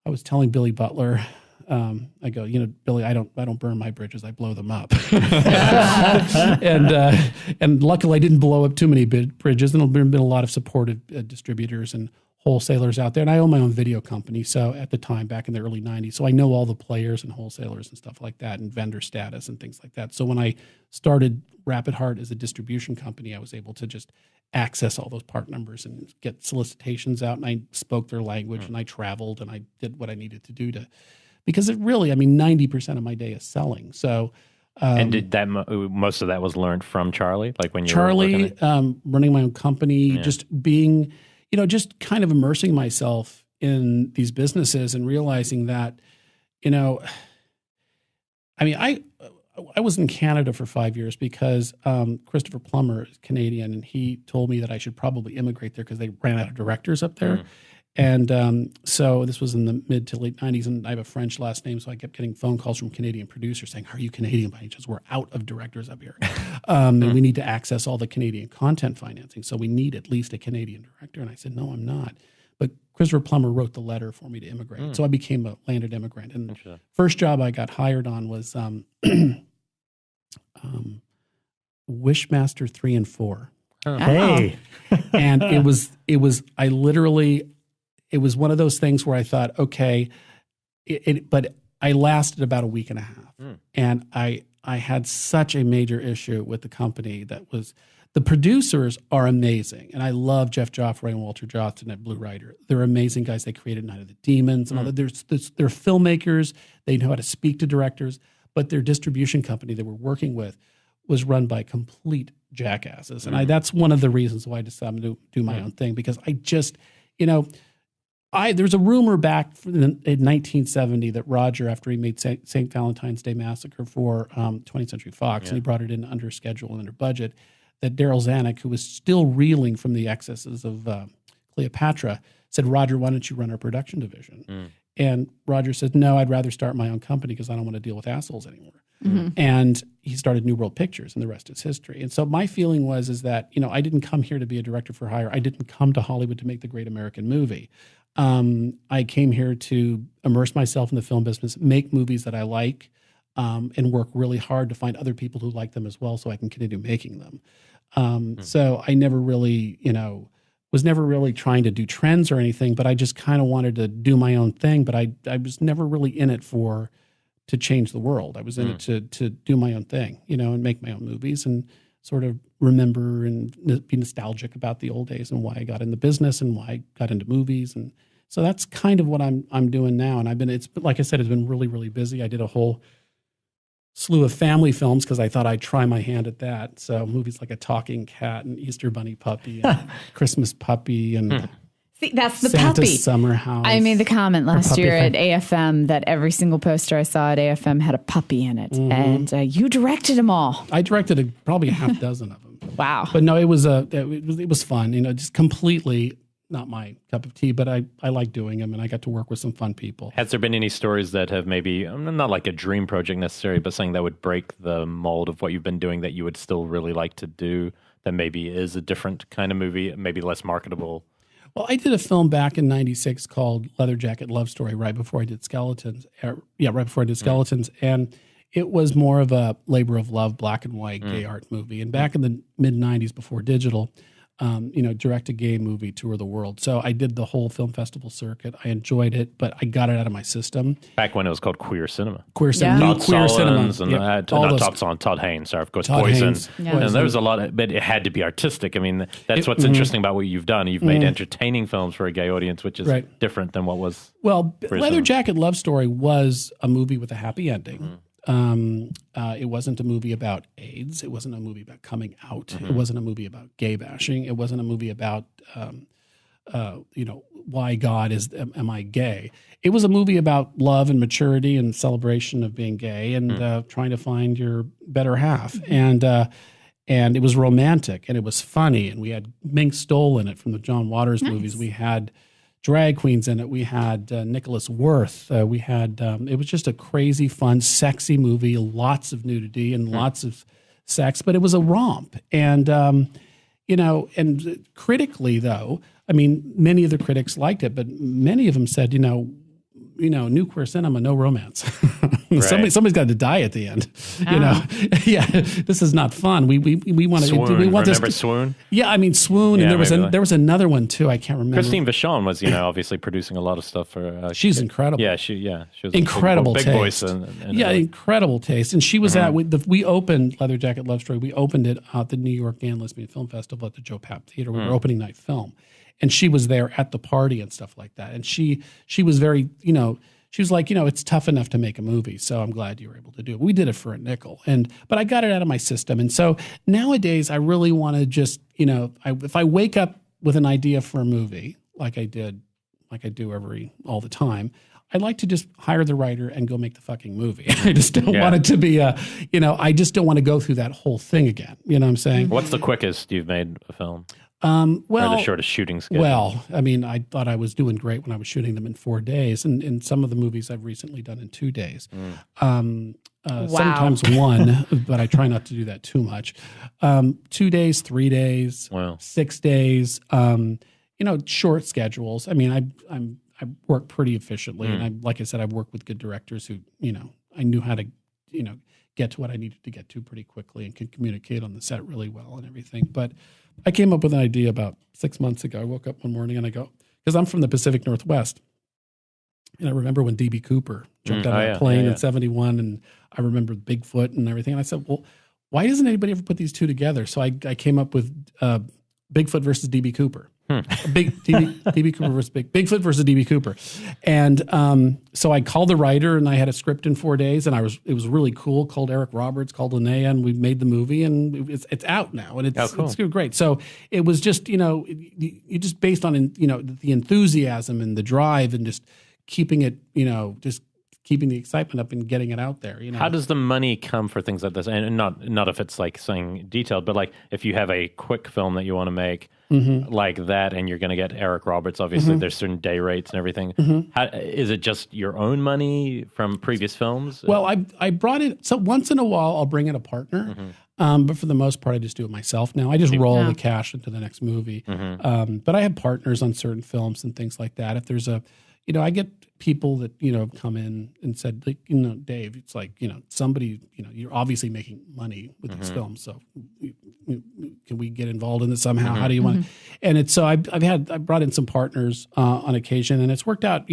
I was telling Billy Butler, I go, Billy, I don't burn my bridges, I blow them up. And luckily I didn't blow up too many bridges, and there's been a lot of supportive distributors and wholesalers out there. And I own my own video company, so at the time, back in the early 90s, so I know all the players and wholesalers and stuff like that, and vendor status and things like that. So when I started Rapid Heart as a distribution company, I was able to just access all those part numbers and get solicitations out, and I spoke their language, and I traveled, and I did what I needed to do because it really, 90% of my day is selling. So, and did that most of that was learned from Charlie? Like when you Charlie, running my own company, just being, just kind of immersing myself in these businesses and realizing that, I was in Canada for 5 years because Christopher Plummer is Canadian, and he told me that I should probably immigrate there because they ran out of directors up there. And so this was in the mid to late 90s, and I have a French last name, so I kept getting phone calls from Canadian producers saying, "Are you Canadian by any chance? We're out of directors up here. And we need to access all the Canadian content financing, so we need at least a Canadian director." And I said, "No, I'm not." But Christopher Plummer wrote the letter for me to immigrate. So I became a landed immigrant. And the first job I got hired on was Wishmaster 3 and 4. Hey. And it was one of those things where I thought, okay, but I lasted about a week and a half. And I had such a major issue with the company that was, the producers are amazing. And I love Jeff Joffrey and Walter Johnson at Blue Rider. They're amazing guys. They created Night of the Demons and all that. They're filmmakers. They know how to speak to directors. But their distribution company they were working with was run by complete jackasses. And that's one of the reasons why I decided to do my own thing, because I just, there's a rumor back in 1970 that Roger, after he made St. Valentine's Day Massacre for 20th Century Fox, and he brought it in under schedule and under budget, that Daryl Zanuck, who was still reeling from the excesses of Cleopatra, said, Roger, why don't you run our production division? And Roger said, no, I'd rather start my own company because I don't want to deal with assholes anymore. And he started New World Pictures, and the rest is history. And so my feeling is that, I didn't come here to be a director for hire. I didn't come to Hollywood to make the great American movie. I came here to immerse myself in the film business, make movies that I like, and work really hard to find other people who like them as well so I can continue making them. So I never really, was never really trying to do trends or anything, but I just kind of wanted to do my own thing. But I was never really in it to change the world. I was in it to do my own thing, and make my own movies and sort of remember and be nostalgic about the old days and why I got in the business and why I got into movies. And so that's kind of what I'm doing now. And it's like I said, it's been really, really busy. I did a whole slew of family films because I thought I'd try my hand at that. So movies like A Talking Cat and Easter Bunny Puppy and Christmas Puppy and See, that's the Santa's puppy. Summer House. I made the comment last year at AFM that every single poster I saw at AFM had a puppy in it. And you directed them all. I directed probably a half dozen of them. Wow. But no, it was fun, just completely not my cup of tea, but I like doing them, and I got to work with some fun people. Has there been any stories that have maybe, not like a dream project necessarily, but something that would break the mold of what you've been doing that you would still really like to do, that maybe is a different kind of movie, maybe less marketable? Well, I did a film back in '96 called Leather Jacket Love Story right before I did Skeletons. And it was more of a labor of love, black and white gay art movie. And back in the mid-'90s, before digital, direct a gay movie, tour the world. So I did the whole film festival circuit. I enjoyed it, but I got it out of my system. Back when it was called queer cinema. Queer cinema. Todd Queer cinema. And Todd Haynes, sorry, of course, Todd Poison. Haynes. Yeah. And there was a lot, but it had to be artistic. I mean, that's what's interesting about what you've done. You've made entertaining films for a gay audience, which is different than what was. Well, Leather Jacket Love Story was a movie with a happy ending. It wasn't a movie about AIDS. It wasn't a movie about coming out. It wasn't a movie about gay bashing. It wasn't a movie about, why God am I gay? It was a movie about love and maturity and celebration of being gay and trying to find your better half. And it was romantic and it was funny. And we had Mink Stoll in it from the John Waters movies. We had drag queens in it. We had Nicholas Worth. We had it was just a crazy, fun, sexy movie. Lots of nudity and lots of sex, but it was a romp. And and critically, though, I mean, many of the critics liked it, but many of them said, new queer cinema, no romance. Somebody's got to die at the end. This is not fun. We want to. We want remember this. Swoon? Yeah, I mean Swoon, and there was another one too. I can't remember. Christine Vachon was obviously producing a lot of stuff for. She's incredible. Yeah, she was incredible big taste. voice. Incredible taste. And she was we opened Leather Jacket Love Story. We opened it at the New York Gay and Lesbian Film Festival at the Joe Papp Theater. We were opening night film. And she was there at the party and stuff like that. And she was very, she was like, it's tough enough to make a movie. So I'm glad you were able to do it. We did it for a nickel. But I got it out of my system. And so nowadays I really want to just, if I wake up with an idea for a movie, like I do all the time, I'd like to just hire the writer and go make the fucking movie. I just don't want it to be I just don't want to go through that whole thing again. You know what I'm saying? What's the quickest you've made a film? Or the shortest shooting schedule? Well, I mean, I thought I was doing great when I was shooting them in 4 days, and some of the movies I've recently done in 2 days. Sometimes one, but I try not to do that too much. 2 days, 3 days, 6 days. Short schedules. I mean, I work pretty efficiently, and like I said, I've worked with good directors who I knew how to get to what I needed to get to pretty quickly and could communicate on the set really well and everything. But I came up with an idea about 6 months ago. I woke up one morning and I go, because I'm from the Pacific Northwest. And I remember when D.B. Cooper jumped out of a plane in 71, and I remember Bigfoot and everything. And I said, well, why doesn't anybody ever put these two together? So I came up with Bigfoot versus D.B. Cooper. D.B. Cooper versus Bigfoot versus D.B. Cooper. And so I called the writer, and I had a script in 4 days, and it was really cool. Called Eric Roberts, called Linnea, and we made the movie, and it's out now, and it's great. So it was just, you just based on, the enthusiasm and the drive and just keeping it, just keeping the excitement up and getting it out there. How does the money come for things like this? And not if it's like saying detailed, but like if you have a quick film that you want to make like that, and you're going to get Eric Roberts, obviously there's certain day rates and everything. How, is it just your own money from previous films? Well, I brought in, so once in a while I'll bring in a partner, but for the most part I just do it myself now. I just roll the cash into the next movie. But I have partners on certain films and things like that. If there's I get people that, come in and said, like, Dave, it's like, somebody, you're obviously making money with these films. So can we get involved in this somehow? How do you want to? And it's, so I brought in some partners on occasion, and it's worked out,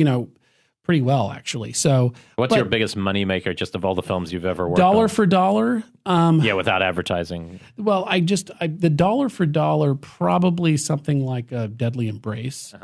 pretty well, actually. So what's your biggest money maker just of all the films you've ever worked dollar on? For dollar? Without advertising. Well, the dollar for dollar, probably something like a Deadly Embrace,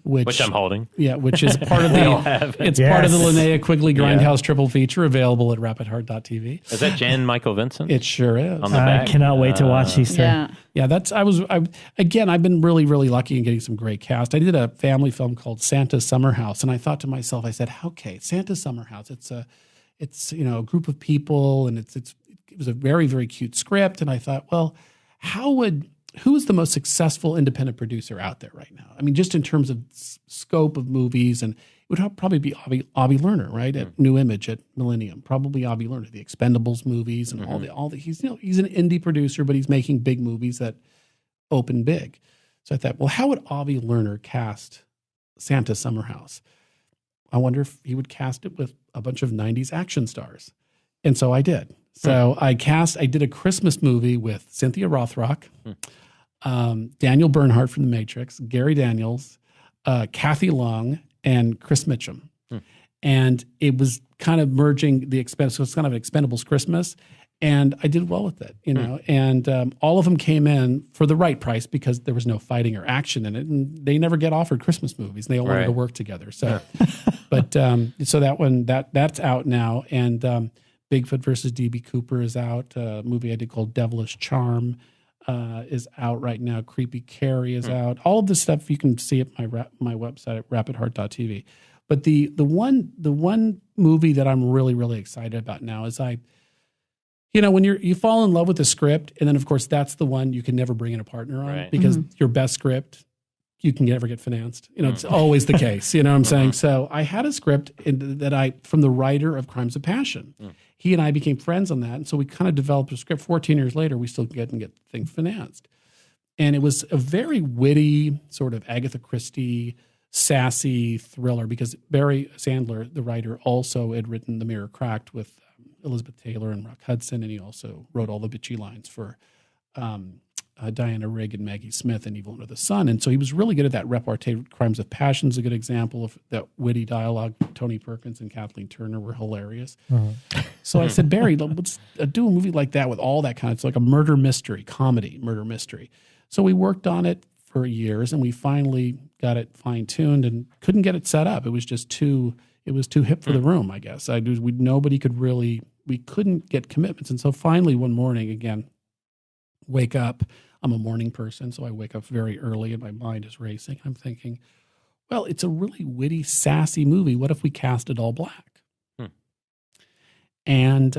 which I'm holding. Yeah, which is part of the part of the Linnea Quigley Grindhouse triple feature available at rapidheart.tv. Is that Jan Michael Vincent? It sure is. On the back. I cannot wait to watch these three. Yeah, I've been really, really lucky in getting some great cast. I did a family film called Santa's Summer House, and I thought to myself, I said, okay, Santa's Summer House, it's a group of people, and it was a very, very cute script. And I thought, well, who is the most successful independent producer out there right now? I mean, just in terms of scope of movies, and it would probably be Avi Lerner, right? At New Image, at Millennium, probably Avi Lerner, the Expendables movies and all the he's an indie producer, but he's making big movies that open big. So I thought, well, how would Avi Lerner cast Santa's Summer House? I wonder if he would cast it with a bunch of 90s action stars. And so I did. So I did a Christmas movie with Cynthia Rothrock, Daniel Bernhardt from The Matrix, Gary Daniels, Kathy Long, and Chris Mitchum. And it was kind of merging so it's kind of an Expendables Christmas. And I did well with it, and all of them came in for the right price because there was no fighting or action in it. And they never get offered Christmas movies. They all wanted to work together. So, so that one, that's out now. And Bigfoot versus D.B. Cooper is out. A movie I did called Devilish Charm is out right now. Creepy Carrie is out. All of this stuff you can see at my website at rapidheart.tv. But the one movie that I'm really, really excited about now is when you fall in love with the script, and then of course that's the one you can never bring in a partner on because your best script you can never get financed. It's always the case. You know what I'm saying? So I had a script from the writer of Crimes of Passion. He and I became friends on that, and so we kind of developed a script. 14 years later, we still get things financed, and it was a very witty sort of Agatha Christie, sassy thriller because Barry Sandler, the writer, also had written The Mirror Cracked with Elizabeth Taylor and Rock Hudson, and he also wrote all the bitchy lines for Diana Rigg and Maggie Smith and Evil Under the Sun. And so he was really good at that repartee. Crimes of Passion is a good example of that witty dialogue. Tony Perkins and Kathleen Turner were hilarious. So I said, Barry, let's do a movie like that with all that kind of, it's like a murder mystery, murder mystery. So we worked on it for years, and we finally got it fine-tuned and couldn't get it set up. It was just too hip for the room, I guess. We couldn't get commitments. And so finally one morning, again, wake up. I'm a morning person, so I wake up very early and my mind is racing. I'm thinking, well, it's a really witty, sassy movie. What if we cast it all black? And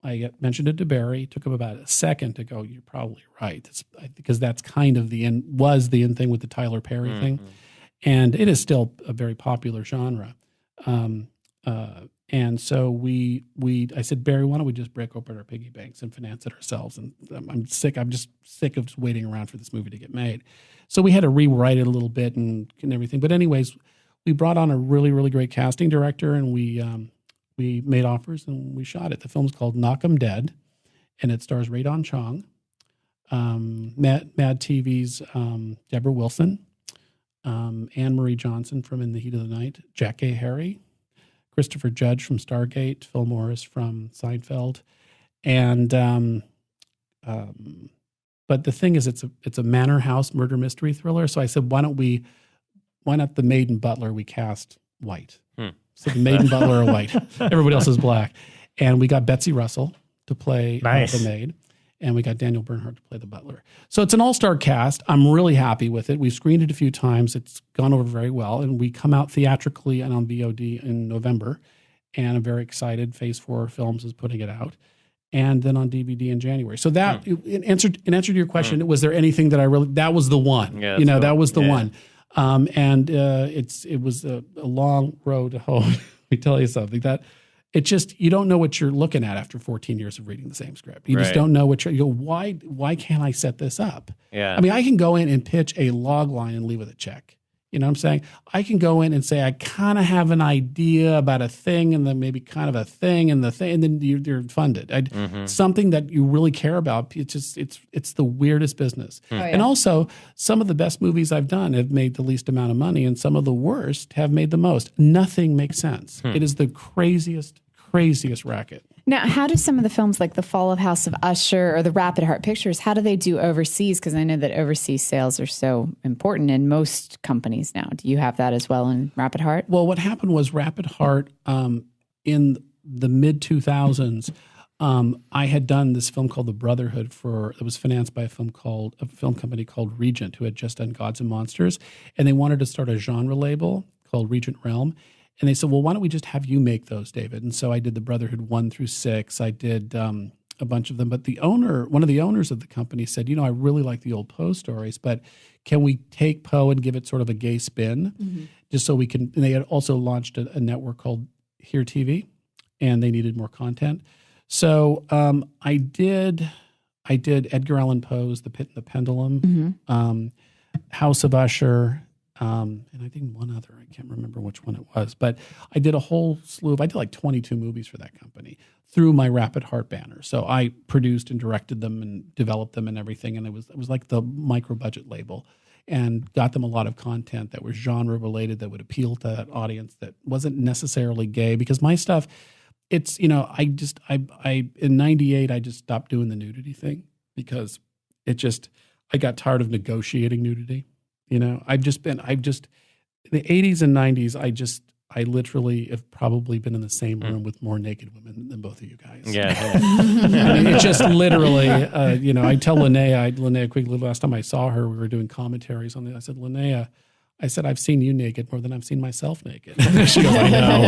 I mentioned it to Barry. It took him about a second to go, you're probably right. Because that's kind of the end thing with the Tyler Perry thing. And it is still a very popular genre. And so I said, Barry, why don't we just break open our piggy banks and finance it ourselves? And I'm just sick of just waiting around for this movie to get made. So we had to rewrite it a little bit and everything. But anyways, we brought on a really, really great casting director, and we we made offers and we shot it. The film's called Knock 'Em Dead, and it stars Radon Chong, Mad TV's Deborah Wilson, Anne Marie Johnson from In the Heat of the Night, Jack A. Harry, Christopher Judge from Stargate, Phil Morris from Seinfeld, and but the thing is, it's a manor house murder mystery thriller. So I said, why not the maid and butler we cast white? So the maid and butler are white. Everybody else is black. And we got Betsy Russell to play the maid. And we got Daniel Bernhardt to play the butler. So it's an all-star cast. I'm really happy with it. We've screened it a few times. It's gone over very well. And we come out theatrically and on VOD in November. And I'm very excited. Phase 4 Films is putting it out. And then on DVD in January. So that, in answer to your question, was there anything that that was the one. Yeah, that was the one. And it was a long road home. Let me tell you something, that it just, you don't know what you're looking at after 14 years of reading the same script. You just don't know you go, why can't I set this up? Yeah. I mean, I can go in and pitch a log line and leave with a check. You know what I'm saying? I can go in and say, I kind of have an idea about a thing and then maybe kind of a thing and then you're funded. Something that you really care about. It's just, it's the weirdest business. Oh, yeah. And also, some of the best movies I've done have made the least amount of money and some of the worst have made the most. Nothing makes sense. It is the craziest racket. Now, how do some of the films like The Fall of House of Usher or the Rapid Heart Pictures, how do they do overseas? Because I know that overseas sales are so important in most companies now. Do you have that as well in Rapid Heart? Well, what happened was Rapid Heart in the mid-2000s, I had done this film called The Brotherhood it was financed by a film company called Regent, who had just done Gods and Monsters. And they wanted to start a genre label called Regent Realm. And they said, well, why don't we just have you make those, David? And so I did The Brotherhood 1 through 6. I did a bunch of them. But one of the owners of the company said, I really like the old Poe stories, but can we take Poe and give it sort of a gay spin? Just so we can, and they had also launched a network called Here TV, and they needed more content. So I did Edgar Allan Poe's The Pit and the Pendulum, House of Usher, and I think one other, I can't remember which one it was, but I did a whole slew I did like 22 movies for that company through my Rapid Heart banner. So I produced and directed them and developed them and everything. And it was like the micro budget label, and got them a lot of content that was genre related, that would appeal to that audience, that wasn't necessarily gay, because my stuff, it's, in 98, I just stopped doing the nudity thing because I got tired of negotiating nudity. In the 80s and 90s, I literally have probably been in the same room with more naked women than both of you guys. Yeah. I mean, it's just literally, I tell Linnea Quigley, last time I saw her, we were doing commentaries on it. I said, Linnea, I've seen you naked more than I've seen myself naked. She goes, I know.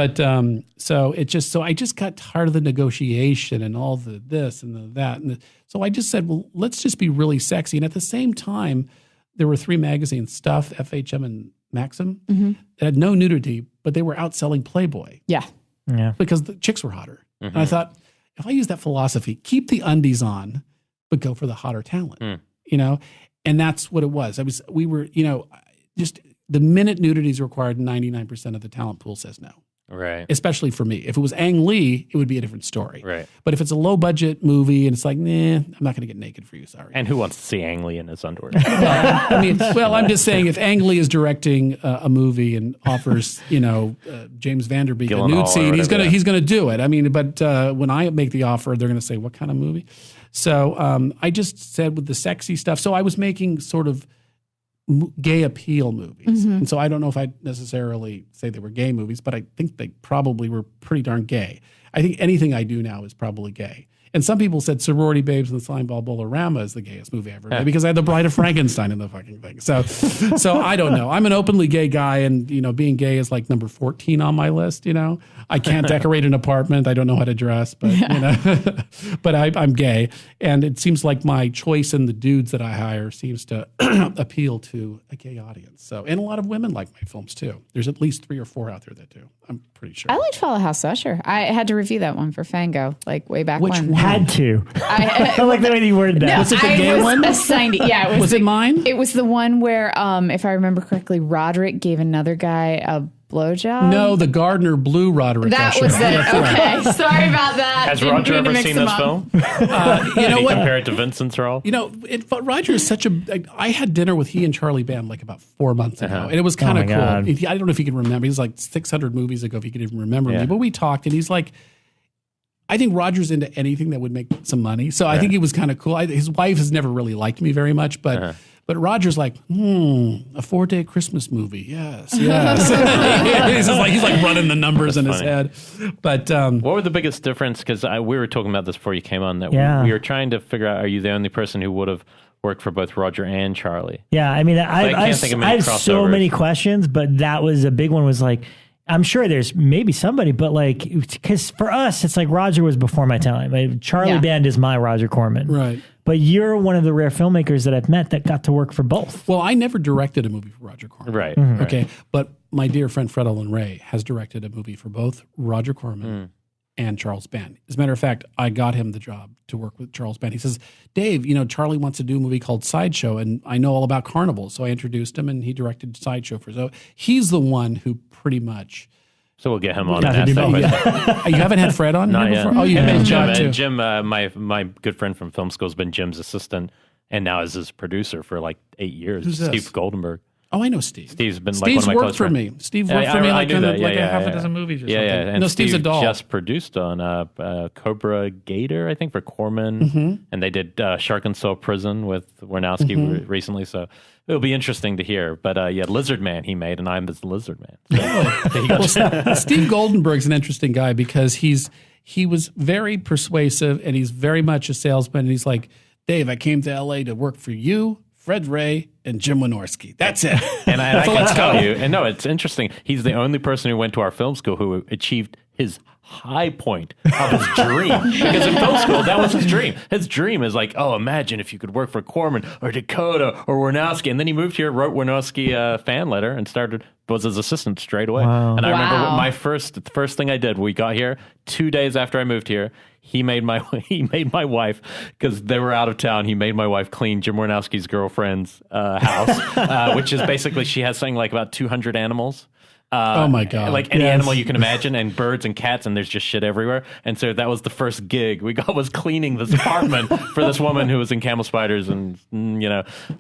That's funny. So I just got tired of the negotiation and all the this and the that. So I just said, well, let's just be really sexy. And at the same time, there were 3 magazines, Stuff, FHM, and Maxim, that had no nudity, but they were outselling Playboy. Yeah. Because the chicks were hotter. And I thought, if I use that philosophy, keep the undies on, but go for the hotter talent, And that's what it was. Just the minute nudity is required, 99% of the talent pool says no. Right. Especially for me. If it was Ang Lee, it would be a different story. Right. But if it's a low budget movie and it's like, nah, I'm not going to get naked for you, sorry. And who wants to see Ang Lee in his underwear? I'm just saying, if Ang Lee is directing a movie and offers, James Vanderbeek a nude scene, he's going to do it. I mean, but when I make the offer, they're going to say, what kind of movie? So I just said with the sexy stuff. So I was making sort of gay appeal movies. And so I don't know if I'd necessarily say they were gay movies, but I think they probably were pretty darn gay. I think anything I do now is probably gay. And some people said Sorority Babes and the Slime Ball Bowl-O-Rama is the gayest movie I ever made because I had the Bride of Frankenstein in the fucking thing. So I don't know. I'm an openly gay guy, and being gay is like number 14 on my list. I can't decorate an apartment. I don't know how to dress, but but I'm gay, and it seems like my choice in the dudes that I hire seems to appeal to a gay audience. So, and a lot of women like my films too. There's at least 3 or 4 out there that do. I'm pretty sure. I liked Fall of House Usher. I had to review that one for Fango, like way back Which when. one? Had to. I like the way you worded that. No, was it the gay one? Assigned, yeah, it was it mine? It was the one where, if I remember correctly, Roderick gave another guy a blowjob? No, the Gardner Blue Roderick. That was it. Okay, sorry about that. Has Roger ever seen this film? You know what? Compare it to Vincent's role. You know, Roger is such a. I had dinner with he and Charlie Band like about 4 months ago, and it was kind of cool. I don't know if he can remember. He's like 600 movies ago, if he could even remember me. But we talked, and he's like, I think Roger's into anything that would make some money. So I think it was kind of cool. His wife has never really liked me very much, but Roger's like, a 4-day Christmas movie. Yes. he's like running the numbers in his head. But what were the biggest difference? Because we were talking about this before you came on. That we were trying to figure out: are you the only person who would have worked for both Roger and Charlie? Yeah, I mean, I have so many questions, but that was a big one. Was like, I'm sure there's maybe somebody, but like, because for us, it's like Roger was before my time. Like, Charlie Band is my Roger Corman. Right. But you're one of the rare filmmakers that I've met that got to work for both. Well, I never directed a movie for Roger Corman. Right. Mm-hmm. Okay. But my dear friend Fred Olin Ray has directed a movie for both Roger Corman and Charles Band. As a matter of fact, I got him the job to work with Charles Band. He says, Dave, Charlie wants to do a movie called Sideshow, and I know all about carnivals. So I introduced him, and he directed Sideshow for. So he's the one who pretty much. So we'll get him on. You haven't had Fred on? Not yet. Oh, you had Jim too. Jim, my good friend from film school, has been Jim's assistant and now is his producer for like 8 years. Who's Steve this? Goldenberg. Oh, I know Steve. Steve's been Steve's like one of my worked close for friends. me. Steve worked for me like a half a dozen movies or something. And no, Steve Steve's a doll. just produced on Cobra Gator, I think, for Corman. And they did Shark and Soul Prison with Warnowski recently. So it'll be interesting to hear. But Lizard Man he made, and I'm the Lizard Man. So, Steve Goldenberg's an interesting guy because he was very persuasive, and he's very much a salesman. And he's like, Dave, I came to L.A. to work for you, Fred Ray, and Jim Wynorski. That's it. And I can tell you, and no, it's interesting. He's the only person who went to our film school who achieved his high point of his dream. Because in film school, that was his dream. His dream is like, oh, imagine if you could work for Corman or DeCoteau or Warnowski. And then he moved here, wrote Warnowski a fan letter, and was his assistant straight away. Wow. And I remember the first thing I did, we got here 2 days after I moved here. He made my wife, because they were out of town, he made my wife clean Jim Warnowski's girlfriend's house, which is basically, she has something like about 200 animals. Oh my God. Like any animal you can imagine, and birds and cats, and there's just shit everywhere. And so that was the first gig we got, was cleaning this apartment for this woman who was in camel spiders, and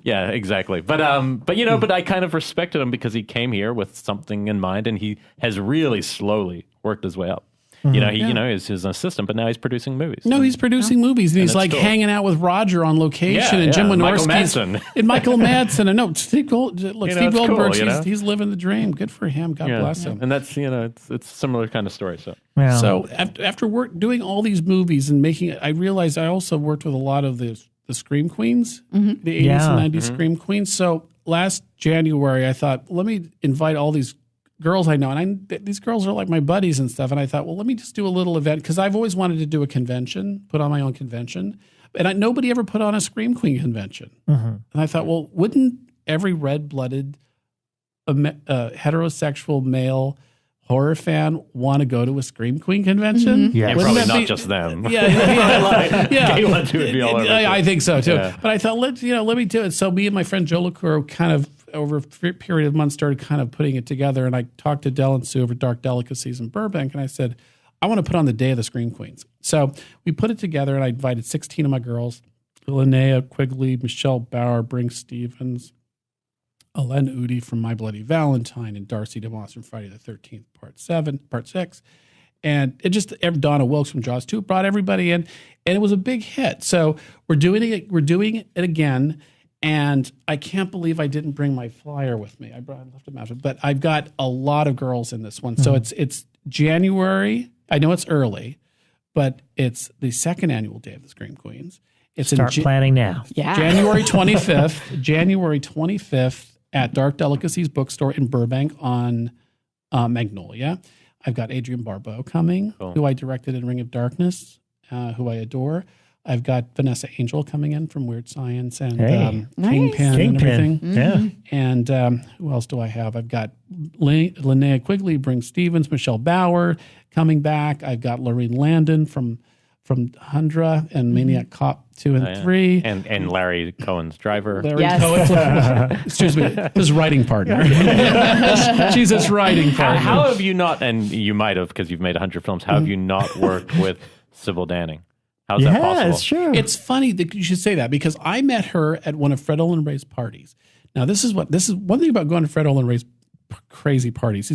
yeah, exactly. But I kind of respected him because he came here with something in mind, and he has really slowly worked his way up. He's an assistant, but now he's producing movies. No, he's producing movies, and he's like hanging out with Roger on location, and Jim Wynorski and Michael Madsen, and Steve Goldberg. Cool, he's living the dream. Good for him. God bless him. And that's it's a similar kind of story. So after doing all these movies and making it, I realized I also worked with a lot of the Scream Queens, the 80s and 90s Scream Queens. So last January, I thought, let me invite all these girls I know, and these girls are like my buddies and stuff. And I thought, well, let me just do a little event, because I've always wanted to do a convention, put on my own convention, and nobody ever put on a Scream Queen convention. And I thought, well, wouldn't every red-blooded heterosexual male horror fan want to go to a Scream Queen convention? Yeah, and probably not just them. Yeah. Gay ones would be all over. I think so too. Yeah. But I thought, let me do it. So me and my friend Joe LaCour kind of, over a period of months, started kind of putting it together. And I talked to Del and Sue over Dark Delicacies in Burbank, and I said, I want to put on the Day of the Scream Queens. So we put it together, and I invited 16 of my girls: Linnea Quigley, Michelle Bauer, Brink Stevens, Alen Udi from My Bloody Valentine, and Darcy DeMoss from Friday the 13th, Part 6. And it just, Donna Wilkes from Jaws 2 brought everybody in, and it was a big hit. So we're doing it again. And I can't believe I didn't bring my flyer with me. I left it out, but I've got a lot of girls in this one. So it's January. I know it's early, but it's the second annual Day of the Scream Queens. Start planning now. Yeah. January 25th. January 25th at Dark Delicacies Bookstore in Burbank on Magnolia. I've got Adrienne Barbeau coming, who I directed in Ring of Darkness, who I adore. I've got Vanessa Angel coming in from Weird Science and Kingpin and everything. Yeah. And who else do I have? I've got Linnea Quigley, Brink Stevens, Michelle Bauer coming back. I've got Lorraine Landon from from Hundra and Maniac Cop 2 and 3. And Larry Cohen's driver. Excuse me, his writing partner. She's his writing partner. How have you not, and you might have because you've made 100 films, how have you not worked with Sybil Danning? How's that possible? It's true. It's funny that you should say that because I met her at one of Fred Olen Ray's parties. Now, this is one thing about going to Fred Olen Ray's crazy parties.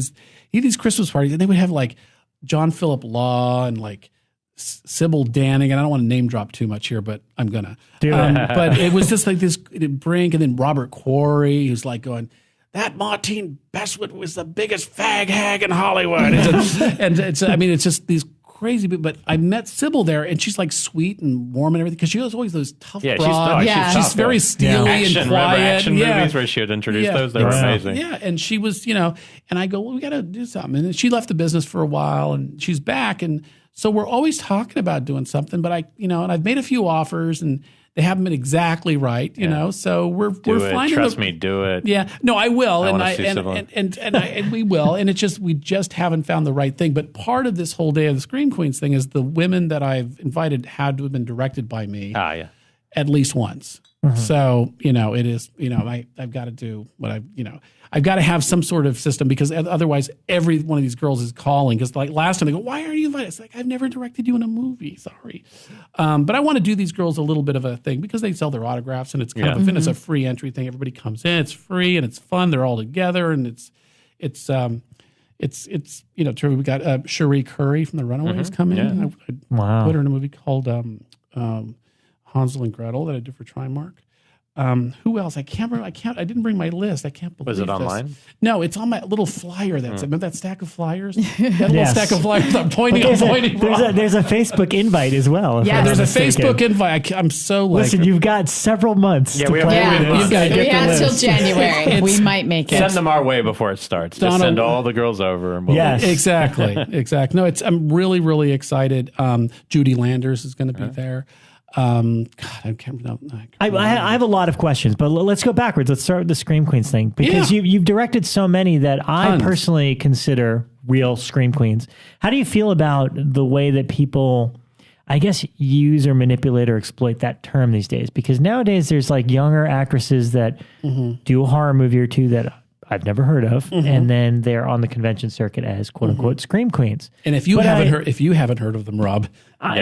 He had these Christmas parties, and they would have like John Philip Law and like Sybil Danning, and I don't want to name drop too much here, but I'm gonna. But it was just like this brink, and then Robert Quarry, who's like going, "That Martine Bestwood was the biggest fag hag in Hollywood," it's just these crazy. But I met Sybil there, and she's like sweet and warm and everything because she was always those tough broad. She's very steely and quiet. Action movies where she would introduce those. They were amazing. Yeah, and she was, and I go, well, we got to do something. And then she left the business for a while, and she's back, and so we're always talking about doing something. But and I've made a few offers, and they haven't been exactly right, So we're finding. Trust me, do it. Yeah, no, I will, and we will, and it's just we just haven't found the right thing. But part of this whole Day of the Scream Queens thing is the women that I've invited had to have been directed by me, at least once. Mm-hmm. So it is. I've got to do what I've got to have some sort of system because otherwise every one of these girls is calling because like last time they go, why are you invited? It's like, I've never directed you in a movie. Sorry. But I want to do these girls a little bit of a thing because they sell their autographs and it's kind of it's a free entry thing. Everybody comes in, it's free and it's fun. They're all together and it's terrific. We got Cherie Curry from the Runaways come in. I put her in a movie called Hansel and Gretel that I did for Trimark. Who else? I can't remember. I didn't bring my list. I can't believe Was it online? This. No, it's on my little flyer. Remember that stack of flyers? That little stack of flyers. I'm pointing. There's a Facebook invite as well. Yeah, there's a Facebook invite. I'm so listen. You've got several months. Yeah, we have till January. We might make it. Send them our way before it starts. Just send all the girls over. And exactly. No, I'm really, really excited. Judy Landers is going to be there. I can't remember. I have a lot of questions, but let's go backwards. Let's start with the Scream Queens thing because you've directed so many that I personally consider real Scream Queens. How do you feel about the way that people, I guess, use or manipulate or exploit that term these days? Because nowadays there's like younger actresses that do a horror movie or two that I've never heard of, and then they're on the convention circuit as "quote unquote" Scream Queens. And if you haven't heard of them, Rob, I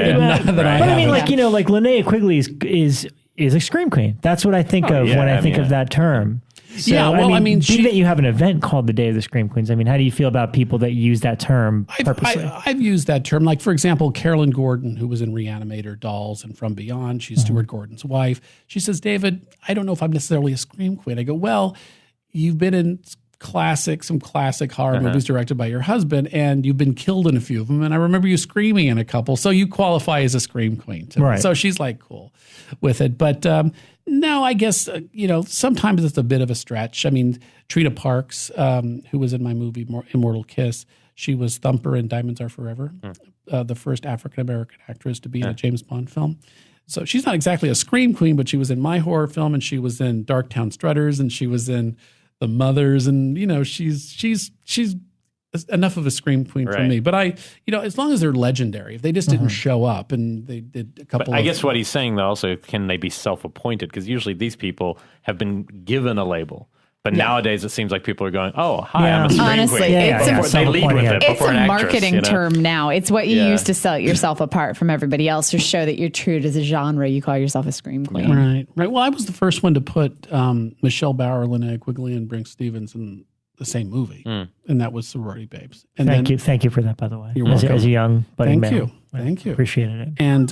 mean, like Linnea Quigley is a Scream Queen. That's what I think of when I think of that term. So, being that you have an event called the Day of the Scream Queens, I mean, how do you feel about people that use that term purposely? I've used that term. Like, for example, Carolyn Gordon, who was in Reanimator, Dolls, and From Beyond. She's Stuart Gordon's wife. She says, David, I don't know if I'm necessarily a Scream Queen. I go, well, you've been in some classic horror movies directed by your husband, and you've been killed in a few of them. And I remember you screaming in a couple, so you qualify as a Scream Queen. Right. So she's like cool with it. But no, I guess, sometimes it's a bit of a stretch. I mean, Trina Parks, who was in my movie Immortal Kiss, she was Thumper in Diamonds Are Forever, the first African-American actress to be in a James Bond film. So she's not exactly a Scream Queen, but she was in my horror film, and she was in Darktown Strutters, and she was in The Mothers, and she's enough of a Scream Queen for me. But as long as they're legendary, if they just didn't show up and they did a couple. But I guess what he's saying though, also, can they be self-appointed? Because usually these people have been given a label. But nowadays it seems like people are going, "Oh, hi, I'm a Scream Honestly, Queen." They lead with it. It's a marketing term now. It's what you use to sell yourself apart from everybody else, to show that you're true to the genre. You call yourself a Scream Queen, right? Well, I was the first one to put Michelle Bauer, Linnea Quigley, and Brink Stevens in the same movie, and that was Sorority Babes. And thank you for that, by the way. You're welcome. As a young budding man. Thank you. Appreciated it. And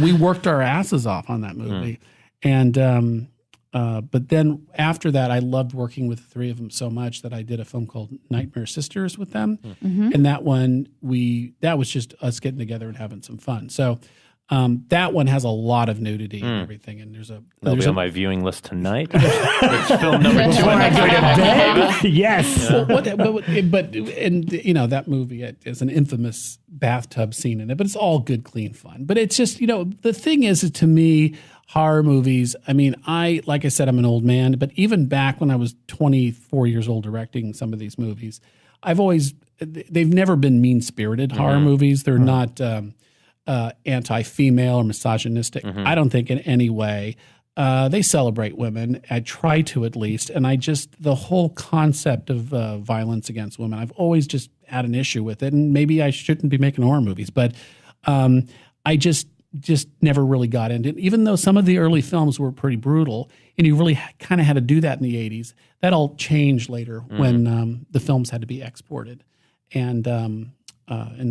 we worked our asses off on that movie, and. But then after that, I loved working with the three of them so much that I did a film called Nightmare Sisters with them. And that one, that was just us getting together and having some fun. So that one has a lot but nudity and everything. And That'll be on my viewing list tonight. It's film number 200. Yes. That movie is an infamous bathtub scene in it, but it's all good, clean fun. But it's just, the thing is to me, horror movies, I mean, like I said, I'm an old man, but even back when I was 24 years old directing some of these movies, they've never been mean-spirited horror movies. They're not, anti-female or misogynistic. I don't think in any way. They celebrate women. I try to, at least. And the whole concept of violence against women, I've always just had an issue with it. And maybe I shouldn't be making horror movies, but I just never really got into it. Even though some of the early films were pretty brutal, and you really kind of had to do that in the 80s. That all changed later when the films had to be exported and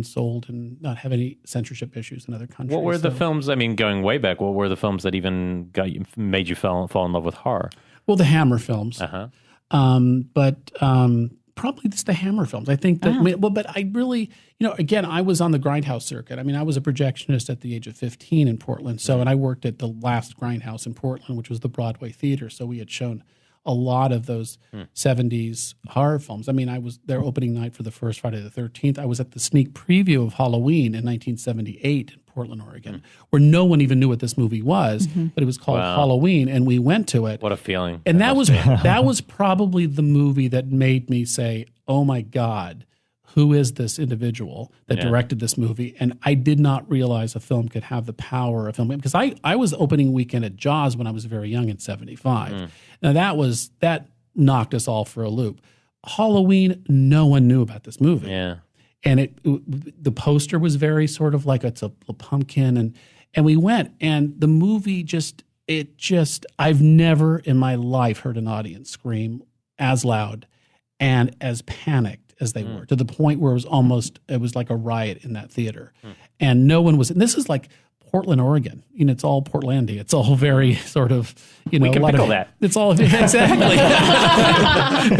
sold and not have any censorship issues in other countries. What were the films, I mean, going way back, what were the films that even made you fall in love with horror? Well, the Hammer films. But probably just the Hammer films. I think that, but I really, again, I was on the Grindhouse circuit. I mean, I was a projectionist at the age of 15 in Portland. So, and I worked at the last Grindhouse in Portland, which was the Broadway Theater. So we had shown a lot of those 70s horror films. I mean, I was there opening night for the first Friday the 13th. I was at the sneak preview of Halloween in 1978 in Portland, Oregon, where no one even knew what this movie was, but it was called Halloween, and we went to it. What a feeling. And that was probably the movie that made me say, oh my God, who is this individual that directed this movie? And I did not realize a film could have the power of film. Because I was opening weekend at Jaws when I was very young in 75. Now that knocked us all for a loop. Halloween, no one knew about this movie. Yeah. And the poster was very sort of like it's a pumpkin. And we went, and the movie I've never in my life heard an audience scream as loud and as panicked as they were, to the point where it was like a riot in that theater. And no one was, and this is like Portland, Oregon. It's all Portlandy. It's all very sort of, we can pickle that. It's all, exactly.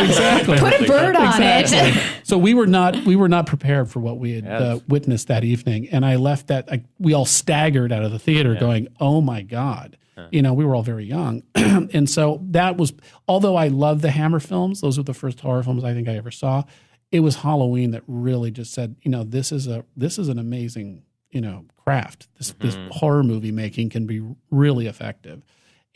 Exactly. Put a bird on it. So we were not prepared for what we had witnessed that evening. And I left we all staggered out of the theater going, oh my God. We were all very young. And so that was, although I love the Hammer films, those were the first horror films I think I ever saw. It was Halloween that really just said, this is an amazing, craft. This horror movie making can be really effective.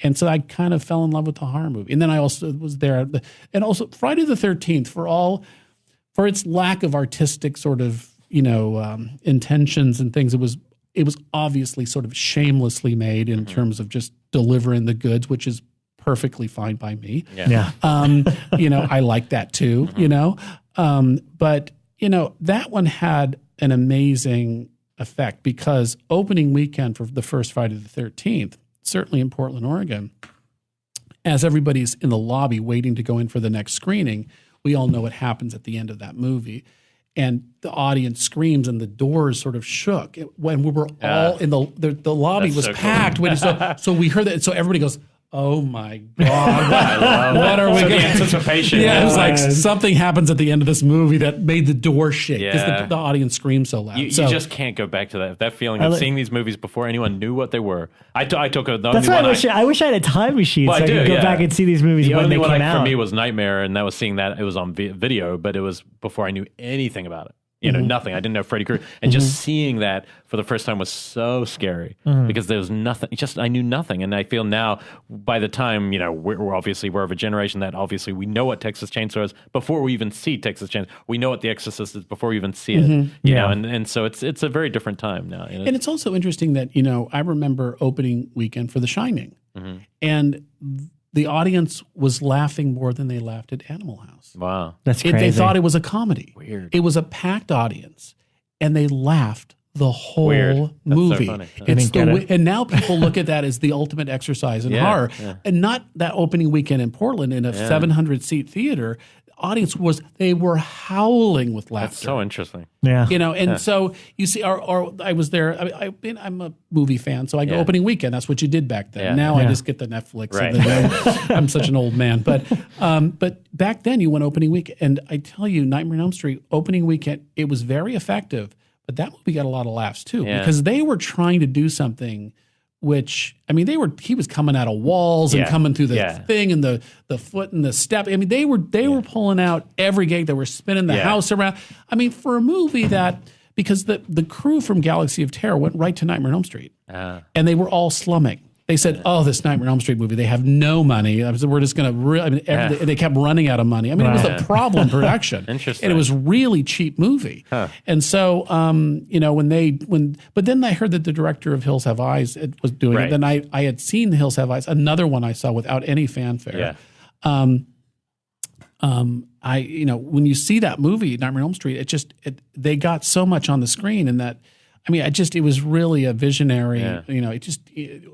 And so I kind of fell in love with the horror movie. And then I also was there. And also Friday the 13th, for its lack of artistic sort of, intentions and things, it was obviously sort of shamelessly made in terms of just delivering the goods, which is perfectly fine by me. Yeah. I like that too, but that one had an amazing effect because opening weekend for the first Friday the 13th, certainly in Portland, Oregon, as everybody's in the lobby waiting to go in for the next screening, we all know what happens at the end of that movie. And the audience screams and the doors sort of shook when we were all in the lobby was packed. Cool. So we heard that. So everybody goes, oh my God, what are we going to anticipation? Yeah, it was like something happens at the end of this movie that made the door shake because the audience screamed so loud. You just can't go back to that feeling of seeing these movies before anyone knew what they were. I took a. That's why I wish I had a time machine so I could go back and see these movies when they came out. The only one for me was Nightmare, and that was seeing that it was on video, but it was before I knew anything about it. Nothing. I didn't know Freddy Krueger. And just seeing that for the first time was so scary because there was nothing. I knew nothing. And I feel now, by the time, we're of a generation that obviously we know what Texas Chainsaw is before we even see Texas Chainsaw. We know what The Exorcist is before we even see it. You know, and so it's a very different time now. And it's also interesting that, I remember opening weekend for The Shining. And the audience was laughing more than they laughed at Animal House. Wow. That's crazy. They thought it was a comedy. Weird. It was a packed audience, and they laughed the whole movie. So funny. And now people look at that as the ultimate exercise in horror. And not that opening weekend in Portland in a 700-seat theater. Audience they were howling with laughter. That's so interesting. Yeah. So you see, I was there. I'm a movie fan, so I go opening weekend. That's what you did back then. Now I just get the Netflix. Right. And I'm such an old man. But back then you went opening weekend, and I tell you, Nightmare on Elm Street opening weekend, it was very effective. But that movie got a lot of laughs too because they were trying to do something. Which, he was coming out of walls and coming through the thing and the foot and the step. They were pulling out every gate. They were spinning the house around. For a movie that, because the crew from Galaxy of Terror went right to Nightmare on Elm Street and they were all slumming. They said, "Oh, this Nightmare on Elm Street movie, they have no money. We're just going to." They kept running out of money. I mean, it was a problem production. Interesting. And it was really cheap movie. And so, but then I heard that the director of Hills Have Eyes was doing it. Then I had seen Hills Have Eyes, another one I saw without any fanfare. When you see that movie, Nightmare on Elm Street, they got so much on the screen, and that. I mean, it was really a visionary.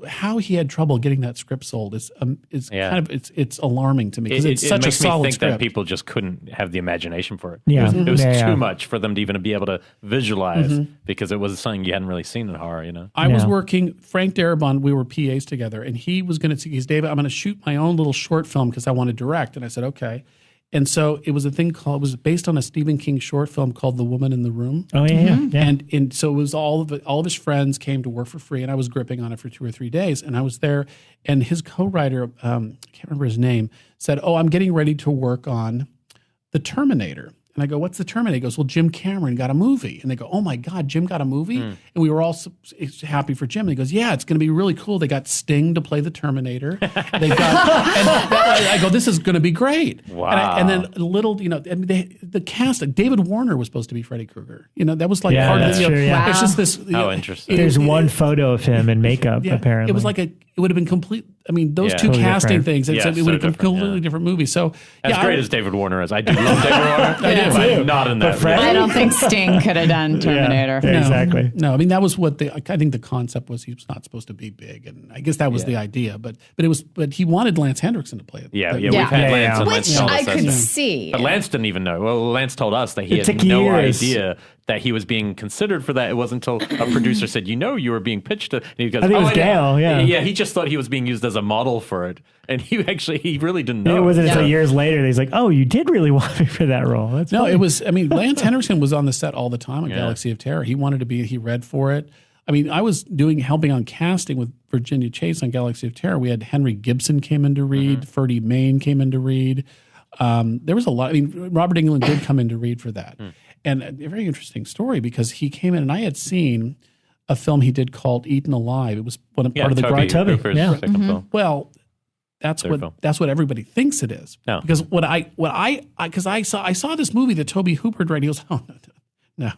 How he had trouble getting that script sold is it's alarming to me because it's such a solid me think script. that people just couldn't have the imagination for it. Yeah. It was too much for them to even be able to visualize because it was something you hadn't really seen in horror. I was working Frank Darabont. We were PAs together, and he was going to see. He's David. I'm going to shoot my own little short film because I want to direct. And I said, okay. And so it was it was based on a Stephen King short film called The Woman in the Room. Oh, yeah. And so it was all of his friends came to work for free, and I was gripping on it for 2 or 3 days. And I was there, and his co-writer, I can't remember his name, said, "Oh, I'm getting ready to work on The Terminator." And I go, "What's The Terminator?" He goes, "Well, Jim Cameron got a movie." And they go, "Oh my God, Jim got a movie?" And we were all happy for Jim. And he goes, "Yeah, it's going to be really cool. They got Sting to play the Terminator. They got." And I go, "This is going to be great." Wow. And then the cast. David Warner was supposed to be Freddy Krueger. That was like part of the. Wow. It's just this. How interesting. There's one photo of him in makeup, apparently. It was like it would have been complete. I mean, those two Totally casting different. things, it would have been a completely different movie. So, as great as David Warner is, I do love David Warner. I do but too. not in that. I don't think Sting could have done Terminator. Yeah, exactly. No, I mean that was what I think the concept was. He was not supposed to be big, and I guess that was the idea. But he wanted Lance Henriksen to play it. We've had Lance, and Lance Which told us I that. could see. But Lance didn't even know. Well, Lance told us that he It had took no years. idea that he was being considered for that. It wasn't until a producer said, you were being pitched to. And he goes, I think it was didn't." Gail, yeah. Yeah, he just thought he was being used as a model for it. And he really didn't know. It wasn't until years later that he's like, "Oh, you did really want me for that role." That's funny. It was. I mean, Lance Henriksen was on the set all the time on Galaxy of Terror. He wanted to be. He read for it. I mean, I was helping on casting with Virginia Chase on Galaxy of Terror. We had Henry Gibson came in to read. Ferdy Mayne came in to read. There was a lot. I mean, Robert Englund did come in to read for that. And a very interesting story because he came in and I had seen a film he did called Eaten Alive. It was part of the Tobe Hooper's yeah. second film. Well, that's what everybody thinks it is. No. Because I saw this movie that Tobe Hooper directed. He goes, "Oh no."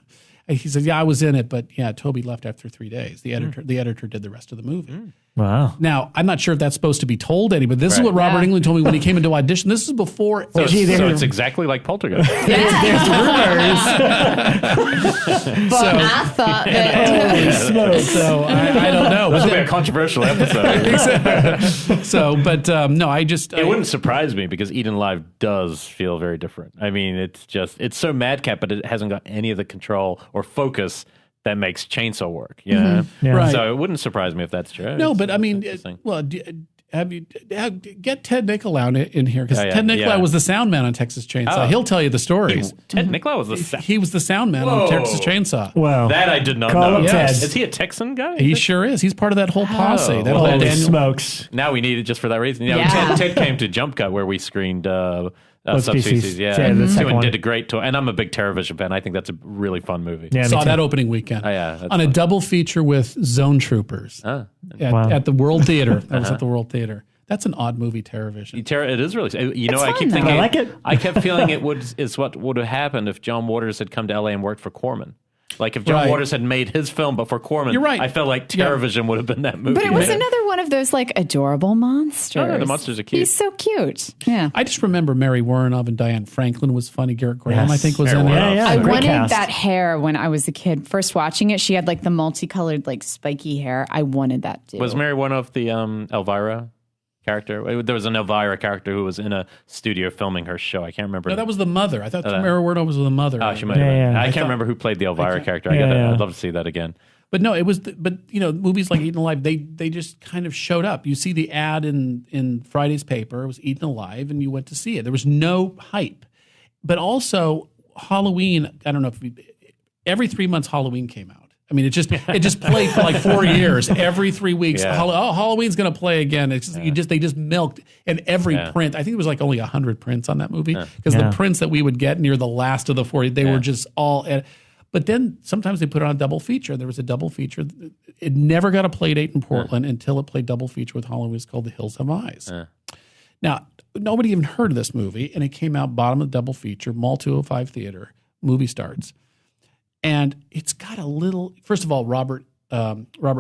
He said, "Yeah, I was in it, but yeah, Toby left after 3 days. The editor did the rest of the movie." Wow. Now, I'm not sure if that's supposed to be told to anybody. This is what Robert Englund told me when he came into audition. This is before. So it's exactly like Poltergeist. There's rumors. But I thought that. So I don't know. This will be a controversial episode. No, I just. It wouldn't surprise me because Eaten Alive does feel very different. I mean, it's so madcap, but it hasn't got any of the control or focus that makes Chainsaw work. You know? Yeah. Right. So it wouldn't surprise me if that's true. No, but I mean, get Ted Nicolau in here because Ted Nicolau was the sound man on Texas Chainsaw. He'll tell you the stories. Ted Nicolau was He was the sound man on Texas Chainsaw. Wow. That I did not Call know. him Ted. Is he a Texan guy? He sure is. He's part of that whole posse. That whole Holy Daniel. smokes. Now we need it just for that reason. Ted came to Jump Cut where we screened Subspecies. Yeah, the second and one. did a great tour. And I'm a big Terrorvision fan. I think that's a really fun movie. Yeah, Saw that opening weekend. That's on a fun. double feature with Zone Troopers at the World Theater. That was at the World Theater. That's an odd movie, Terrorvision. It is really. It's I keep fun, thinking. though. I like it. I kept feeling is what would have happened if John Waters had come to LA and worked for Corman. Like if John Waters had made his film, but for Corman, You're right. I felt like Terrorvision would have been that movie. But it was another one of those like adorable monsters. No, the monsters are cute. He's so cute. Yeah. I just remember Mary Woronov and Diane Franklin was funny. Garrett Graham, I think, was in it. Yeah, I great wanted cast. that hair when I was a kid. First watching it, she had like the multicolored, like spiky hair. I wanted that too. Was Mary one of the Elvira character? There was an Elvira character who was in a studio filming her show. I can't remember. No, that was the mother. I thought Mary Woronov was the mother. Oh, she might have been. Yeah. I can't remember who played the Elvira character. I'd love to see that again. But no, it was. But movies like Eaten Alive, they just kind of showed up. You see the ad in Friday's paper. It was Eaten Alive, and you went to see it. There was no hype. But also Halloween. I don't know if every 3 months Halloween came out. I mean, it just played for like 4 years. Every 3 weeks, Halloween's going to play again. It's just, they just milked, and every print. I think it was like only 100 prints on that movie because the prints that we would get near the last of the 40, they were just all. But then sometimes they put it on a double feature. There was a double feature. It never got a play date in Portland until it played double feature with Hollywood. It's called The Hills Have Eyes. Now, nobody even heard of this movie, and it came out bottom of the double feature, Mall 205 Theater. Movie starts. And it's got a little, first of all, Robert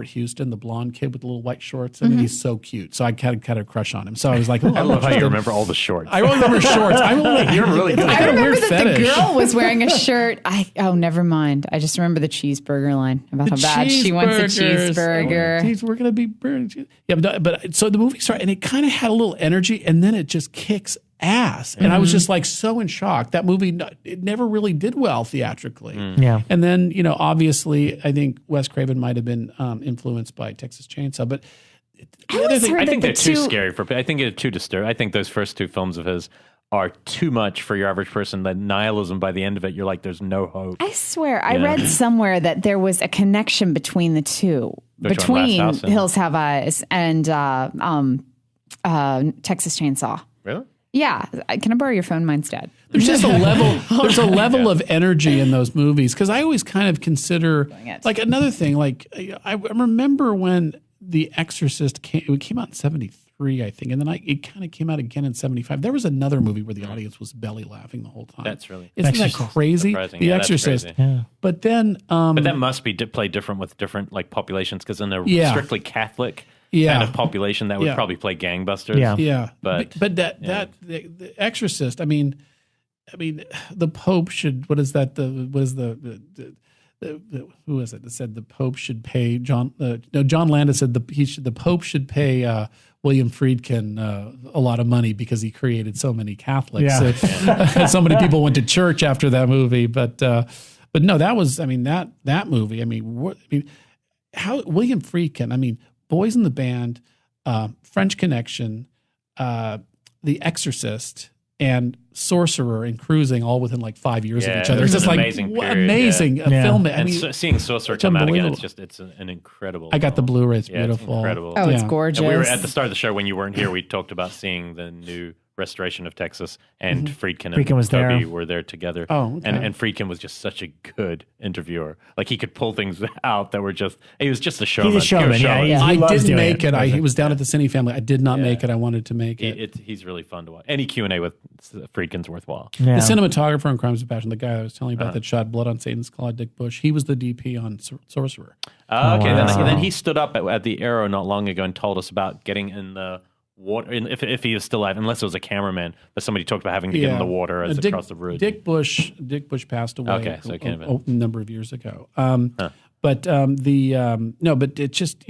Houston, the blonde kid with the little white shorts. I mean, he's so cute. So I kind of crush on him. So I was like, I love how you remember all the shorts. I remember shorts. You're really good. I remember that the girl was wearing a shirt. Never mind. I just remember the cheeseburger line about how bad she wants a cheeseburger. We're going to be burning. Yeah, but so the movie started, and it kind of had a little energy, and then it just kicks ass. And I was just like so in shock. That movie, it never really did well theatrically. Yeah. And then, obviously, I think Wes Craven might have been influenced by Texas Chainsaw. But I think they're too scary I think they're too disturbing. I think those first two films of his are too much for your average person. The nihilism by the end of it, you're like, there's no hope. I swear, I read somewhere that there was a connection between the two. Between Hills Have Eyes and Texas Chainsaw. Really? Yeah. Can I borrow your phone? Mine's dead. There's just a level. There's a level of energy in those movies, because I always kind of consider like another thing. Like I remember when The Exorcist came out in '73, I think, and then it kind of came out again in '75. There was another movie where the audience was belly laughing the whole time. Isn't that crazy? Surprising. The Exorcist. Yeah. But then, but that must be played different with different like populations, because in a strictly Catholic kind of population, that would probably play gangbusters. Yeah. But the Exorcist. I mean, the Pope should. What is that? Who is it that said the Pope should pay John? John Landis said the Pope should pay William Friedkin a lot of money because he created so many Catholics. Yeah. So many people went to church after that movie. But no, that was. I mean that movie. How William Friedkin. Boys in the Band, French Connection, The Exorcist, and Sorcerer and Cruising, all within like 5 years of each other. It's just like amazing film. And seeing Sorcerer come out again, it's an incredible. I got the Blu-ray. It's beautiful. It's incredible. Oh, it's gorgeous. And we were at the start of the show when you weren't here. We talked about seeing the new restoration of Texas, and Friedkin and Tobe were there together. Oh, okay. And Friedkin was just such a good interviewer. Like he could pull things out that were he was just a showman. He's a showman. Yeah. I didn't make it. He was down at the Cine Family. I did not make it. I wanted to make it. He's really fun to watch. Any Q&A with Friedkin's worthwhile. Yeah. The cinematographer on Crimes of Passion, the guy I was telling you about that shot Blood on Satan's Claw, Dick Bush, he was the DP on Sorcerer. Okay. Then he stood up at the Arrow not long ago and told us about getting in the water, if he is still alive, unless it was a cameraman, but somebody talked about having to get in the water as it crossed the road. Dick Bush passed away a number of years ago. But it just,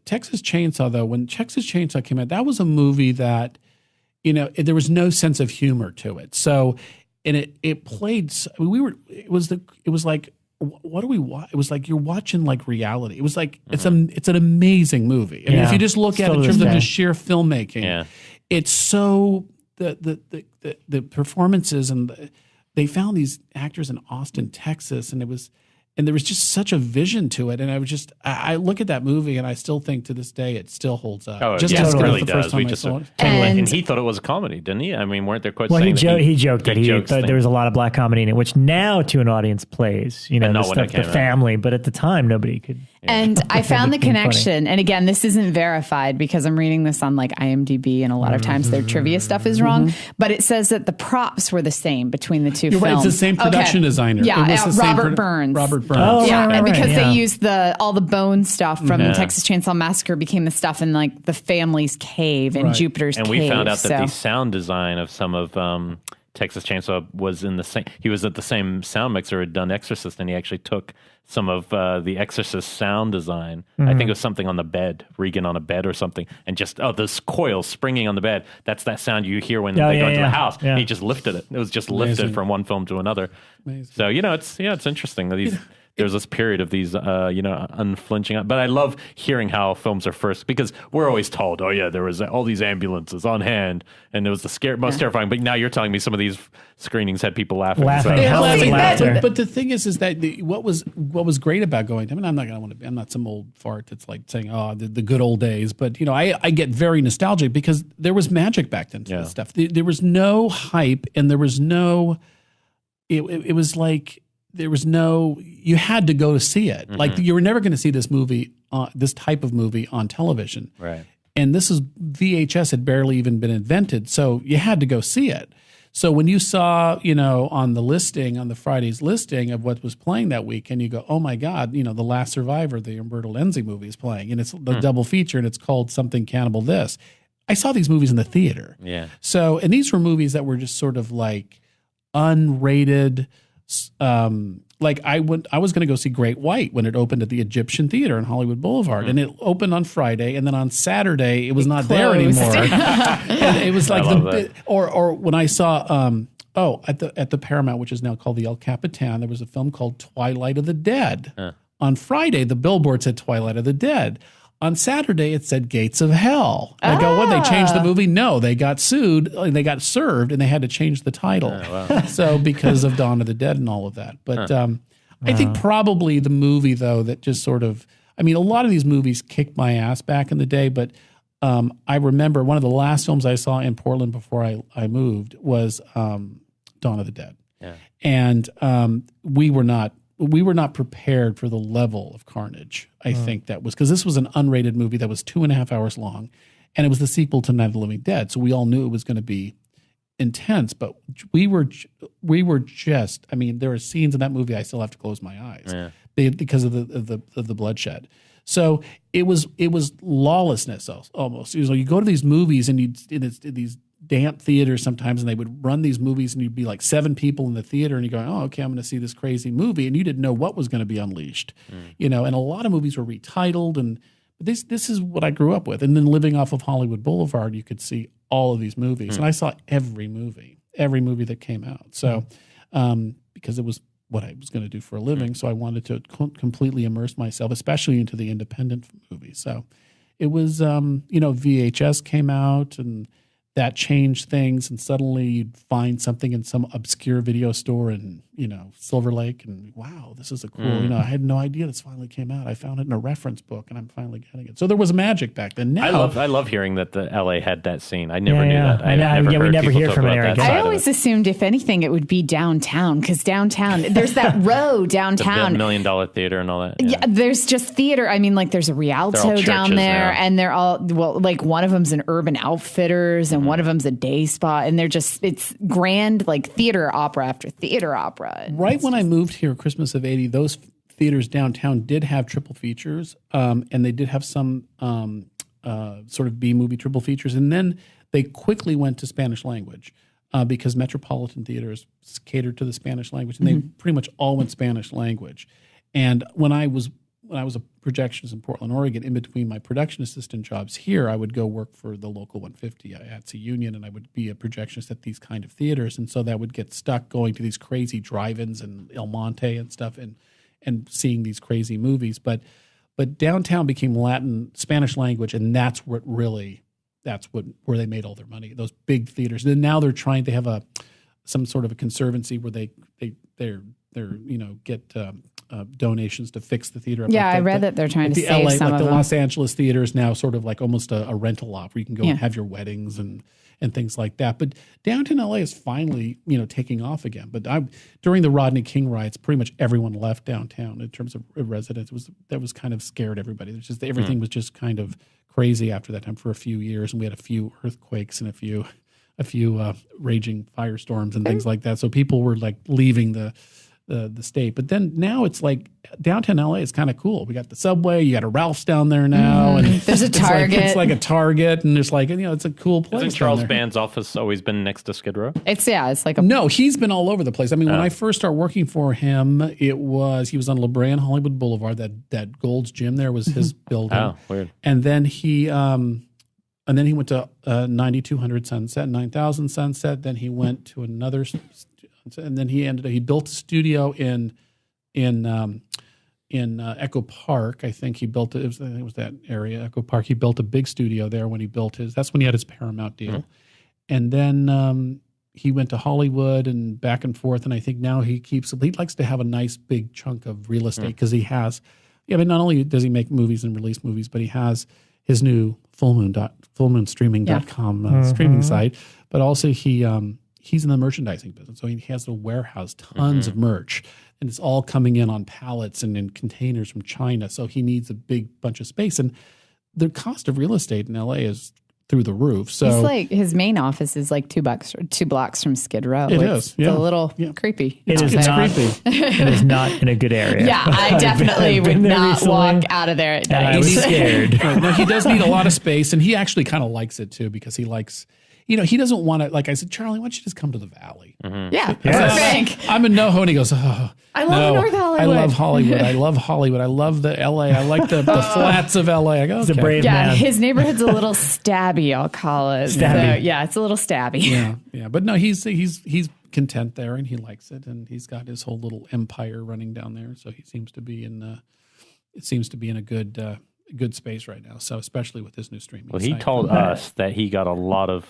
Texas Chainsaw, though, when Texas Chainsaw came out, that was a movie that, there was no sense of humor to it. So, and it played, it was like, what do we watch? It was like you're watching like reality. It was like it's an amazing movie. I mean, if you just look at it in terms of just sheer filmmaking, it's so the performances, and they found these actors in Austin, Texas, and there was just such a vision to it. And I look at that movie and I still think to this day it still holds up. Oh, just it really the does. First time I saw it. And he thought it was a comedy, didn't he? I mean, weren't there quotes saying he joked that he thought there was a lot of black comedy in it, which now to an audience plays, the family, but at the time nobody could. And I found the connection. And again, this isn't verified because I'm reading this on like IMDb, and a lot of times their trivia stuff is wrong. But it says that the props were the same between the two films. Right, it's the same production designer. Yeah, Robert Burns. Oh, yeah, right, because they used all the bone stuff from the Texas Chainsaw Massacre became the stuff in like the family's cave and Jupiter's cave. And we found out that the sound design of some of Texas Chainsaw was in the same. He was at the same sound mixer had done Exorcist, and he actually took some of the Exorcist sound design. I think it was something on the bed, Regan on a bed or something, and just this coil springing on the bed. That's that sound you hear when they go into the house. Yeah. He just lifted it. It was just lifted from one film to another. Amazing. So it's interesting that there's this period of these, unflinching. But I love hearing how films are first, because we're always told, there was all these ambulances on hand, and it was the most terrifying. But now you're telling me some of these screenings had people laughing. But the thing is that what was great about going. I mean, I'm not some old fart that's like saying, the good old days. But I get very nostalgic because there was magic back then to this stuff. There was no hype, and there was no. It was like. there was you had to go to see it. Like you were never going to see this movie, this type of movie on television. Right. And VHS had barely even been invented. So you had to go see it. So when you saw, on the Friday's listing of what was playing that week, and you go, oh my God, The Last Survivor, the Umberto Lenzi movie is playing, and it's the double feature, and it's called Something Cannibal This. I saw these movies in the theater. Yeah. So, and these were movies that were just sort of like unrated. Like I was going to go see Great White when it opened at the Egyptian Theater in Hollywood Boulevard, and it opened on Friday, and then on Saturday it was not there anymore. And it was like or when I saw at the Paramount, which is now called the El Capitan, there was a film called Twilight of the Dead. On Friday, the billboard said Twilight of the Dead. On Saturday, it said Gates of Hell. I go, what, they changed the movie? No, they got sued, they got served, and they had to change the title. Wow. So because of Dawn of the Dead and all of that. But I think probably the movie, though, that just sort of, a lot of these movies kicked my ass back in the day, but I remember one of the last films I saw in Portland before I moved was Dawn of the Dead. Yeah. And we were not prepared for the level of carnage. I think that was because this was an unrated movie that was 2.5 hours long, and it was the sequel to Night of the Living Dead. So we all knew it was going to be intense, but we were just. There are scenes in that movie I still have to close my eyes because of the bloodshed. So it was lawlessness almost. You go to these movies and it's these damp theaters sometimes, and they would run these movies, and you'd be like 7 people in the theater, and you're going, oh, okay, I'm going to see this crazy movie, and you didn't know what was going to be unleashed, and a lot of movies were retitled, and this is what I grew up with. And then living off of Hollywood Boulevard, you could see all of these movies, and I saw every movie that came out. So because it was what I was going to do for a living, so I wanted to completely immerse myself, especially into the independent movies. So it was, VHS came out, and that changed things, and suddenly you'd find something in some obscure video store in, Silver Lake, and wow, this is a cool, I had no idea this finally came out. I found it in a reference book, and I'm finally getting it. So there was magic back then. Now, I love hearing that the LA had that scene. I never knew that. We never hear from Eric. I always assumed, if anything, it would be downtown, because downtown, there's that row downtown. The $1 million theater and all that. Yeah, there's just theater. There's a Rialto down there, now. And they're all, like one of them's an Urban Outfitters, and one of them's a day spa, and it's grand, like theater opera after theater opera. Right when I moved here, Christmas of '80, those theaters downtown did have triple features, and they did have some sort of B-movie triple features, and then they quickly went to Spanish language because Metropolitan Theaters catered to the Spanish language, and they pretty much all went Spanish language. And when I was a projectionist in Portland, Oregon, in between my production assistant jobs here, I would go work for the local 150 at Union, and I would be a projectionist at these kind of theaters. And so that would get stuck going to these crazy drive-ins and El Monte and stuff, and seeing these crazy movies. But downtown became Spanish language, and that's where they made all their money. Those big theaters. And now they're trying to have some sort of a conservancy where they get donations to fix the theater. Yeah, I read that they're trying to save some of them. The Los Angeles theater is now sort of like almost a rental lot where you can go and have your weddings and things like that. But downtown LA is finally, taking off again. But during the Rodney King riots, pretty much everyone left downtown in terms of residents. That was kind of scared everybody. It was just everything was just kind of crazy after that time for a few years, and we had a few earthquakes and a few raging firestorms and things like that. So people were like leaving the state. But then now it's like downtown LA is kind of cool. We got the subway, you got a Ralph's down there now, and there's a Target. It's like a Target, and there's like, it's a cool place. Hasn't Charles Band's office always been next to Skid Row? It's like No, he's been all over the place. When I first started working for him, he was on La Brea and Hollywood Boulevard. That Gold's Gym there was his building. Oh, weird. And then he went to 9200 Sunset, 9000 Sunset. Then he went to another, and then he built a studio in Echo Park. I think he built it. It was that area, Echo Park. He built a big studio there when he built his. That's when he had his Paramount deal, and then he went to Hollywood and back and forth. And I think now he likes to have a nice big chunk of real estate because he has. But not only does he make movies and release movies, but he has his new fullmoonstreaming.com streaming site. But also he he's in the merchandising business. So he has a warehouse, tons of merch, and it's all coming in on pallets and in containers from China. So he needs a big bunch of space. And the cost of real estate in LA is through the roof. So he's like, his main office is like 2 blocks from Skid Row. It's a little creepy. It's creepy. It is not in a good area. Yeah, I definitely would not walk out of there at night. I was scared. No, he does need a lot of space, and he actually kind of likes it too, because he likes, he doesn't want to, like I said, Charlie, why don't you just come to the Valley? Yeah, perfect. I'm in NoHo, and he goes, oh, I love North Hollywood. I love Hollywood. I love Hollywood. I love the LA. I like the flats of LA. I go, okay. He's a brave man. His neighborhood's a little stabby, I'll call it. Stabby. So, yeah, it's a little stabby. Yeah. But no, he's content there, and he likes it, and he's got his whole little empire running down there. So he seems to be in a good space right now. So especially with this new streaming. Well, he told us that he got a lot of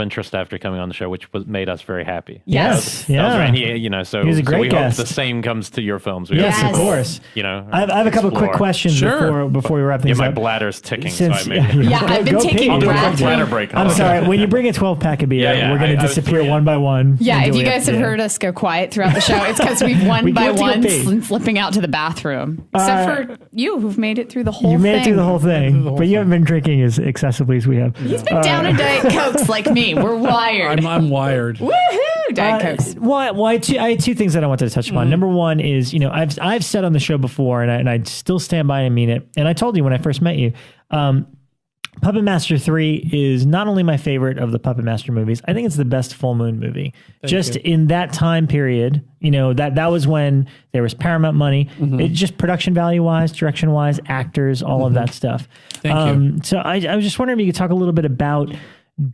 interest after coming on the show, which made us very happy. Yes. That was right. He, so he was a great we guest. hope the same comes to your films. Yes, of course. I have a couple quick questions before we wrap things up. My bladder's ticking, so I made it. I've been taking I'll do a bladder break. I'm sorry. When you bring a 12-pack of beer, we're going to disappear one by one. Yeah, if you guys have heard us go quiet throughout the show, it's because we've one by one slipping out to the bathroom. Except for you, who've made it through the whole thing. You made it through the whole thing, but you haven't been drinking as excessively as we have. He's been down in Diet Cokes like me. We're wired. I'm wired. Woohoo! Diet Cokes. I had two things that I wanted to touch upon. Number one is, I've said on the show before, and I still stand by and mean it. And I told you when I first met you, Puppet Master 3 is not only my favorite of the Puppet Master movies, I think it's the best full moon movie. Thank you. In that time period, that was when there was Paramount money. It just production value wise, direction wise, actors, all of that stuff. Thank you. So I was just wondering if you could talk a little bit about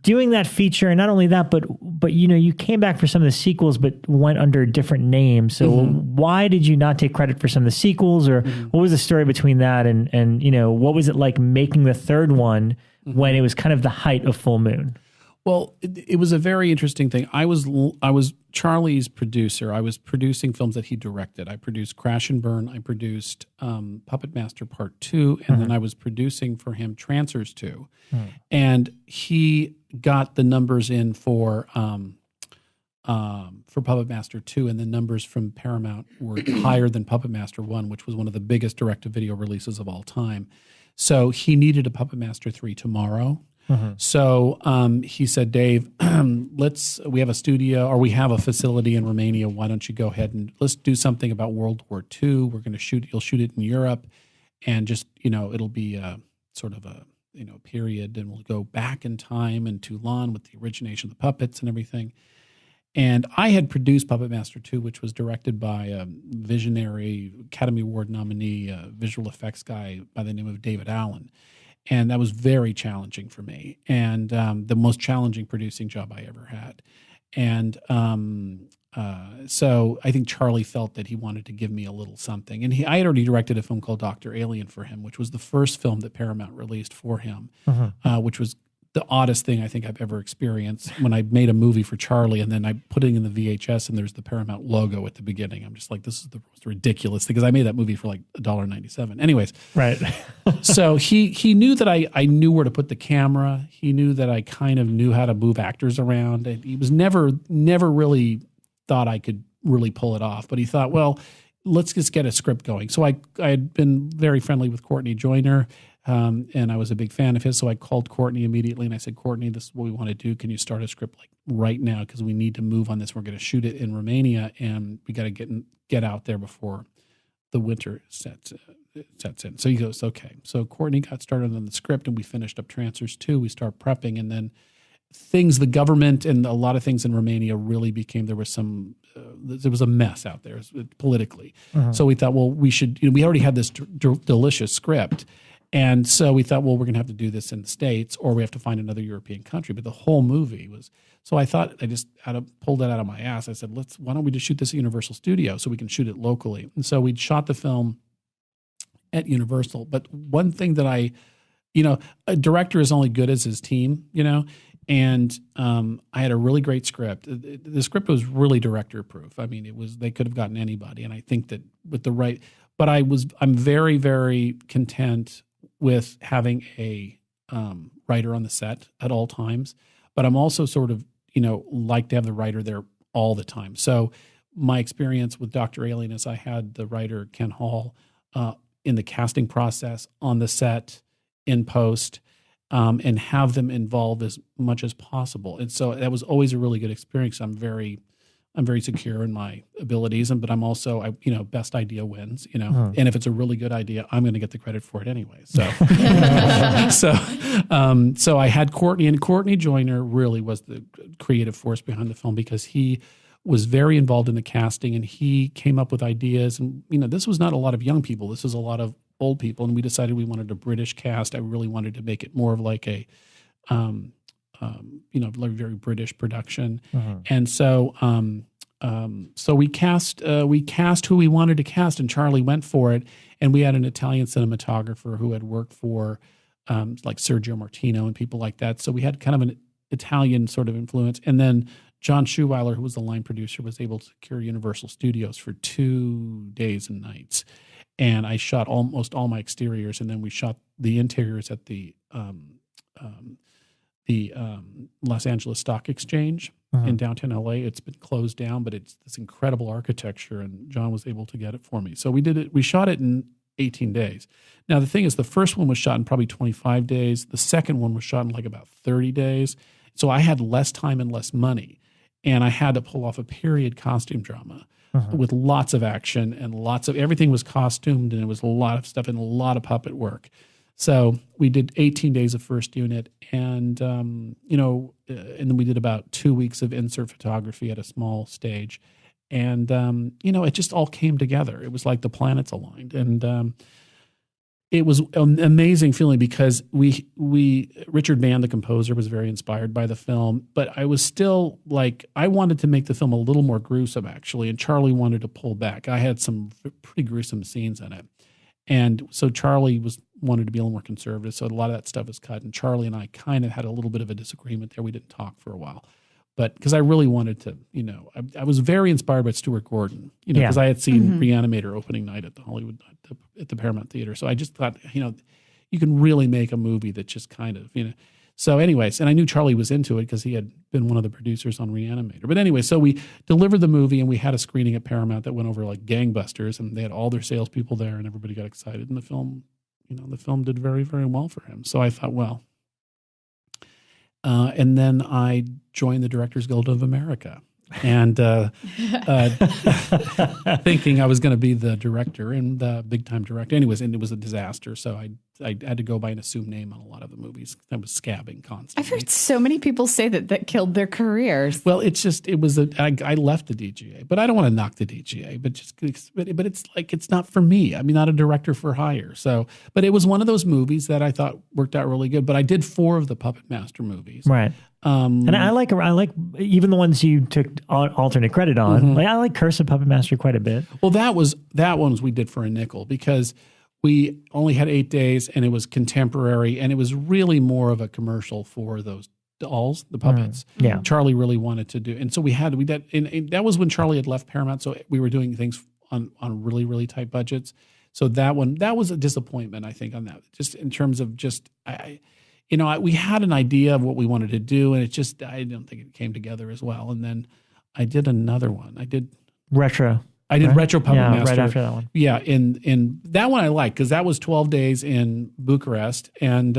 doing that feature, and not only that, but you came back for some of the sequels, but went under different names. So why did you not take credit for some of the sequels, or what was the story between that, and what was it like making the third one when it was kind of the height of Full Moon? Well, it was a very interesting thing. I was Charlie's producer. I was producing films that he directed. I produced Crash and Burn. I produced Puppet Master Part 2, and then I was producing for him Trancers 2. And he got the numbers in for Puppet Master 2, and the numbers from Paramount were higher than Puppet Master 1, which was one of the biggest direct-to-video releases of all time. So he needed a Puppet Master 3 tomorrow. So he said, Dave, we have a studio, or we have a facility in Romania. Why don't you go ahead and let's do something about World War II. We're going to you'll shoot it in Europe, and just, it'll be sort of a, period, and we'll go back in time in Toulon with the origination of the puppets and everything. And I had produced Puppet Master 2, which was directed by a visionary Academy Award nominee visual effects guy by the name of David Allen. And that was very challenging for me, and the most challenging producing job I ever had. And so I think Charlie felt that he wanted to give me a little something. And I had already directed a film called Dr. Alien for him, which was the first film that Paramount released for him, which was the oddest thing I think I've ever experienced. When I made a movie for Charlie, and then I put it in the VHS, and there's the Paramount logo at the beginning. I'm just like, this is the most ridiculous thing, because I made that movie for like $1.97. Anyways, right. So he knew that I knew where to put the camera. He knew that I kind of knew how to move actors around. And he was never really thought I could really pull it off. But he thought, well, let's just get a script going. So I had been very friendly with Courtney Joyner. And I was a big fan of his, so I called Courtney immediately, and I said, Courtney, this is what we want to do. Can you start a script like right now? Because we need to move on this. We're going to shoot it in Romania, and we got to get out there before the winter sets in. So he goes, okay. So Courtney got started on the script, and we finished up Trancers 2. We start prepping, and then the government and a lot of things in Romania really became, there was a mess out there politically. So we thought, well, we should, we already had this delicious script. And so we thought, well, we're going to have to do this in the States, or we have to find another European country. But the whole movie was, so I thought, I just pulled that out of my ass. I said, why don't we just shoot this at Universal Studios so we can shoot it locally? And so we'd shot the film at Universal. But one thing that a director is only good as his team, and I had a really great script. The script was really director proof. I mean, they could have gotten anybody. And I think that with the right, but I'm very, very content with having a writer on the set at all times. But I'm also sort of, like to have the writer there all the time. So my experience with Dr. Alien is I had the writer Ken Hall in the casting process, on the set, in post, and have them involved as much as possible. And so that was always a really good experience. I'm very secure in my abilities, but I'm also, best idea wins, and if it's a really good idea, I'm going to get the credit for it anyway. So, so I had Courtney, and Courtney Joyner really was the creative force behind the film, because he was very involved in the casting, and he came up with ideas. And, this was not a lot of young people. This was a lot of old people. And we decided we wanted a British cast. I really wanted to make it more of like a, like very British production. And so, so we cast who we wanted to cast, and Charlie went for it. And we had an Italian cinematographer who had worked for, like Sergio Martino and people like that. So we had kind of an Italian sort of influence. And then John Schuweiler, who was the line producer, was able to secure Universal Studios for 2 days and nights. And I shot almost all my exteriors, and then we shot the interiors at the Los Angeles Stock Exchange in downtown LA. It's been closed down, but it's this incredible architecture, and John was able to get it for me. So we did it. We shot it in 18 days. Now, the thing is, the first one was shot in probably 25 days. The second one was shot in like about 30 days. So I had less time and less money, and I had to pull off a period costume drama with lots of action, and everything was costumed, and it was a lot of stuff and a lot of puppet work. So we did 18 days of first unit, and and then we did about 2 weeks of insert photography at a small stage, and it just all came together. It was like the planets aligned, and it was an amazing feeling, because Richard Band, the composer, was very inspired by the film, but I was still like, I wanted to make the film a little more gruesome, actually, and Charlie wanted to pull back. I had some pretty gruesome scenes in it. And so Charlie wanted to be a little more conservative, so a lot of that stuff was cut. And Charlie and I kind of had a little bit of a disagreement there. We didn't talk for a while, but because I really wanted to, I was very inspired by Stuart Gordon, because I had seen Reanimator opening night at the Hollywood at the Paramount Theater. So I just thought, you can really make a movie that just kind of, So anyways, and I knew Charlie was into it because he had been one of the producers on Reanimator. But anyway, so we delivered the movie, and we had a screening at Paramount that went over like gangbusters, and they had all their salespeople there, and everybody got excited. And the film, the film did very, very well for him. So I thought, well, and then I joined the Directors Guild of America, and thinking I was going to be the director and the big time director. Anyways, and it was a disaster. So I had to go by an assumed name on a lot of the movies. I was scabbing constantly. I've heard so many people say that killed their careers. Well, I left the DGA, but I don't want to knock the DGA, but it's like, it's not for me. I'm not a director for hire. So, but it was one of those movies that I thought worked out really good. But I did 4 of the Puppet Master movies. Right. And I like even the ones you took alternate credit on. Like, I like Curse of Puppet Master quite a bit. Well, that one's we did for a nickel, because we only had 8 days, and it was contemporary, and it was really more of a commercial for those dolls, the puppets. Yeah, Charlie really wanted to do, and so and that was when Charlie had left Paramount, so we were doing things on really, really tight budgets. So that was a disappointment, I think, on that, just in terms of we had an idea of what we wanted to do, and I don't think it came together as well. And then I did another one. I did Retro. Retro Puppet Master. Right after that one. Yeah, in that one I liked, because that was 12 days in Bucharest, and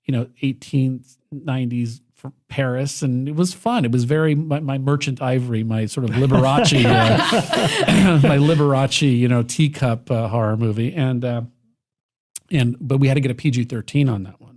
1890s for Paris, and it was fun. It was very my Merchant Ivory, my sort of Liberace, my Liberace, teacup horror movie, but we had to get a PG-13 on that one.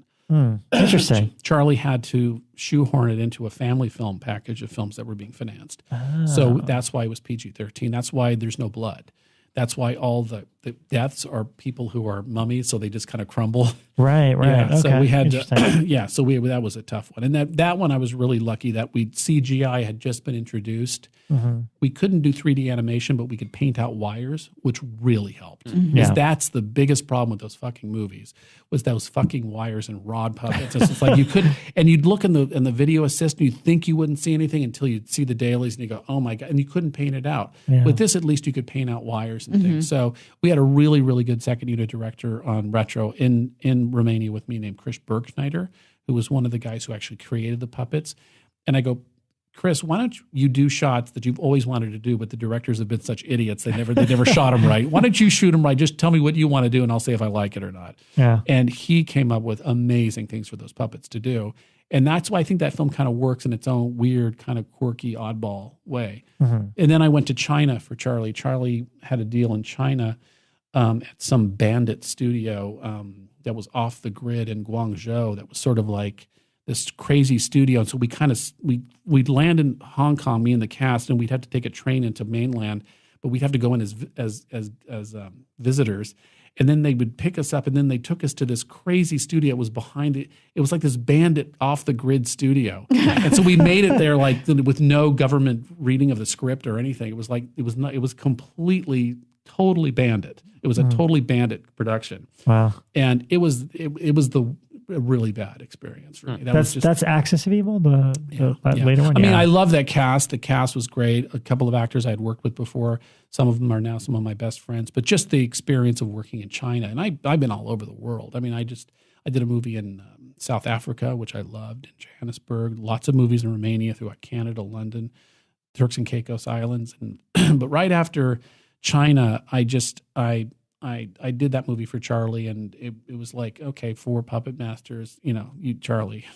Interesting. Charlie had to shoehorn it into a family film package of films that were being financed. Oh. So that's why it was PG-13. That's why there's no blood. That's why all the deaths are people who are mummies, so they just kind of crumble. Right. Yeah, okay. So we had to, that was a tough one. And that one I was really lucky that CGI had just been introduced. We couldn't do 3D animation, but we could paint out wires, which really helped. Because that's the biggest problem with those fucking movies, was those fucking wires and rod puppets. It's like you couldn't, and you'd look in the video assist, and you'd think you wouldn't see anything until you'd see the dailies, and you go, oh my God, and you couldn't paint it out. Yeah. With this, at least you could paint out wires and things. So we had a really, really good second unit director on Retro in Romania with me named Chris Bergschneider, who was one of the guys who actually created the puppets. And I go, Chris, why don't you do shots that you've always wanted to do, but the directors have been such idiots they never shot them right. Why don't you shoot them right? Just tell me what you want to do, and I'll say if I like it or not. Yeah. And he came up with amazing things for those puppets to do, and that's why I think that film kind of works in its own weird, kind of quirky, oddball way. Mm-hmm. And then I went to China for Charlie. Charlie had a deal in China at some bandit studio that was off the grid in Guangzhou. That was sort of like this crazy studio. And so we'd land in Hong Kong, me and the cast, and we'd have to take a train into mainland, but we'd have to go in as visitors. And then they would pick us up, and then they took us to this crazy studio. It was behind it. It was like this bandit off the grid studio. And so we made it there like with no government reading of the script or anything. It was completely, totally bandit. It was a totally bandit production. Wow. And it was a really bad experience for me. That's Axis of Evil, the later one. I mean, I love that cast. The cast was great. A couple of actors I had worked with before. Some of them are now some of my best friends. But just the experience of working in China, and I've been all over the world. I mean, I did a movie in South Africa, which I loved, in Johannesburg. Lots of movies in Romania, throughout Canada, London, Turks and Caicos Islands, and but right after China, I did that movie for Charlie, and it was like, okay, 4 puppet masters, Charlie,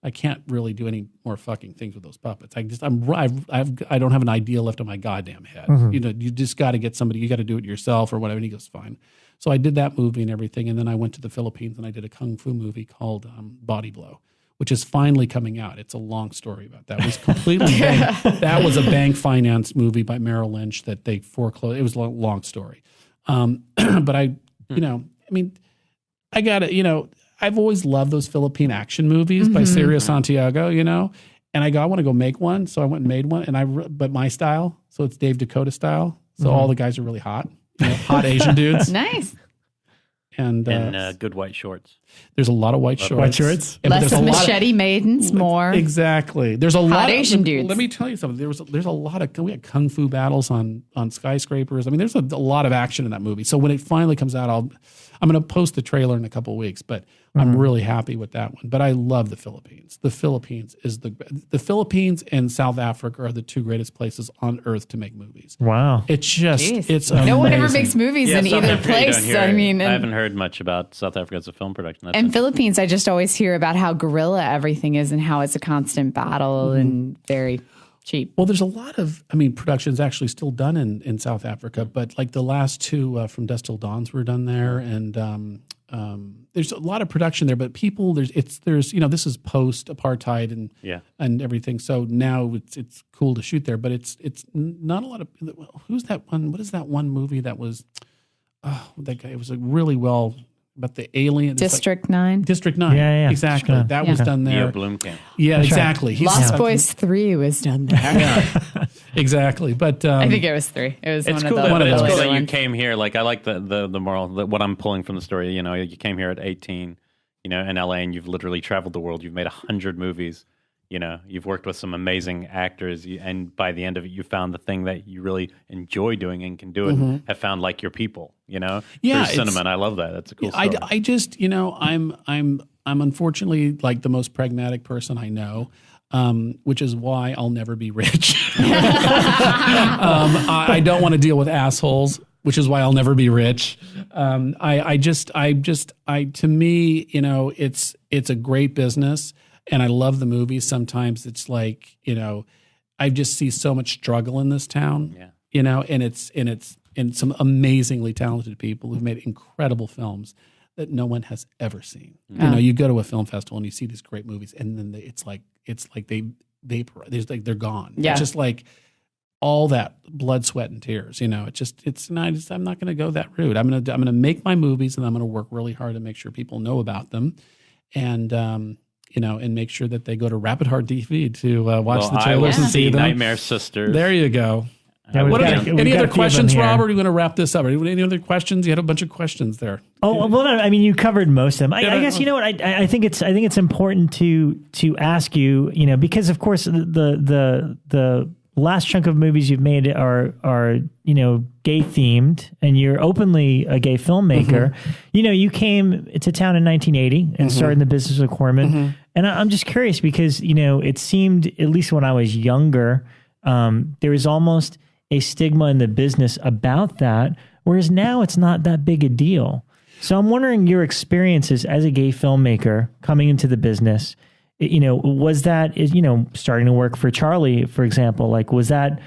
I can't really do any more fucking things with those puppets. I don't have an idea left on my goddamn head. Mm-hmm. You just got to get somebody, you got to do it yourself or whatever. And he goes, fine. So I did that movie and everything. And then I went to the Philippines and I did a Kung Fu movie called Body Blow, which is finally coming out. It's a long story about that. It was completely that was a bank finance movie by Merrill Lynch that they foreclosed. It was a long story. But I got it, I've always loved those Philippine action movies by Sergio Santiago, and I want to go make one. So I went and made one, but my style. So it's Dave DeCoteau style. So all the guys are really hot, hot Asian dudes. Nice. And good white shorts. There's a lot of white shorts. White shorts. Less machete maidens, more. Exactly. There's a lot of Asian dudes. Let me tell you something. There's a lot of, we had kung fu battles on skyscrapers. I mean, there's a lot of action in that movie. So when it finally comes out, I'm going to post the trailer in a couple of weeks, but I'm really happy with that one. But I love the Philippines. The Philippines and South Africa are the 2 greatest places on earth to make movies. Wow. It's just, it's no amazing. one ever makes movies in South either Africa, place. I haven't heard much about South Africa as a film production. And Philippines, I just always hear about how guerrilla everything is and how it's a constant battle and very cheap. Well, there's a lot of, productions actually still done in South Africa, but like the last 2 From Dusk Till Dawns were done there, and there's a lot of production there. But people, there's this is post-apartheid and everything, so now it's cool to shoot there. But it's not a lot of. Who's that one? What is that one movie that was? Oh, that guy. It was really well. About the alien. District 9. District 9. Yeah. Exactly. That was done there. Yeah, Blomkamp. Yeah, That's exactly. Right. Lost Boys 3 was done there. Yeah, exactly. But I think it was 3. It was it's one cool of the that, it's cool that ones. you came here. Like, I like the moral, what I'm pulling from the story. You came here at 18, in LA, and you've literally traveled the world. You've made 100 movies. You've worked with some amazing actors, and by the end of it, you found the thing that you really enjoy doing and can do it, and have found like your people, through cinema. And I love that. That's a cool story. I just, I'm unfortunately like the most pragmatic person I know, which is why I'll never be rich. I don't want to deal with assholes, which is why I'll never be rich. To me, it's a great business. And I love the movies. Sometimes it's like, I just see so much struggle in this town, and some amazingly talented people who've made incredible films that no one has ever seen. Yeah. You go to a film festival and you see these great movies, and then it's like they vaporize. They're gone. Yeah. It's just like all that blood, sweat, and tears. I'm not going to go that route. I'm going to make my movies, and I'm going to work really hard to make sure people know about them, and and make sure that they go to Rapid Heart TV to watch the trailers and see them. Nightmare Sisters. There you go. Any other questions, Rob? Or are you going to wrap this up? Any other questions? You had a bunch of questions there. Oh well, you covered most of them. I guess I think it's important to ask you, because of course the last chunk of movies you've made are gay themed, and you're openly a gay filmmaker. You came to town in 1980 and started in the business with Corman. And I'm just curious because, it seemed, at least when I was younger, there was almost a stigma in the business about that, whereas now it's not that big a deal. So I'm wondering your experiences as a gay filmmaker coming into the business. Was that, starting to work for Charlie, for example, like, was that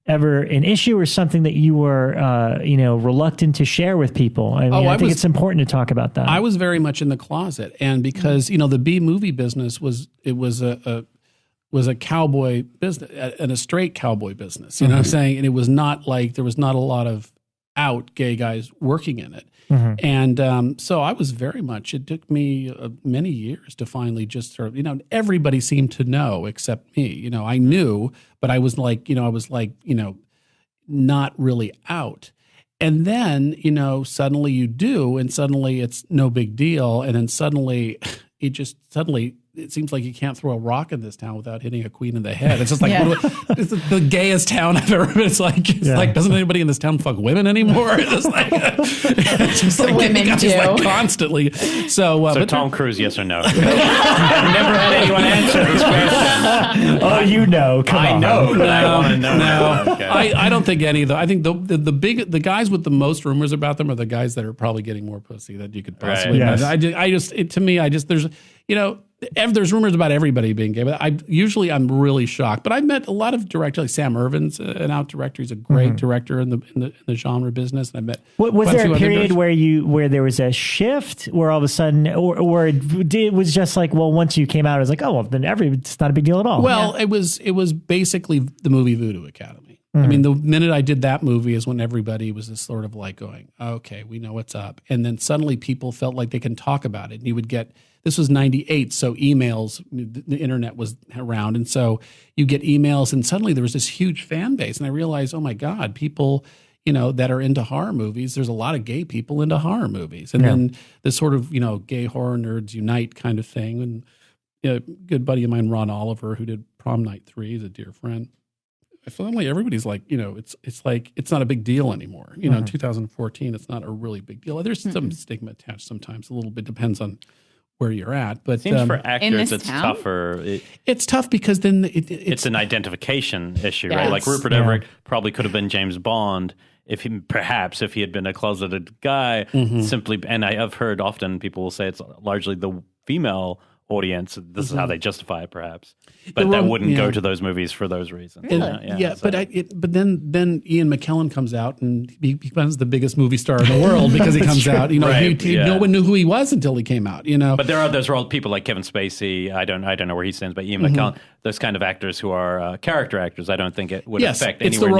ever an issue or something that you were, reluctant to share with people? I think it's important to talk about that. I was very much in the closet. And because, the B movie business was a cowboy business and a straight cowboy business, you know what I'm saying? And it was not like, there was not a lot of out gay guys working in it. And so I was very much, it took me many years to finally just sort of, everybody seemed to know except me. I knew, but I was like, not really out. And then, suddenly you do, and suddenly it's no big deal. And then suddenly it seems like you can't throw a rock in this town without hitting a queen in the head. It's just like, it's the gayest town I've ever been. It's like, doesn't anybody in this town fuck women anymore? It's just like women do. Like constantly. So Tom Cruise, yes or no? I've never had anyone answer this question. Come on. I know, but I want to know. No, okay. I don't think any of them. I think the guys with the most rumors about them are the guys that are probably getting more pussy that you could possibly imagine. There's rumors about everybody being gay, but I'm really shocked. But I've met a lot of directors, like Sam Irvin's an out director. He's a great director in the genre business. And I met. Was there a period where there was a shift, where all of a sudden, or it was just like, well, once you came out, it was like, oh, well, then it's not a big deal at all. Well, it was basically the movie Voodoo Academy. I mean, the minute I did that movie is when everybody was just sort of like going, okay, we know what's up. And then suddenly people felt like they can talk about it. And you would get, this was 98, so emails, the internet was around. And so you get emails, and suddenly there was this huge fan base. And I realized, oh my God, people, that are into horror movies, there's a lot of gay people into horror movies. And then this sort of, gay horror nerds unite kind of thing. And a good buddy of mine, Ron Oliver, who did Prom Night 3, he's a dear friend. Finally, everybody's like, it's like, it's not a big deal anymore. In 2014, it's not a really big deal. There's some stigma attached sometimes. A little bit depends on where you're at. But seems for actors, it's tougher. It's tough because then it's an identification issue, right? Like Rupert Everett probably could have been James Bond if he had been a closeted guy. Simply, and I've heard often people will say it's largely the female audience. This is how they justify it, perhaps. But that wouldn't go to those movies for those reasons. Really? But then Ian McKellen comes out and he becomes the biggest movie star in the world because he comes out. No one knew who he was until he came out. But there are those people like Kevin Spacey. I don't know where he stands, but Ian McKellen. Those kind of actors who are character actors. I don't think it would affect anywhere the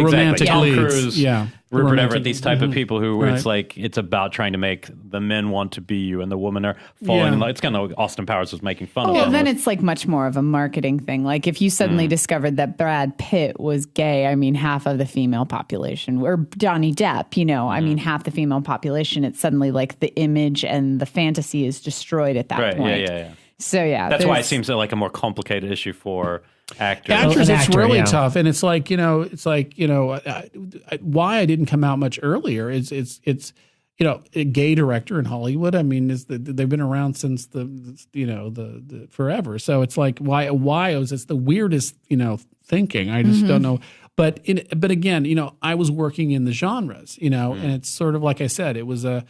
romantic Tom leads. Cruise, Rupert Everett, these type of people who it's like it's about trying to make the men want to be you and the women are falling in love. It's kind of like Austin Powers was making fun of. Well, then it's like much more of a marketing thing. Like if you suddenly discovered that Brad Pitt was gay, I mean, half of the female population, or Johnny Depp, I mean, half the female population, it's suddenly like the image and the fantasy is destroyed at that point. Yeah. So that's why it seems like a more complicated issue for actors. It's really tough, and it's like why I didn't come out much earlier is it's a gay director in Hollywood. I mean, they've been around since the forever. So it's like why was it's the weirdest thinking. I just don't know. But again, I was working in the genres, and it's sort of like I said, it was a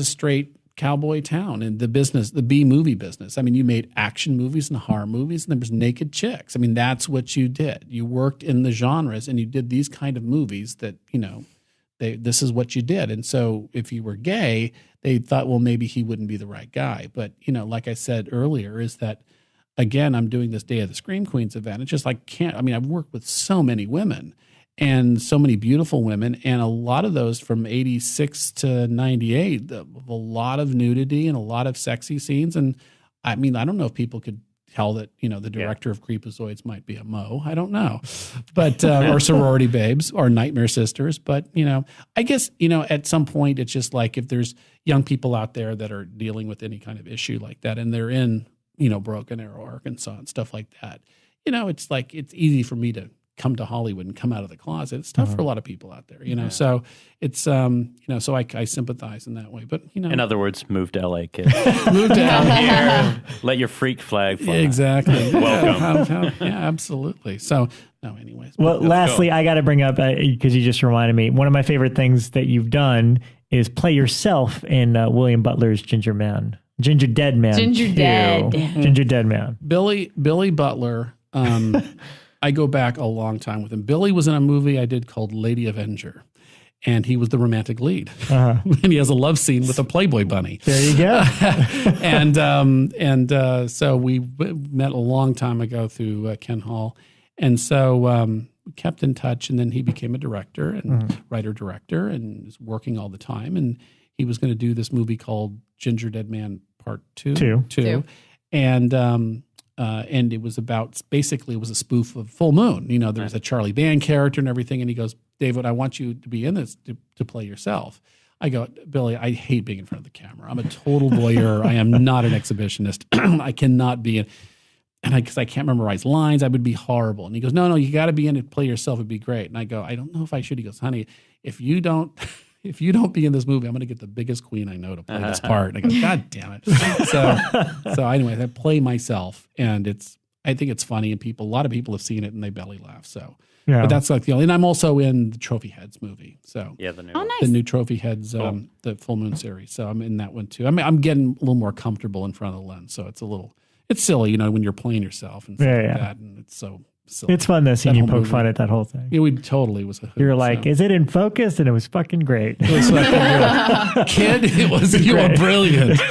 straight cowboy town and the business, the B movie business. I mean, you made action movies and horror movies, and there was naked chicks. I mean, that's what you did. You worked in the genres, and you did these kind of movies that this is what you did. And so, if you were gay, they thought, well, maybe he wouldn't be the right guy. But like I said earlier, is that again, I'm doing this Day of the Scream Queens event. It's just like I've worked with so many women. And so many beautiful women, and a lot of those from 86 to 98, a lot of nudity and a lot of sexy scenes. And I mean, I don't know if people could tell that, the director of Creepozoids might be a Mo. I don't know. But, or Sorority Babes or Nightmare Sisters. But, I guess, at some point, it's just like if there's young people out there that are dealing with any kind of issue like that, and they're in, Broken Arrow, Arkansas and stuff like that. it's like it's easy for me to come to Hollywood and come out of the closet. It's tough for a lot of people out there, So it's so I sympathize in that way. But in other words, move to LA, kid. Move to LA. Let your freak flag fly. Exactly. Welcome. Yeah, absolutely. So anyways. Well, lastly, I got to bring up because you just reminded me. One of my favorite things that you've done is play yourself in William Butler's Ginger Dead Man. Ginger Dead. Ginger Dead Man. Billy Butler. I go back a long time with him. Billy was in a movie I did called Lady Avenger, and he was the romantic lead. And he has a love scene with a Playboy bunny. There you go. So we met a long time ago through Ken Hall, and so we kept in touch. And then he became a director and writer-director, and is working all the time. And he was going to do this movie called Ginger Dead Man Part 2. And it was basically it was a spoof of Full Moon. There's a Charlie Band character and everything. And he goes, David, I want you to be in this to play yourself. I go, Billy, I hate being in front of the camera. I'm a total voyeur. I am not an exhibitionist. I cannot be in. And because I can't memorize lines, I would be horrible. And he goes, no, you got to be in it, play yourself. It'd be great. And I go, I don't know if I should. He goes, honey, if you don't be in this movie, I'm going to get the biggest queen I know to play this part. And I go, God damn it. So anyway, I play myself, and I think it's funny, and a lot of people have seen it and they belly laugh. So, but that's like the only, and I'm also in the Trophy Heads movie. So the new Trophy Heads, the Full Moon series. So I'm in that one too. I'm getting a little more comfortable in front of the lens. So it's silly, when you're playing yourself and stuff like that. And it's so silly. It's fun though, seeing you poke fun at that whole thing. Yeah, we totally was a hoot. You're like, is it in focus? And it was fucking great. It was fucking good. Kid, you were brilliant.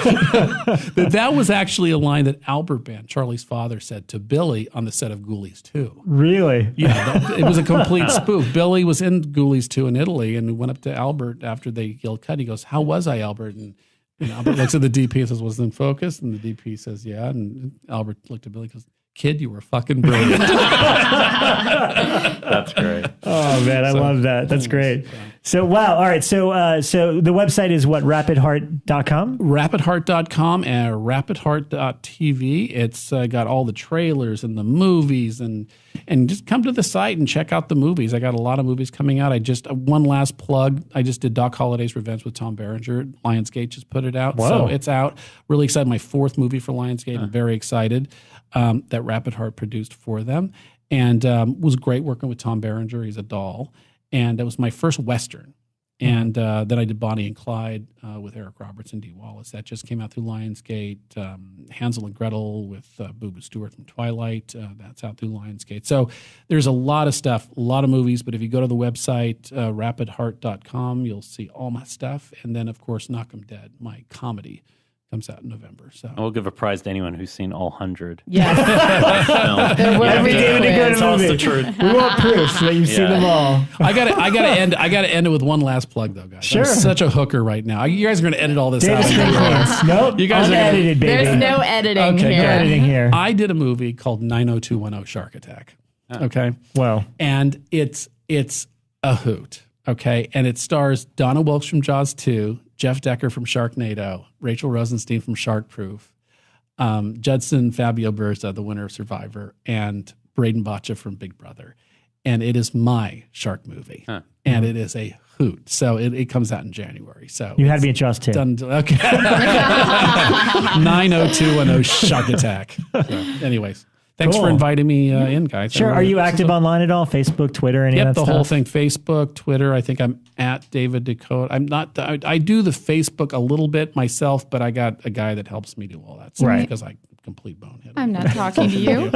That was actually a line that Albert Band, Charlie's father, said to Billy on the set of Ghoulies 2. Really? Yeah, it was a complete spoof. Billy was in Ghoulies 2 in Italy, and went up to Albert after they yelled cut. He goes, how was I, Albert? And Albert looks at the DP and says, was it in focus? And the DP says, yeah. And Albert looked at Billy and goes, kid, you were fucking brilliant. That's great. Oh man, I love that. That's great. So wow. All right. So the website is what? rapidheart.com? Rapidheart.com and rapidheart.tv. It's got all the trailers and the movies, and just come to the site and check out the movies. I got a lot of movies coming out. One last plug. I just did Doc Holliday's Revenge with Tom Berenger. Lionsgate just put it out. Whoa. So it's out. Really excited. My 4th movie for Lionsgate. I'm very excited. That Rapid Heart produced for them, and was great working with Tom Berenger. He's a doll, and that was my first Western. And then I did Bonnie and Clyde with Eric Roberts and Dee Wallace. That just came out through Lionsgate. Hansel and Gretel with Boo Boo Stewart from Twilight. That's out through Lionsgate. So there's a lot of stuff, a lot of movies. But if you go to the website, rapidheart.com, you'll see all my stuff. And then, of course, Knock 'em Dead, my comedy, comes out in November. So we'll give a prize to anyone who's seen all 100. Yes. Every David DeCoteau movie. The truth. We want proof that you've seen them all. I gotta end it with one last plug though, guys. Sure. I'm such a hooker right now. You guys are gonna edit all this out. Nope. You guys are edited, baby. There's no editing here. No editing here. I did a movie called 90210 Shark Attack. Okay. Wow. And it's a hoot. Okay. And it stars Donna Wilkes from Jaws 2, Jeff Decker from Sharknado, Rachel Rosenstein from Sharkproof, Judson Fabio Berza, the winner of Survivor, and Braden Boccia from Big Brother. And it is my shark movie. And it is a hoot. So it comes out in January. So you had to be in Jaws 2. Okay. 90210 Shark Attack. So, anyways. Thanks for inviting me in, guys. Sure. Are you active online at all? Facebook, Twitter, any of that stuff? Yep, the whole thing. Facebook, Twitter. I think I'm at David DeCoteau. I'm not. I do the Facebook a little bit myself, but I got a guy that helps me do all that stuff because I complete bonehead. I'm not talking to you.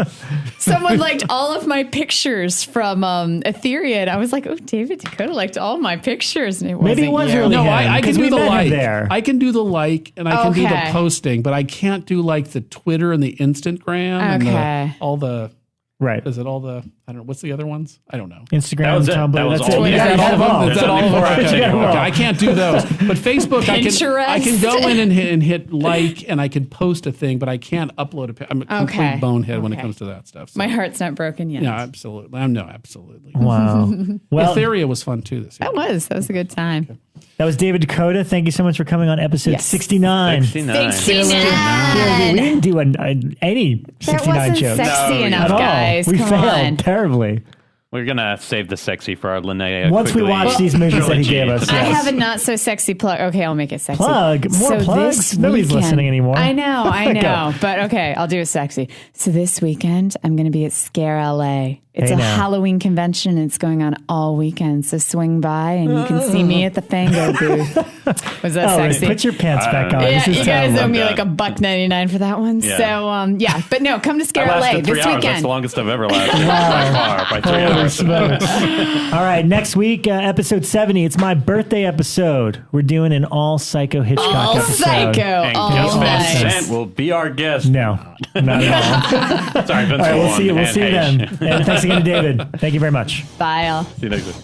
Someone liked all of my pictures from FEARnet. I was like, oh, David DeCoteau liked all my pictures. And maybe it was really him. No, I can do the like. There. I can do the like, and I can do the posting, but I can't do like the Twitter and the Instagram and all the... Right. Is it all the, I don't know, what's the other ones? I don't know. Instagram, Tumblr. That's all. it. That's all of them. Okay. I can't do those. But Facebook, I can go in and hit like, and I can post a thing, but I can't upload a picture. I'm a complete bonehead when it comes to that stuff. So. My heart's not broken yet. No, absolutely. Absolutely. Wow. Well, Etheria was fun too this year. That was a good time. Okay. That was David DeCoteau. Thank you so much for coming on episode 69. 69. 69. We didn't do any 69 jokes. Sexy enough, guys. We Come failed on. terribly. We're going to save the sexy for our Linnea. Once we watch these movies that he gave us. I have a not so sexy plug. Okay, I'll make it sexy. More plugs? Nobody's listening anymore. I know. But okay, I'll do it sexy. So this weekend, I'm going to be at Scare LA. It's a Halloween convention. And it's going on all weekend. So swing by and you can see me at the Fango booth. Was that sexy? Put your pants back on. Yeah, you guys owe me like $1.99 for that one. Yeah. So, but no, come to Scare LA this weekend. That's the longest I've ever lasted by far, by 3 hours. All right, next week, episode 70. It's my birthday episode. We're doing an all Psycho Hitchcock episode. And Gus Van Sant will be our guest. No, not at all. Sorry, Vince. All right, we'll see you then. And thanks again to David. Thank you very much. Bye, all. See you next week.